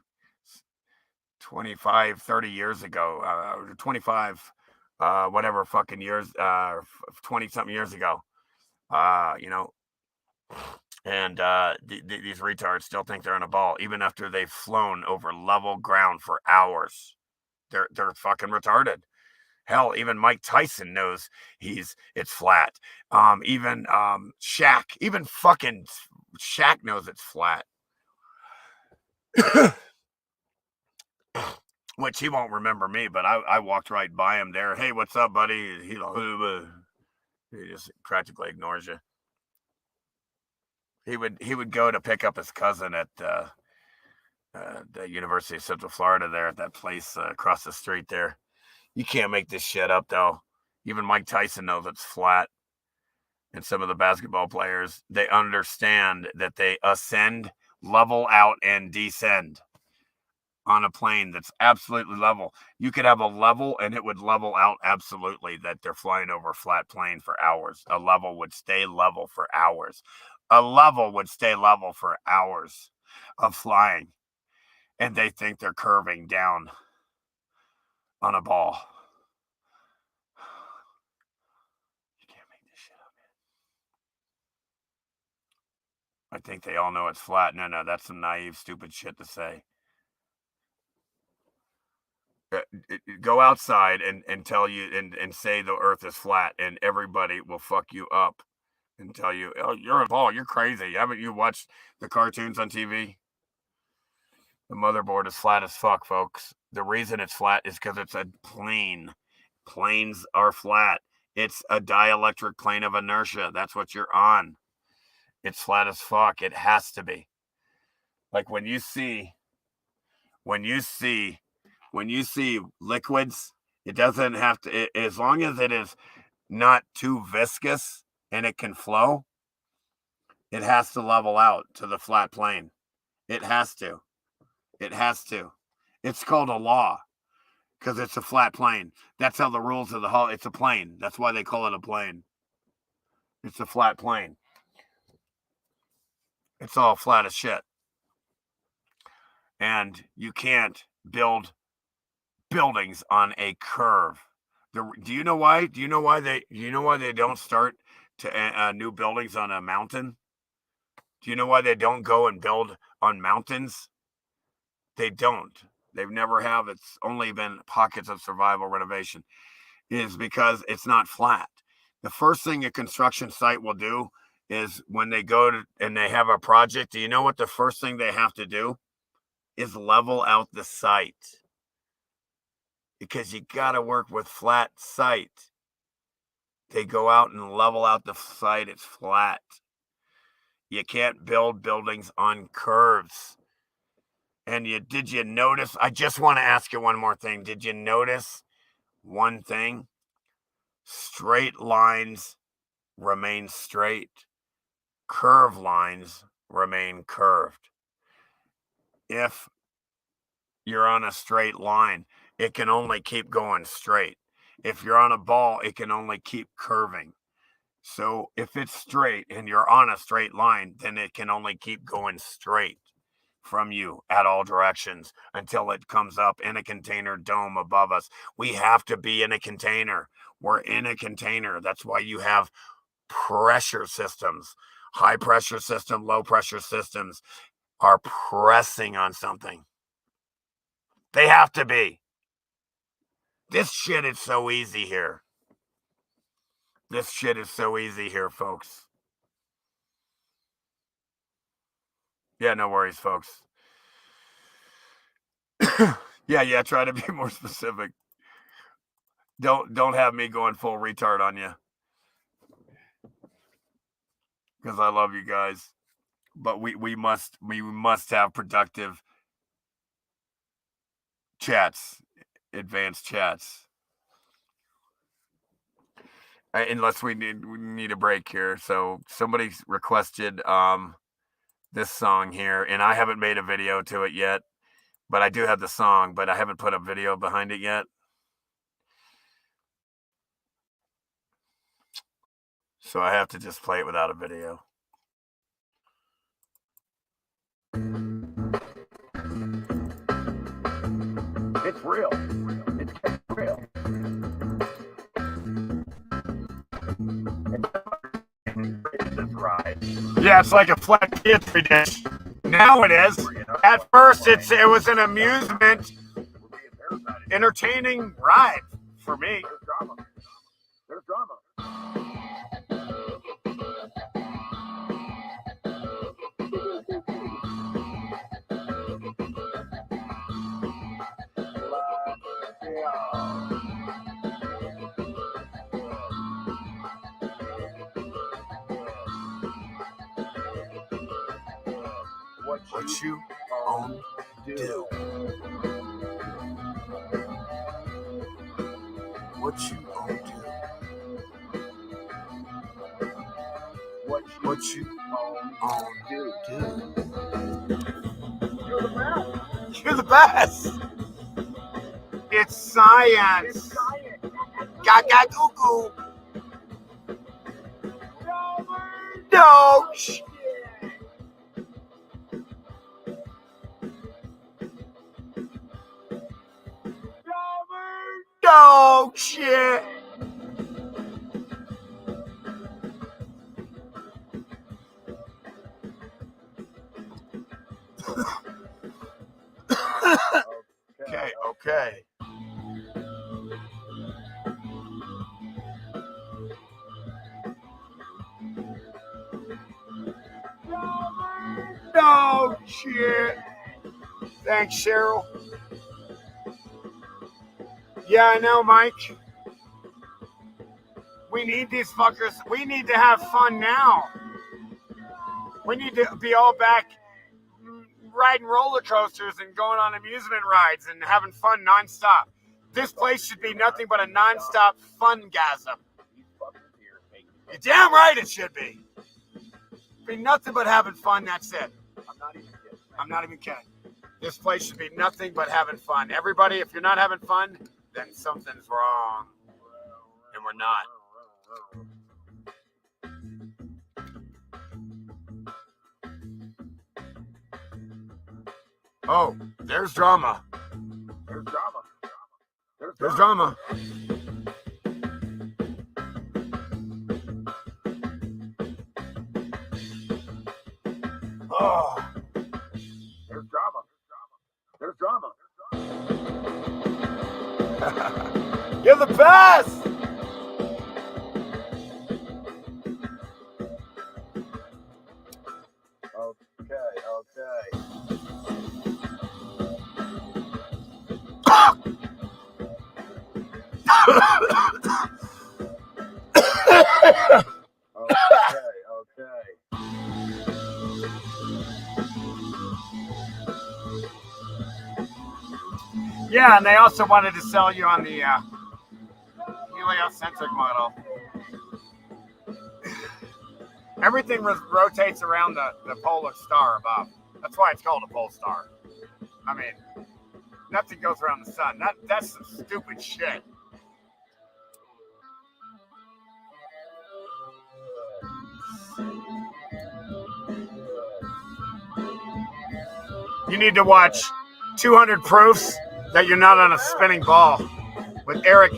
25, 30 years ago, 25, whatever fucking years, 20 something years ago, you know, and these retards still think they're on a ball, even after they've flown over level ground for hours. They're fucking retarded. Hell, even Mike Tyson knows it's flat. Even fucking Shaq knows it's flat. Which he won't remember me, but I walked right by him there. Hey, what's up, buddy? He just practically ignores you. He would go to pick up his cousin at the University of Central Florida there at that place across the street there. You can't make this shit up, though. Even Mike Tyson knows it's flat. And some of the basketball players, they understand that they ascend, level out, and descend on a plane that's absolutely level. You could have a level and it would level out absolutely, that they're flying over a flat plane for hours. A level would stay level for hours. A level would stay level for hours of flying. And they think they're curving down on a ball. You can't make this shit up, man. I think they all know it's flat. No, that's some naive, stupid shit to say. Go outside and tell you and say the earth is flat, and everybody will fuck you up and tell you, oh, you're a ball, you're crazy. Haven't you watched the cartoons on TV? The motherboard is flat as fuck, folks. The reason it's flat is because it's a plane. Planes are flat. It's a dielectric plane of inertia. That's what you're on. It's flat as fuck. It has to be. Like when you see liquids, it doesn't have to, as long as it is not too viscous and it can flow, it has to level out to the flat plane. It has to. It has to. It's called a law because it's a flat plane. That's how the rules of the hull, it's a plane. That's why they call it a plane. It's a flat plane. It's all flat as shit. And you can't build buildings on a curve. Do you know why? Do you know why they don't start to new buildings on a mountain? Do you know why they don't go and build on mountains? They don't. They've never have. It's only been pockets of survival renovation. Is because it's not flat. The first thing a construction site will do is when they go to, and they have a project, do you know what the first thing they have to do? Is level out the site. Because you got to work with flat site. They go out and level out the site. It's flat. You can't build buildings on curves. And did you notice? I just want to ask you one more thing. Did you notice one thing? Straight lines remain straight. Curved lines remain curved. If you're on a straight line, it can only keep going straight. If you're on a ball, it can only keep curving. So if it's straight and you're on a straight line, then it can only keep going straight from you at all directions until it comes up in a container dome above us. We have to be in a container. We're in a container. That's why you have pressure systems. High pressure system, low pressure systems are pressing on something. They have to be. This shit is so easy here. This shit is so easy here, folks. Yeah, no worries, folks. Yeah, try to be more specific. Don't have me going full retard on you. Because I love you guys. But we must have productive chats, advanced chats. Unless we need a break here. So somebody requested this song here, and I haven't made a video to it yet, but I do have the song, but I haven't put a video behind it yet. So I have to just play it without a video. It's real. It's real. Yeah, it's like a flat petri dish. Now it is. At first, it was an amusement, entertaining ride for me. There's drama. What you own do. What you own do. What you own do. You're the best. It's science. Gaga goo goo. Doge. Dog shit. Okay. Dog shit. Thanks, Cheryl. Yeah, I know, Mike. We need these fuckers. We need to have fun now. We need to be all back riding roller coasters and going on amusement rides and having fun nonstop. This place should be nothing but a nonstop fun-gasm. You're damn right it should be. Be nothing but having fun, that's it. I'm not even kidding. This place should be nothing but having fun. Everybody, if you're not having fun, then something's wrong. And we're not. Oh, there's drama. There's drama. There's drama. Oh, There's drama. There's drama. you're the best. Okay. Okay. Yeah, and they also wanted to sell you on the heliocentric model. Everything rotates around the polar star above. That's why it's called a pole star. I mean, nothing goes around the sun. That's some stupid shit. You need to watch 200 Proofs That You're Not on a Spinning Ball with Eric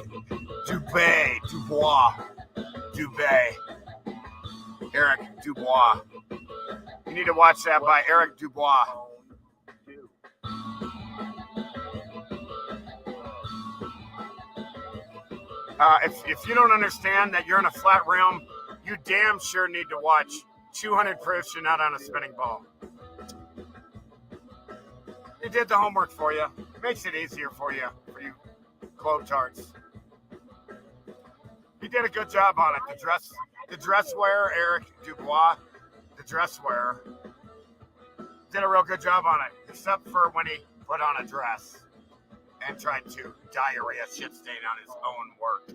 Dubois. Eric Dubois. You need to watch that by Eric Dubois. If you don't understand that you're in a flat realm, you damn sure need to watch 200 Proofs You're Not on a Spinning Ball. He did the homework for you. Makes it easier for you globetards. He did a good job on it. The dress wearer, Eric Dubois, the dress wearer, did a real good job on it, except for when he put on a dress and tried to diarrhea shit stain on his own work.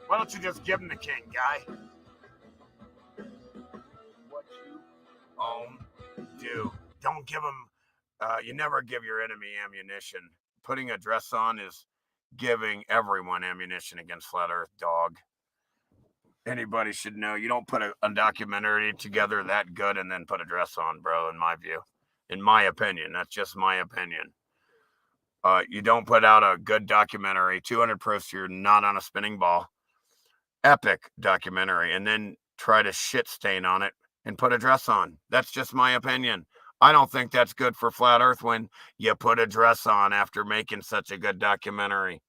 Why don't you just give him the king, guy? What you own, do. Don't give him, you never give your enemy ammunition. Putting a dress on is giving everyone ammunition against Flat Earth, dog. Anybody should know. You don't put a documentary together that good and then put a dress on, bro, in my view. In my opinion. That's just my opinion. You don't put out a good documentary, 200 Proofs You're Not on a Spinning Ball, epic documentary, and then try to shit stain on it and put a dress on. That's just my opinion. I don't think that's good for Flat Earth when you put a dress on after making such a good documentary.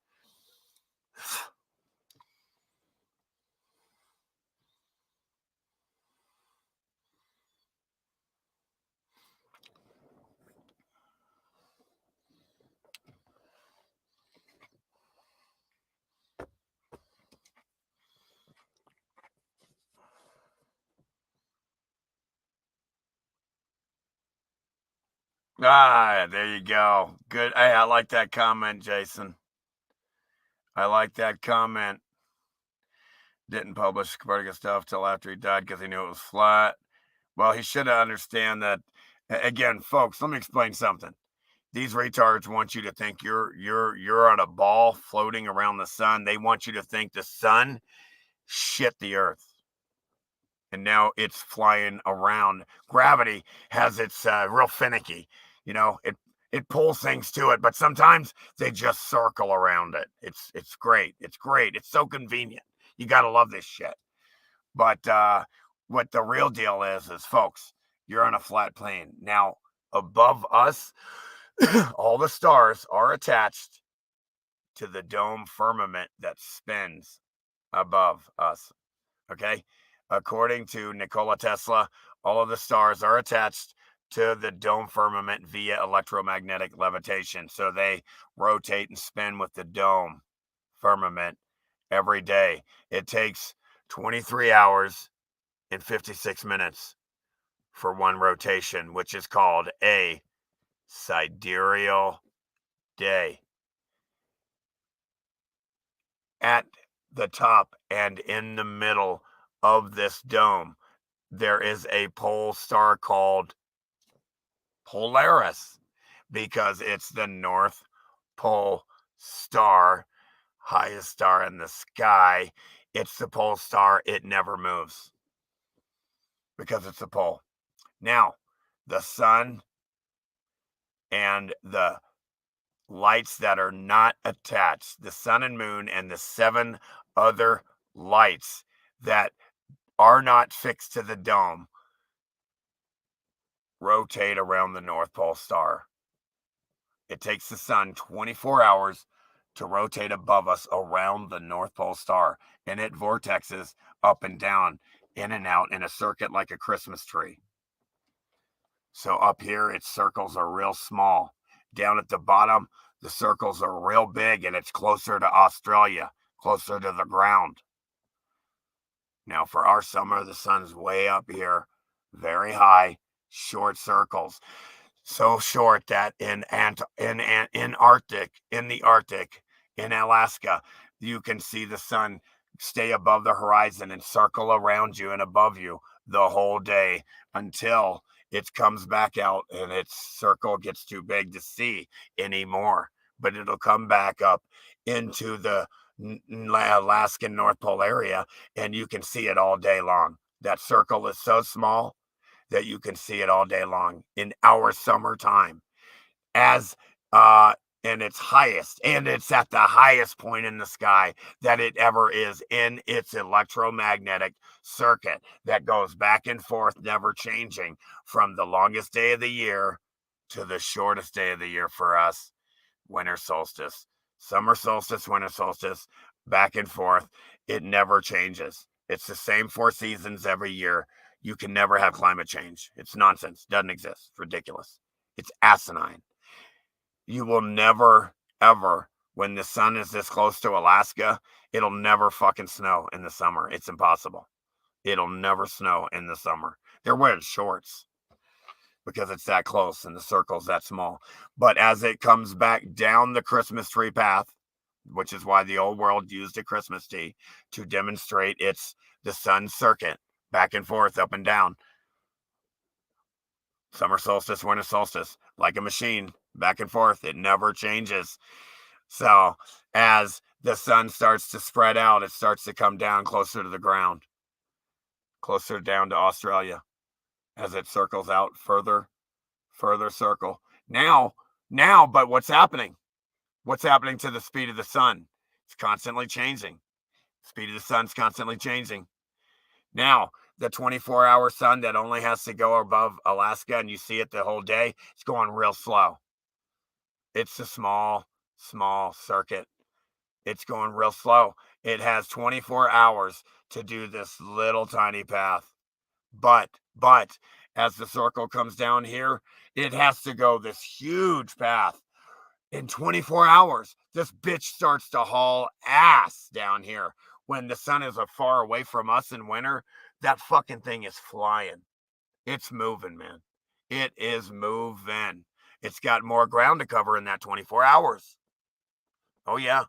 There you go. Good. Hey, I like that comment, Jason. I like that comment. Didn't publish Copernicus stuff till after he died because he knew it was flat. Well, he should understand that. Again, folks, let me explain something. These retards want you to think you're on a ball floating around the sun. They want you to think the sun shit the earth. And now it's flying around. Gravity has its real finicky. You know, it pulls things to it, but sometimes they just circle around it. It's great. It's great. It's so convenient. You got to love this shit. But what the real deal is folks, you're on a flat plane. Now, above us, all the stars are attached to the dome firmament that spins above us. Okay? According to Nikola Tesla, all of the stars are attached to the dome firmament via electromagnetic levitation. So they rotate and spin with the dome firmament every day. It takes 23 hours and 56 minutes for one rotation, which is called a sidereal day. At the top and in the middle of this dome, there is a pole star called Polaris because it's the North Pole star, highest star in the sky. It's the pole star. It never moves because it's a pole. Now, the sun and the lights that are not attached, the sun and moon and the 7 other lights that are not fixed to the dome, rotate around the North Pole star. It takes the sun 24 hours to rotate above us around the North Pole star, and it vortexes up and down, in and out in a circuit like a Christmas tree. So up here, its circles are real small. Down at the bottom, the circles are real big, and it's closer to Australia, closer to the ground. Now, for our summer, the sun's way up here, very high, short circles. So short that in the Arctic, in Alaska, you can see the sun stay above the horizon and circle around you and above you the whole day until it comes back out and its circle gets too big to see anymore. But it'll come back up into the Alaskan North Pole area, and you can see it all day long. That circle is so small that you can see it all day long in our summertime as in its highest, and it's at the highest point in the sky that it ever is in its electromagnetic circuit that goes back and forth, never changing from the longest day of the year to the shortest day of the year for us, winter solstice, summer solstice, winter solstice, back and forth. It never changes. It's the same 4 seasons every year. You can never have climate change. It's nonsense. Doesn't exist. It's ridiculous. It's asinine. You will never, ever, when the sun is this close to Alaska, it'll never fucking snow in the summer. It's impossible. It'll never snow in the summer. They're wearing shorts because it's that close and the circle's that small. But as it comes back down the Christmas tree path, which is why the old world used a Christmas tree to demonstrate the sun circuit, back and forth, up and down. Summer solstice, winter solstice, like a machine, back and forth. It never changes. So as the sun starts to spread out, it starts to come down closer to the ground, closer down to Australia. As it circles out further circle. Now, but what's happening? What's happening to the speed of the sun? It's constantly changing. Speed of the sun's constantly changing. Now, the 24-hour sun that only has to go above Alaska and you see it the whole day, it's going real slow. It's a small circuit. It's going real slow. It has 24 hours to do this little tiny path. But as the circle comes down here, it has to go this huge path. In 24 hours, this bitch starts to haul ass down here. When the sun is far away from us in winter, that fucking thing is flying. It's moving, man. It is moving. It's got more ground to cover in that 24 hours. Oh, yeah.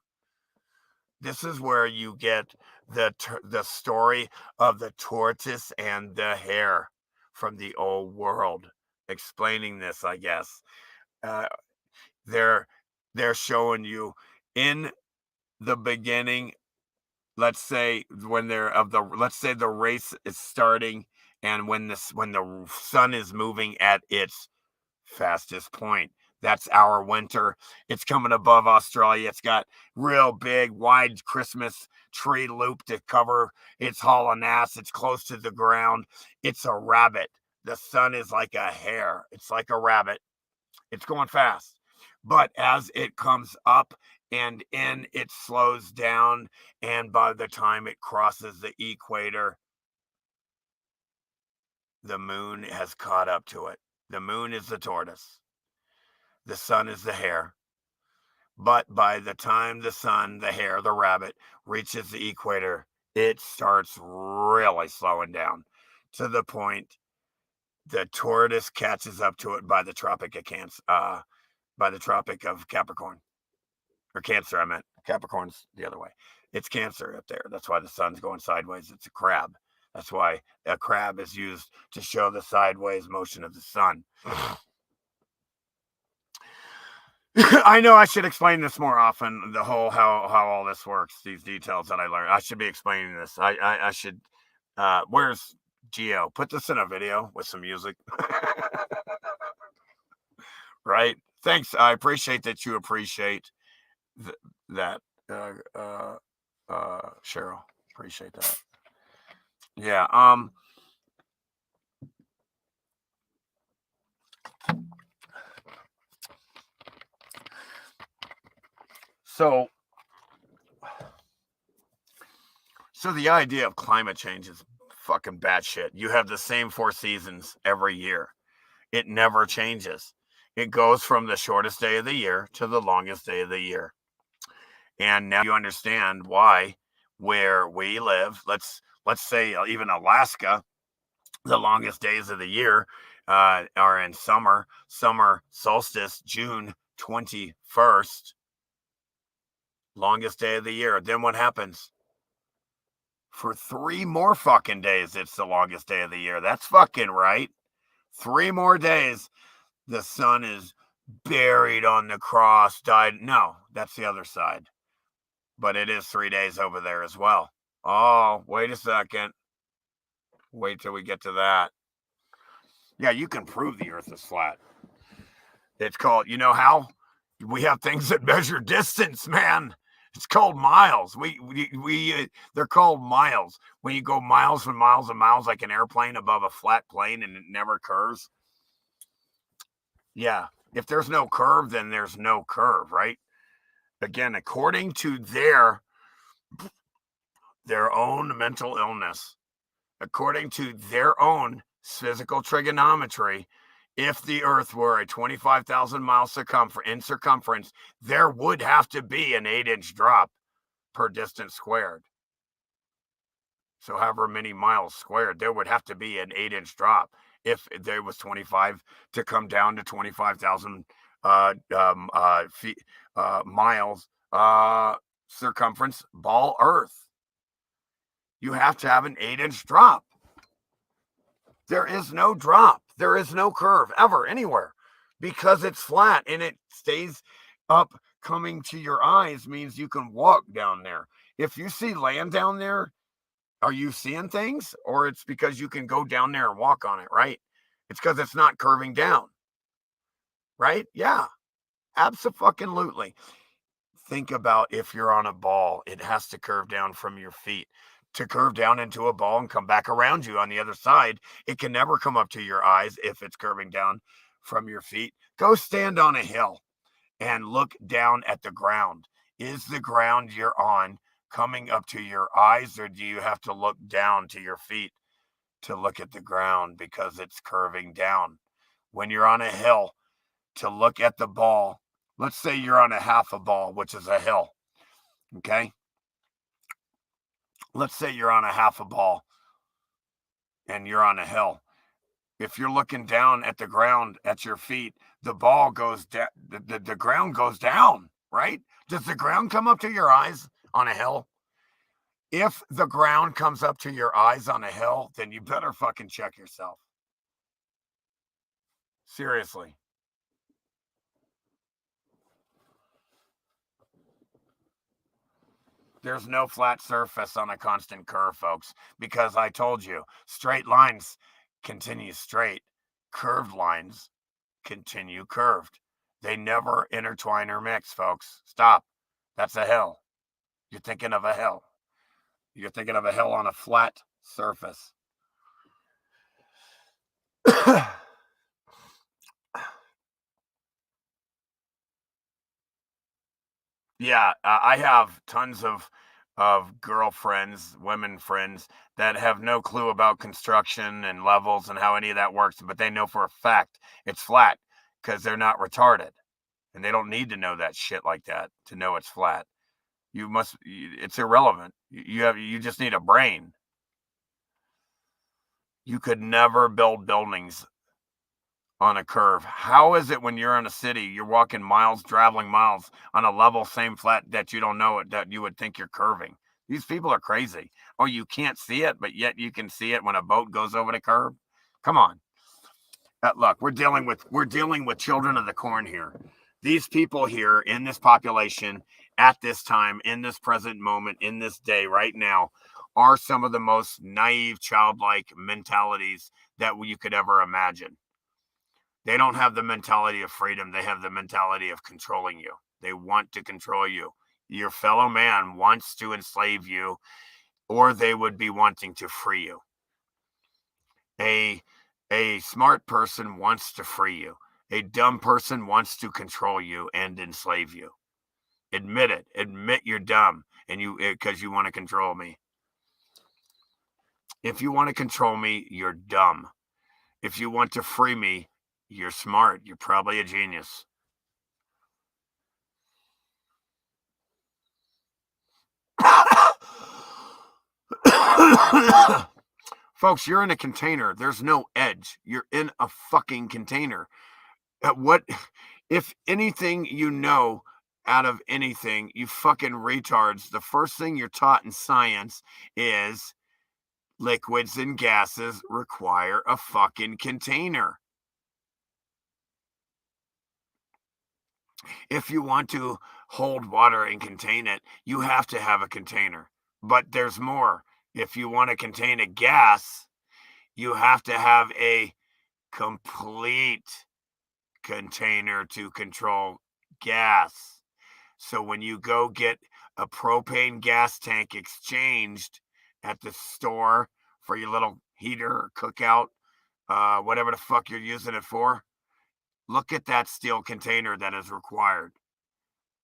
This is where you get the story of the tortoise and the hare from the old world. Explaining this, I guess. They're showing you in the beginning. Let's say let's say the race is starting, and when the sun is moving at its fastest point, that's our winter. It's coming above Australia. It's got real big, wide Christmas tree loop to cover its hauling ass. It's close to the ground. It's a rabbit. The sun is like a hare. It's like a rabbit. It's going fast. But as it comes up and in, it slows down. And by the time it crosses the equator, the moon has caught up to it. The moon is the tortoise. The sun is the hare. But by the time the sun, the hare, the rabbit reaches the equator, it starts really slowing down to the point the tortoise catches up to it by the Tropic of Capricorn. Or Cancer, I meant. Capricorn's the other way. It's Cancer up there. That's why the sun's going sideways. It's a crab. That's why a crab is used to show the sideways motion of the sun. I know I should explain this more often, the whole how all this works, these details that I learned. I should be explaining this. I should where's Geo? Put this in a video with some music. Right? Thanks. I appreciate that you appreciate that Cheryl. Appreciate that. Yeah. So the idea of climate change is fucking batshit. You have the same 4 seasons every year. It never changes. It goes from the shortest day of the year to the longest day of the year. And now you understand why where we live, let's say even Alaska, the longest days of the year are in summer solstice, June 21st. Longest day of the year. Then what happens? For 3 more fucking days, it's the longest day of the year. That's fucking right. 3 more days, the sun is buried on the cross, died. No, that's the other side. But it is 3 days over there as well. Oh, wait a second. Wait till we get to that. Yeah, you can prove the earth is flat. It's called, you know how? We have things that measure distance, man. It's called miles. They're called miles. When you go miles and miles and miles, like an airplane above a flat plane and it never curves. Yeah. If there's no curve, then there's no curve, right? Again, according to their own mental illness, according to their own physical trigonometry, if the earth were a 25,000 mile circumference, there would have to be an 8-inch drop per distance squared. So however many miles squared, there would have to be an 8-inch drop if there was 25 to come down to 25,000 miles circumference ball earth. You have to have an 8-inch drop. There is no drop. There is no curve ever anywhere because it's flat and it stays up. Coming to your eyes means you can walk down there. If you see land down there, are you seeing things? Or it's because you can go down there and walk on it, right? It's because it's not curving down, right? Yeah, absolutely. Think about if you're on a ball, it has to curve down from your feet. To curve down into a ball and come back around you on the other side, it can never come up to your eyes if it's curving down from your feet. Go stand on a hill and look down at the ground. Is the ground you're on coming up to your eyes, or do you have to look down to your feet to look at the ground because it's curving down? When you're on a hill, to look at the ball, let's say you're on a half a ball, which is a hill, okay? Let's say you're on a half a ball and you're on a hill. If you're looking down at the ground at your feet, the ball goes down, the ground goes down, right? Does the ground come up to your eyes on a hill? If the ground comes up to your eyes on a hill, then you better fucking check yourself. Seriously. There's no flat surface on a constant curve, folks, because I told you, straight lines continue straight. Curved lines continue curved. They never intertwine or mix, folks. Stop. That's a hill. You're thinking of a hill. You're thinking of a hill on a flat surface. Yeah, I have tons of girlfriends, women friends that have no clue about construction and levels and how any of that works, but they know for a fact it's flat because they're not retarded. And they don't need to know that shit like that to know it's flat. It's irrelevant. You just need a brain. You could never build buildings on a curve. How is it when you're in a city, you're walking miles, traveling miles on a level, same flat that you don't know it, that you would think you're curving? These people are crazy. Oh, you can't see it, but yet you can see it when a boat goes over the curb. Come on. Look, we're dealing with children of the corn here. These people here in this population at this time, in this present moment, in this day, right now, are some of the most naive, childlike mentalities that you could ever imagine. They don't have the mentality of freedom. They have the mentality of controlling you. They want to control you. Your fellow man wants to enslave you, or they would be wanting to free you. A smart person wants to free you. A dumb person wants to control you and enslave you. Admit it. Admit you're dumb and because you want to control me. If you want to control me, you're dumb. If you want to free me, you're smart. You're probably a genius. Folks, you're in a container. There's no edge. You're in a fucking container. What, if anything you know out of anything, you fucking retards, the first thing you're taught in science is liquids and gases require a fucking container. If you want to hold water and contain it, you have to have a container. But there's more. If you want to contain a gas, you have to have a complete container to control gas. So when you go get a propane gas tank exchanged at the store for your little heater or cookout, whatever the fuck you're using it for, look at that steel container that is required.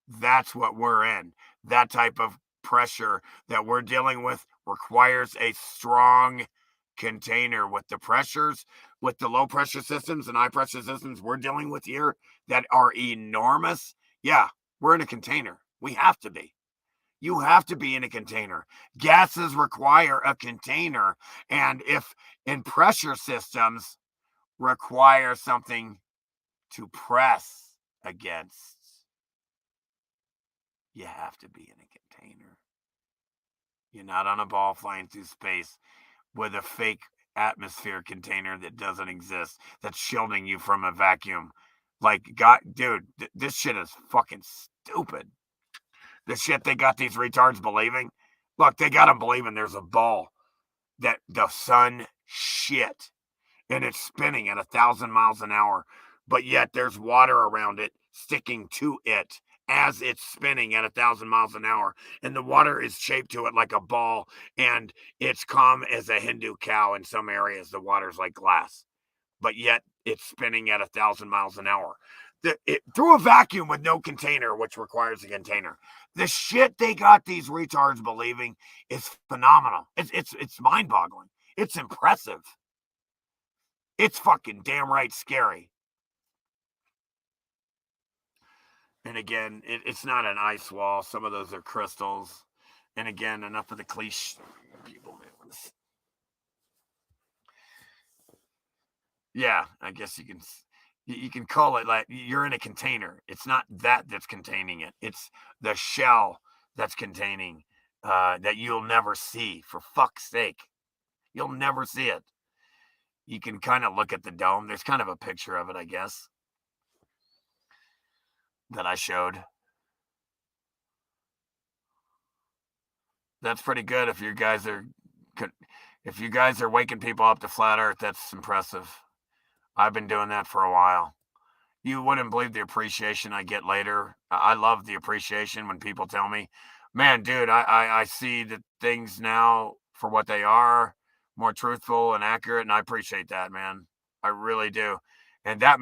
That's what we're in. That type of pressure that we're dealing with requires a strong container. With the pressures, with the low pressure systems and high pressure systems we're dealing with here that are enormous. Yeah, we're in a container. We have to be. You have to be in a container. Gases require a container. And if in pressure systems require something to press against, you have to be in a container. You're not on a ball flying through space with a fake atmosphere container that doesn't exist, that's shielding you from a vacuum. Like, God, dude, this shit is fucking stupid. The shit they got these retards believing. Look, they got them believing there's a ball that the sun shit and it's spinning at 1,000 miles an hour, but yet there's water around it sticking to it as it's spinning at 1,000 miles an hour, and the water is shaped to it like a ball, and it's calm as a Hindu cow. In some areas the water's like glass, but yet it's spinning at 1,000 miles an hour. Through a vacuum with no container, which requires a container. The shit they got these retards believing is phenomenal. It's mind-boggling. It's impressive. It's fucking damn right scary. And again, it's not an ice wall. Some of those are crystals. And again, enough of the cliche people. Yeah, I guess you can call it like you're in a container. It's not that's containing it. It's the shell that's containing that you'll never see. For fuck's sake, you'll never see it. You can kind of look at the dome. There's kind of a picture of it, I guess, that I showed. That's pretty good. If you guys are waking people up to flat Earth, that's impressive. I've been doing that for a while. You wouldn't believe the appreciation I get later. I love the appreciation when people tell me, man, dude, I see the things now for what they are, more truthful and accurate. And I appreciate that, man. I really do. And that's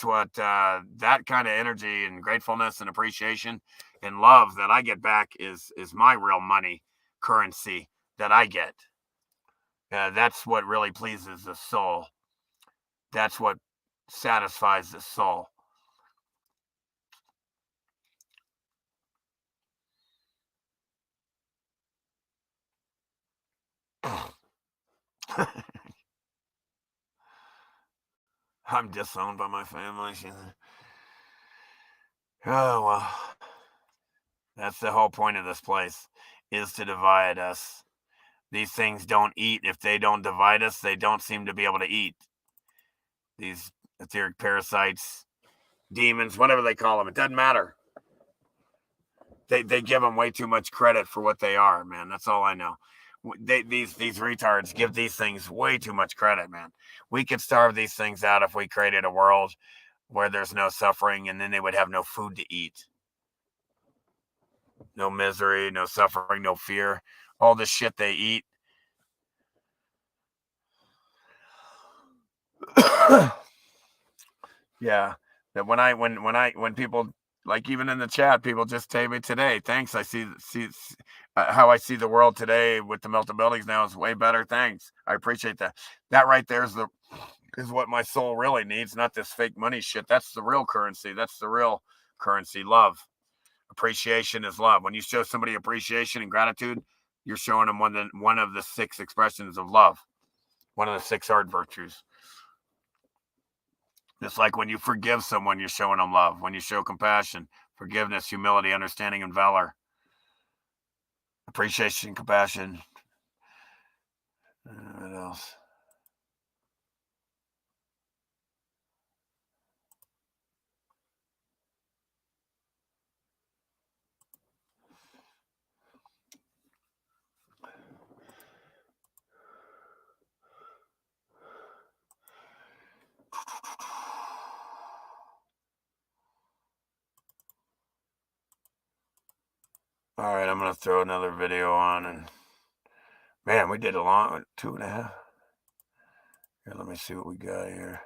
what that kind of energy and gratefulness and appreciation and love that I get back is my real money currency that I get. That's what really pleases the soul. That's what satisfies the soul. I'm disowned by my family. Oh, well. That's the whole point of this place, is to divide us. These things don't eat. If they don't divide us, they don't seem to be able to eat. These etheric parasites, demons, whatever they call them, it doesn't matter. They give them way too much credit for what they are, man. That's all I know. These retards give these things way too much credit, man. We could starve these things out if we created a world where there's no suffering, and then they would have no food to eat. No misery, no suffering, no fear. All the shit they eat. Yeah. That when people, like, even in the chat, people just tell me today, thanks. I see how I see the world today with the melted buildings now is way better. Thanks. I appreciate that. That right there is what my soul really needs, not this fake money shit. That's the real currency. That's the real currency. Love. Appreciation is love. When you show somebody appreciation and gratitude, you're showing them one of the 6 expressions of love. One of the 6 art virtues. Just like when you forgive someone, you're showing them love. When you show compassion, forgiveness, humility, understanding, and valor. Appreciation, compassion. What else? All right, I'm going to throw another video on, and man, we did a long 2.5. Here, let me see what we got here.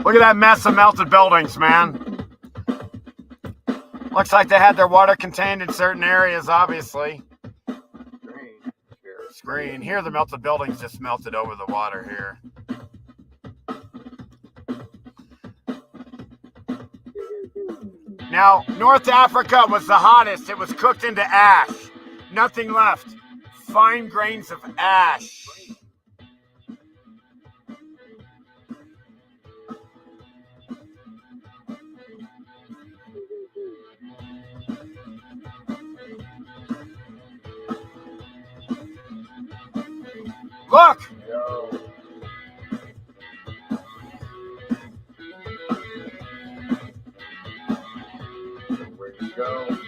Look at that mess of melted buildings, man. Looks like they had their water contained in certain areas, obviously. Screen. Here, the melted buildings just melted over the water here. Now, North Africa was the hottest. It was cooked into ash. Nothing left. Fine grains of ash. Look! Where'd you go?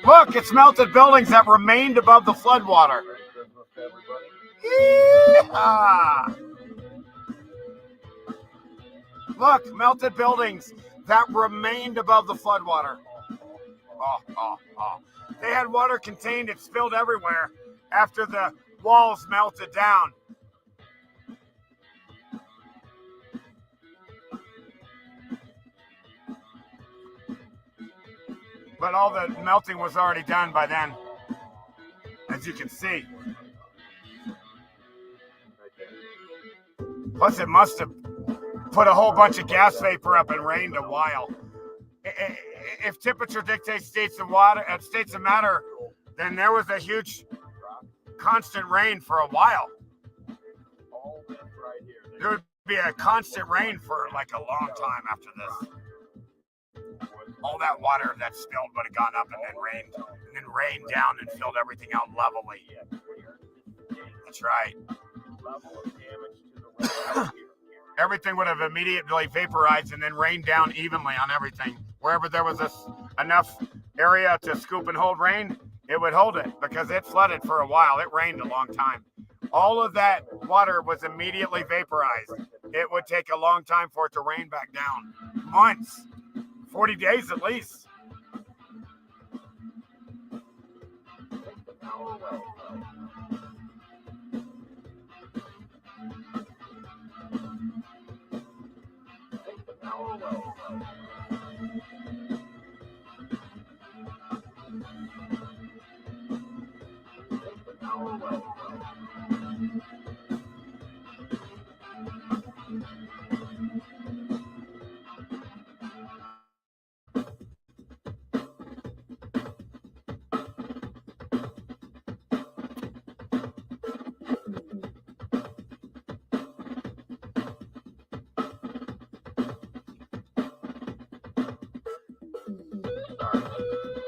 Look, it's melted buildings that remained above the floodwater. Yeehaw! Look, melted buildings that remained above the floodwater. They had water contained. It spilled everywhere after the walls melted down. But all the melting was already done by then, as you can see. Plus, it must have put a whole bunch of gas vapor up and rained a while. If temperature dictates states of matter, then there was a huge constant rain for a while. There would be a constant rain for like a long time after this. All that water that spilled would have gone up and then rained down and filled everything out levelly. That's right. Everything would have immediately vaporized and then rained down evenly on everything. Wherever there was enough area to scoop and hold rain, it would hold it because it flooded for a while. It rained a long time. All of that water was immediately vaporized. It would take a long time for it to rain back down. Months 40 days at least.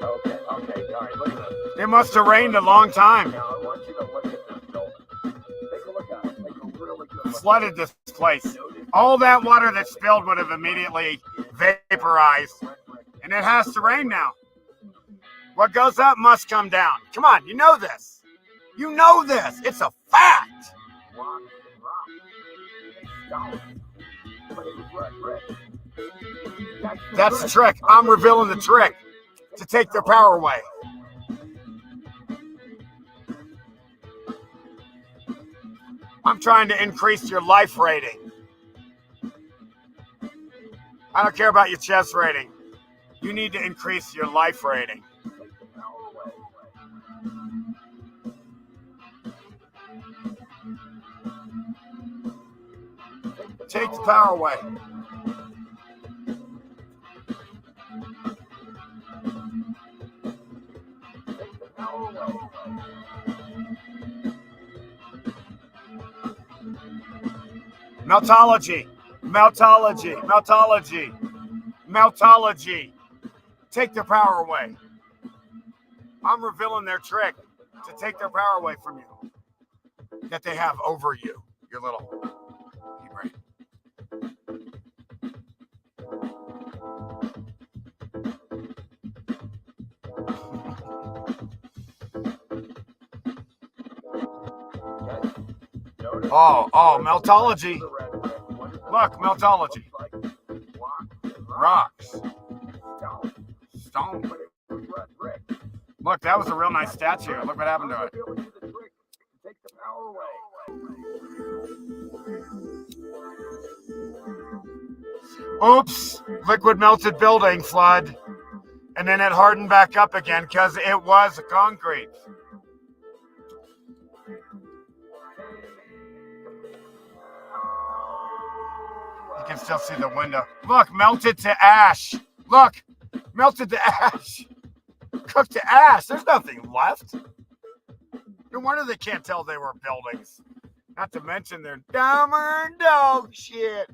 Okay, all right, look at this. It must have rained a long time. Now, I want you to look at this building. Take a look at it. Take a really good look. Flooded this place. All that water that spilled would have immediately vaporized. And it has to rain now. What goes up must come down. Come on, you know this. You know this. It's a fact. Rock and rock. Stone. But it was red. That's the trick. I'm revealing the trick to take their power away. I'm trying to increase your life rating. I don't care about your chest rating. You need to increase your life rating. Take the power away. Meltology. Take their power away. I'm revealing their trick to take their power away from you that they have over you, your little brain. Oh, meltology. Look, meltology. Rocks. Stone. Look, that was a real nice statue. Look what happened to it. Oops. Liquid melted building flood. And then it hardened back up again because it was concrete. You can still see the window. Look, melted to ash. Look, melted to ash. Cooked to ash. There's nothing left. No wonder they can't tell they were buildings. Not to mention they're dumber than dog shit.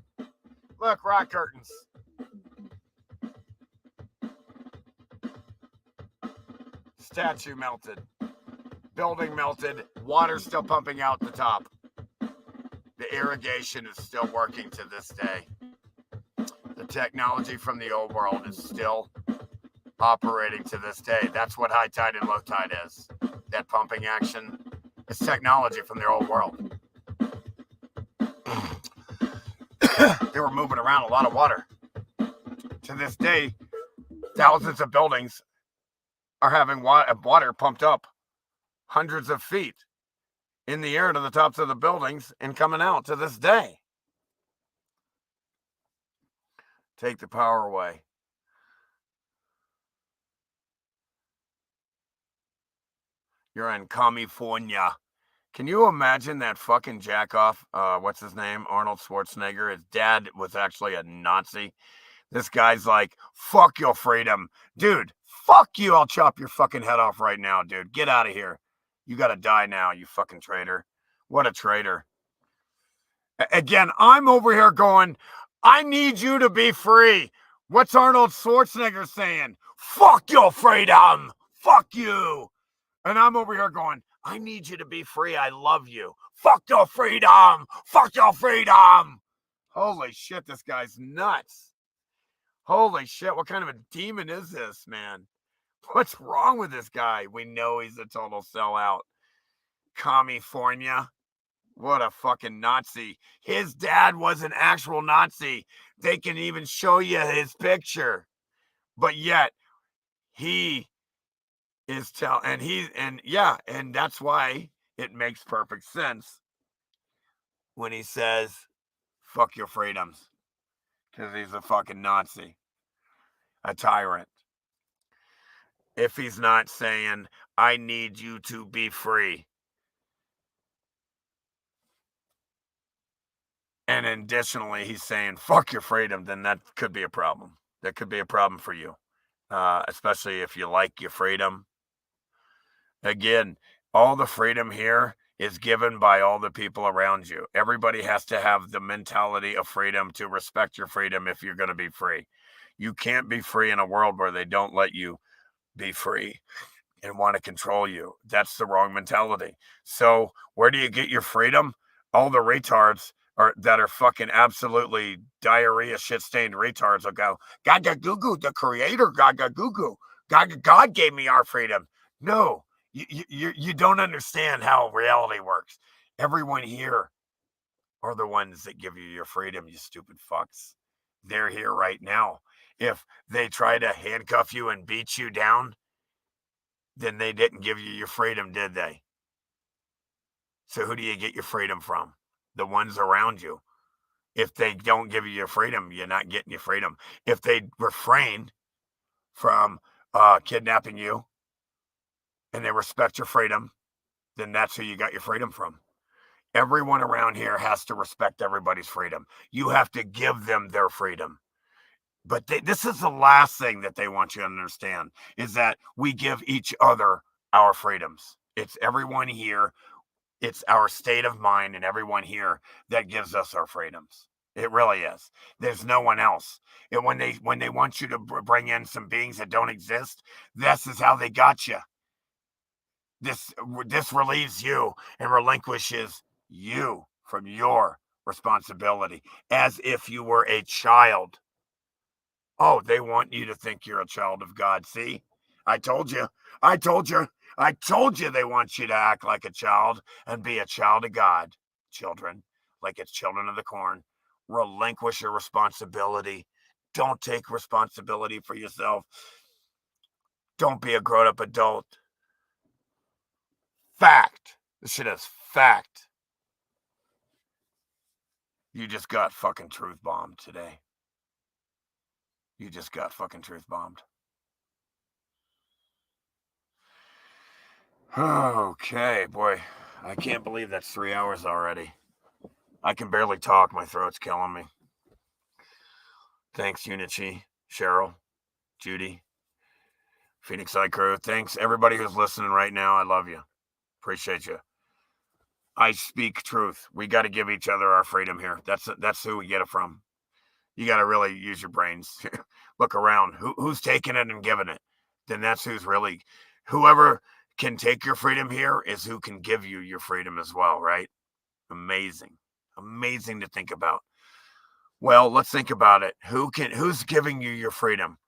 Look, rock curtains. Statue melted. Building melted. Water still pumping out the top. The irrigation is still working to this day. The technology from the old world is still operating to this day. That's what high tide and low tide is. That pumping action is technology from the old world. They were moving around a lot of water. To this day, thousands of buildings are having water pumped up hundreds of feet in the air to the tops of the buildings and coming out to this day. Take the power away. You're in California. Can you imagine that fucking jackoff? What's his name? Arnold Schwarzenegger. His dad was actually a Nazi. This guy's like, fuck your freedom. Dude, fuck you. I'll chop your fucking head off right now, dude. Get out of here. You got to die now, you fucking traitor. What a traitor. Again, I'm over here going, I need you to be free. What's Arnold Schwarzenegger saying? Fuck your freedom. Fuck you. And I'm over here going, I need you to be free. I love you. Fuck your freedom. Fuck your freedom. Holy shit, this guy's nuts. Holy shit, what kind of a demon is this, man? What's wrong with this guy? We know he's a total sellout. California. What a fucking Nazi. His dad was an actual Nazi. They can even show you his picture. But yet he is and that's why it makes perfect sense when he says, fuck your freedoms. Because he's a fucking Nazi, a tyrant. If he's not saying, I need you to be free. And additionally, he's saying, fuck your freedom, then that could be a problem. That could be a problem for you, especially if you like your freedom. Again, all the freedom here is given by all the people around you. Everybody has to have the mentality of freedom to respect your freedom if you're going to be free. You can't be free in a world where they don't let you be free and want to control you. That's the wrong mentality. So where do you get your freedom? All the retards that are fucking absolutely diarrhea shit-stained retards will go, Gaga Goo Goo, the creator, Gaga Goo Goo. God gave me our freedom. No, you don't understand how reality works. Everyone here are the ones that give you your freedom, you stupid fucks. They're here right now. If they try to handcuff you and beat you down, then they didn't give you your freedom, did they? So who do you get your freedom from? The ones around you. If they don't give you your freedom, you're not getting your freedom. If they refrain from kidnapping you and they respect your freedom, then that's who you got your freedom from. Everyone around here has to respect everybody's freedom. You have to give them their freedom. But this is the last thing that they want you to understand, is that we give each other our freedoms. It's everyone here. It's our state of mind and everyone here that gives us our freedoms. It really is. There's no one else. And when they want you to bring in some beings that don't exist, this is how they got you. This relieves you and relinquishes you from your responsibility as if you were a child. Oh, they want you to think you're a child of God. See, I told you. I told you they want you to act like a child and be a child of God. Children, like it's children of the corn. Relinquish your responsibility. Don't take responsibility for yourself. Don't be a grown-up adult. Fact. This shit is fact. You just got fucking truth bombed today. You just got fucking truth bombed. Okay, boy. I can't believe that's 3 hours already. I can barely talk. My throat's killing me. Thanks, Unichi, Cheryl, Judy, Phoenix Side Crew. Thanks, everybody who's listening right now. I love you. Appreciate you. I speak truth. We got to give each other our freedom here. That's who we get it from. You got to really use your brains. Look around. Who's taking it and giving it? Then that's who's really... Whoever can take your freedom here is who can give you your freedom as well, right? Amazing. Amazing to think about. Well, let's think about it. Who's giving you your freedom?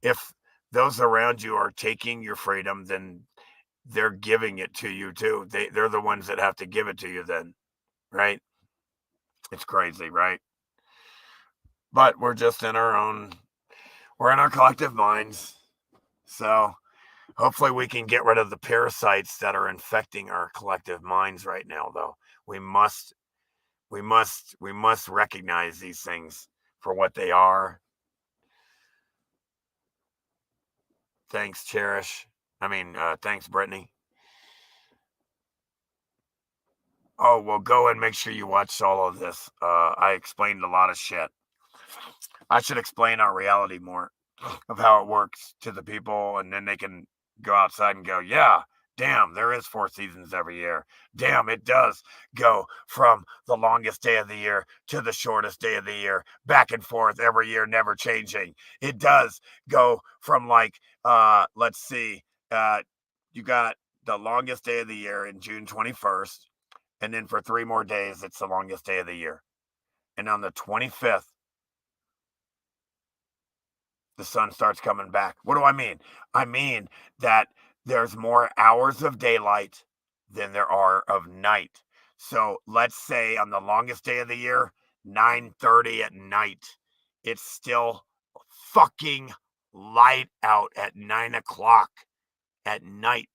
If those around you are taking your freedom, then they're giving it to you too. They're the ones that have to give it to you then, right? It's crazy, right? But we're just in we're in our collective minds. So hopefully we can get rid of the parasites that are infecting our collective minds right now, though. We must recognize these things for what they are. Thanks, Cherish. Thanks, Brittany. Oh, well, go and make sure you watch all of this. I explained a lot of shit. I should explain our reality more of how it works to the people, and then they can go outside and go, yeah, damn, there is 4 seasons every year. Damn, it does go from the longest day of the year to the shortest day of the year, back and forth every year, never changing. It does go from let's see, you got the longest day of the year in June 21st, and then for 3 more days, it's the longest day of the year. And on the 25th, the sun starts coming back. What do I mean? I mean that there's more hours of daylight than there are of night. So let's say on the longest day of the year, 9:30 at night, it's still fucking light out at 9 o'clock at night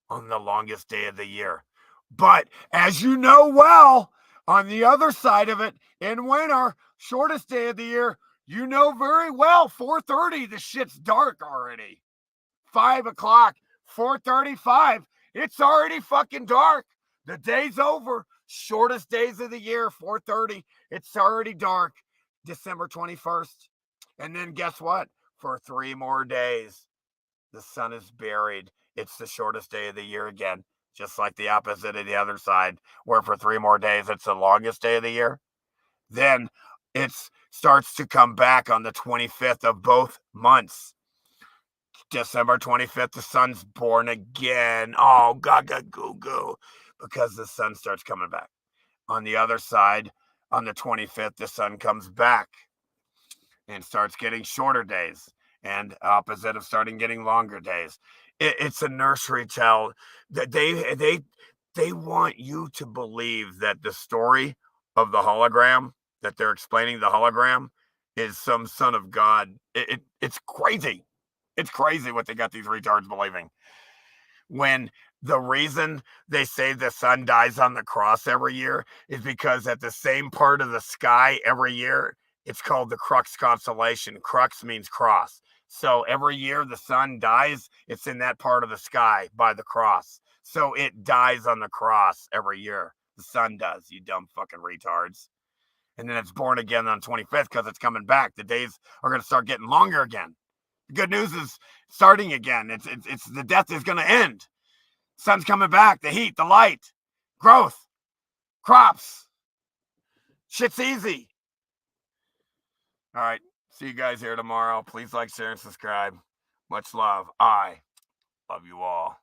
on the longest day of the year. But as you know well, on the other side of it, in winter, shortest day of the year, you know very well, 4:30, the shit's dark already. 5 o'clock, 4:35, it's already fucking dark. The day's over. Shortest days of the year, 4:30, it's already dark. December 21st. And then guess what? For 3 more days, the sun is buried. It's the shortest day of the year again, just like the opposite of the other side, where for 3 more days, it's the longest day of the year. Then it starts to come back on the 25th of both months. December 25th, the sun's born again. Oh, gaga goo goo, because the sun starts coming back. On the other side, on the 25th, the sun comes back and starts getting shorter days, and opposite of starting getting longer days. It's a nursery tale that they want you to believe that the story of the hologram, that they're explaining the hologram, is some son of God. It's crazy. It's crazy what they got these retards believing. When the reason they say the sun dies on the cross every year is because at the same part of the sky every year, it's called the Crux constellation. Crux means cross. So every year the sun dies, it's in that part of the sky by the cross. So it dies on the cross every year. The sun does, you dumb fucking retards. And then it's born again on 25th because it's coming back. The days are going to start getting longer again. The good news is starting again. It's the death is going to end. Sun's coming back. The heat, the light, growth, crops. Shit's easy. All right. See you guys here tomorrow. Please like, share, and subscribe. Much love. I love you all.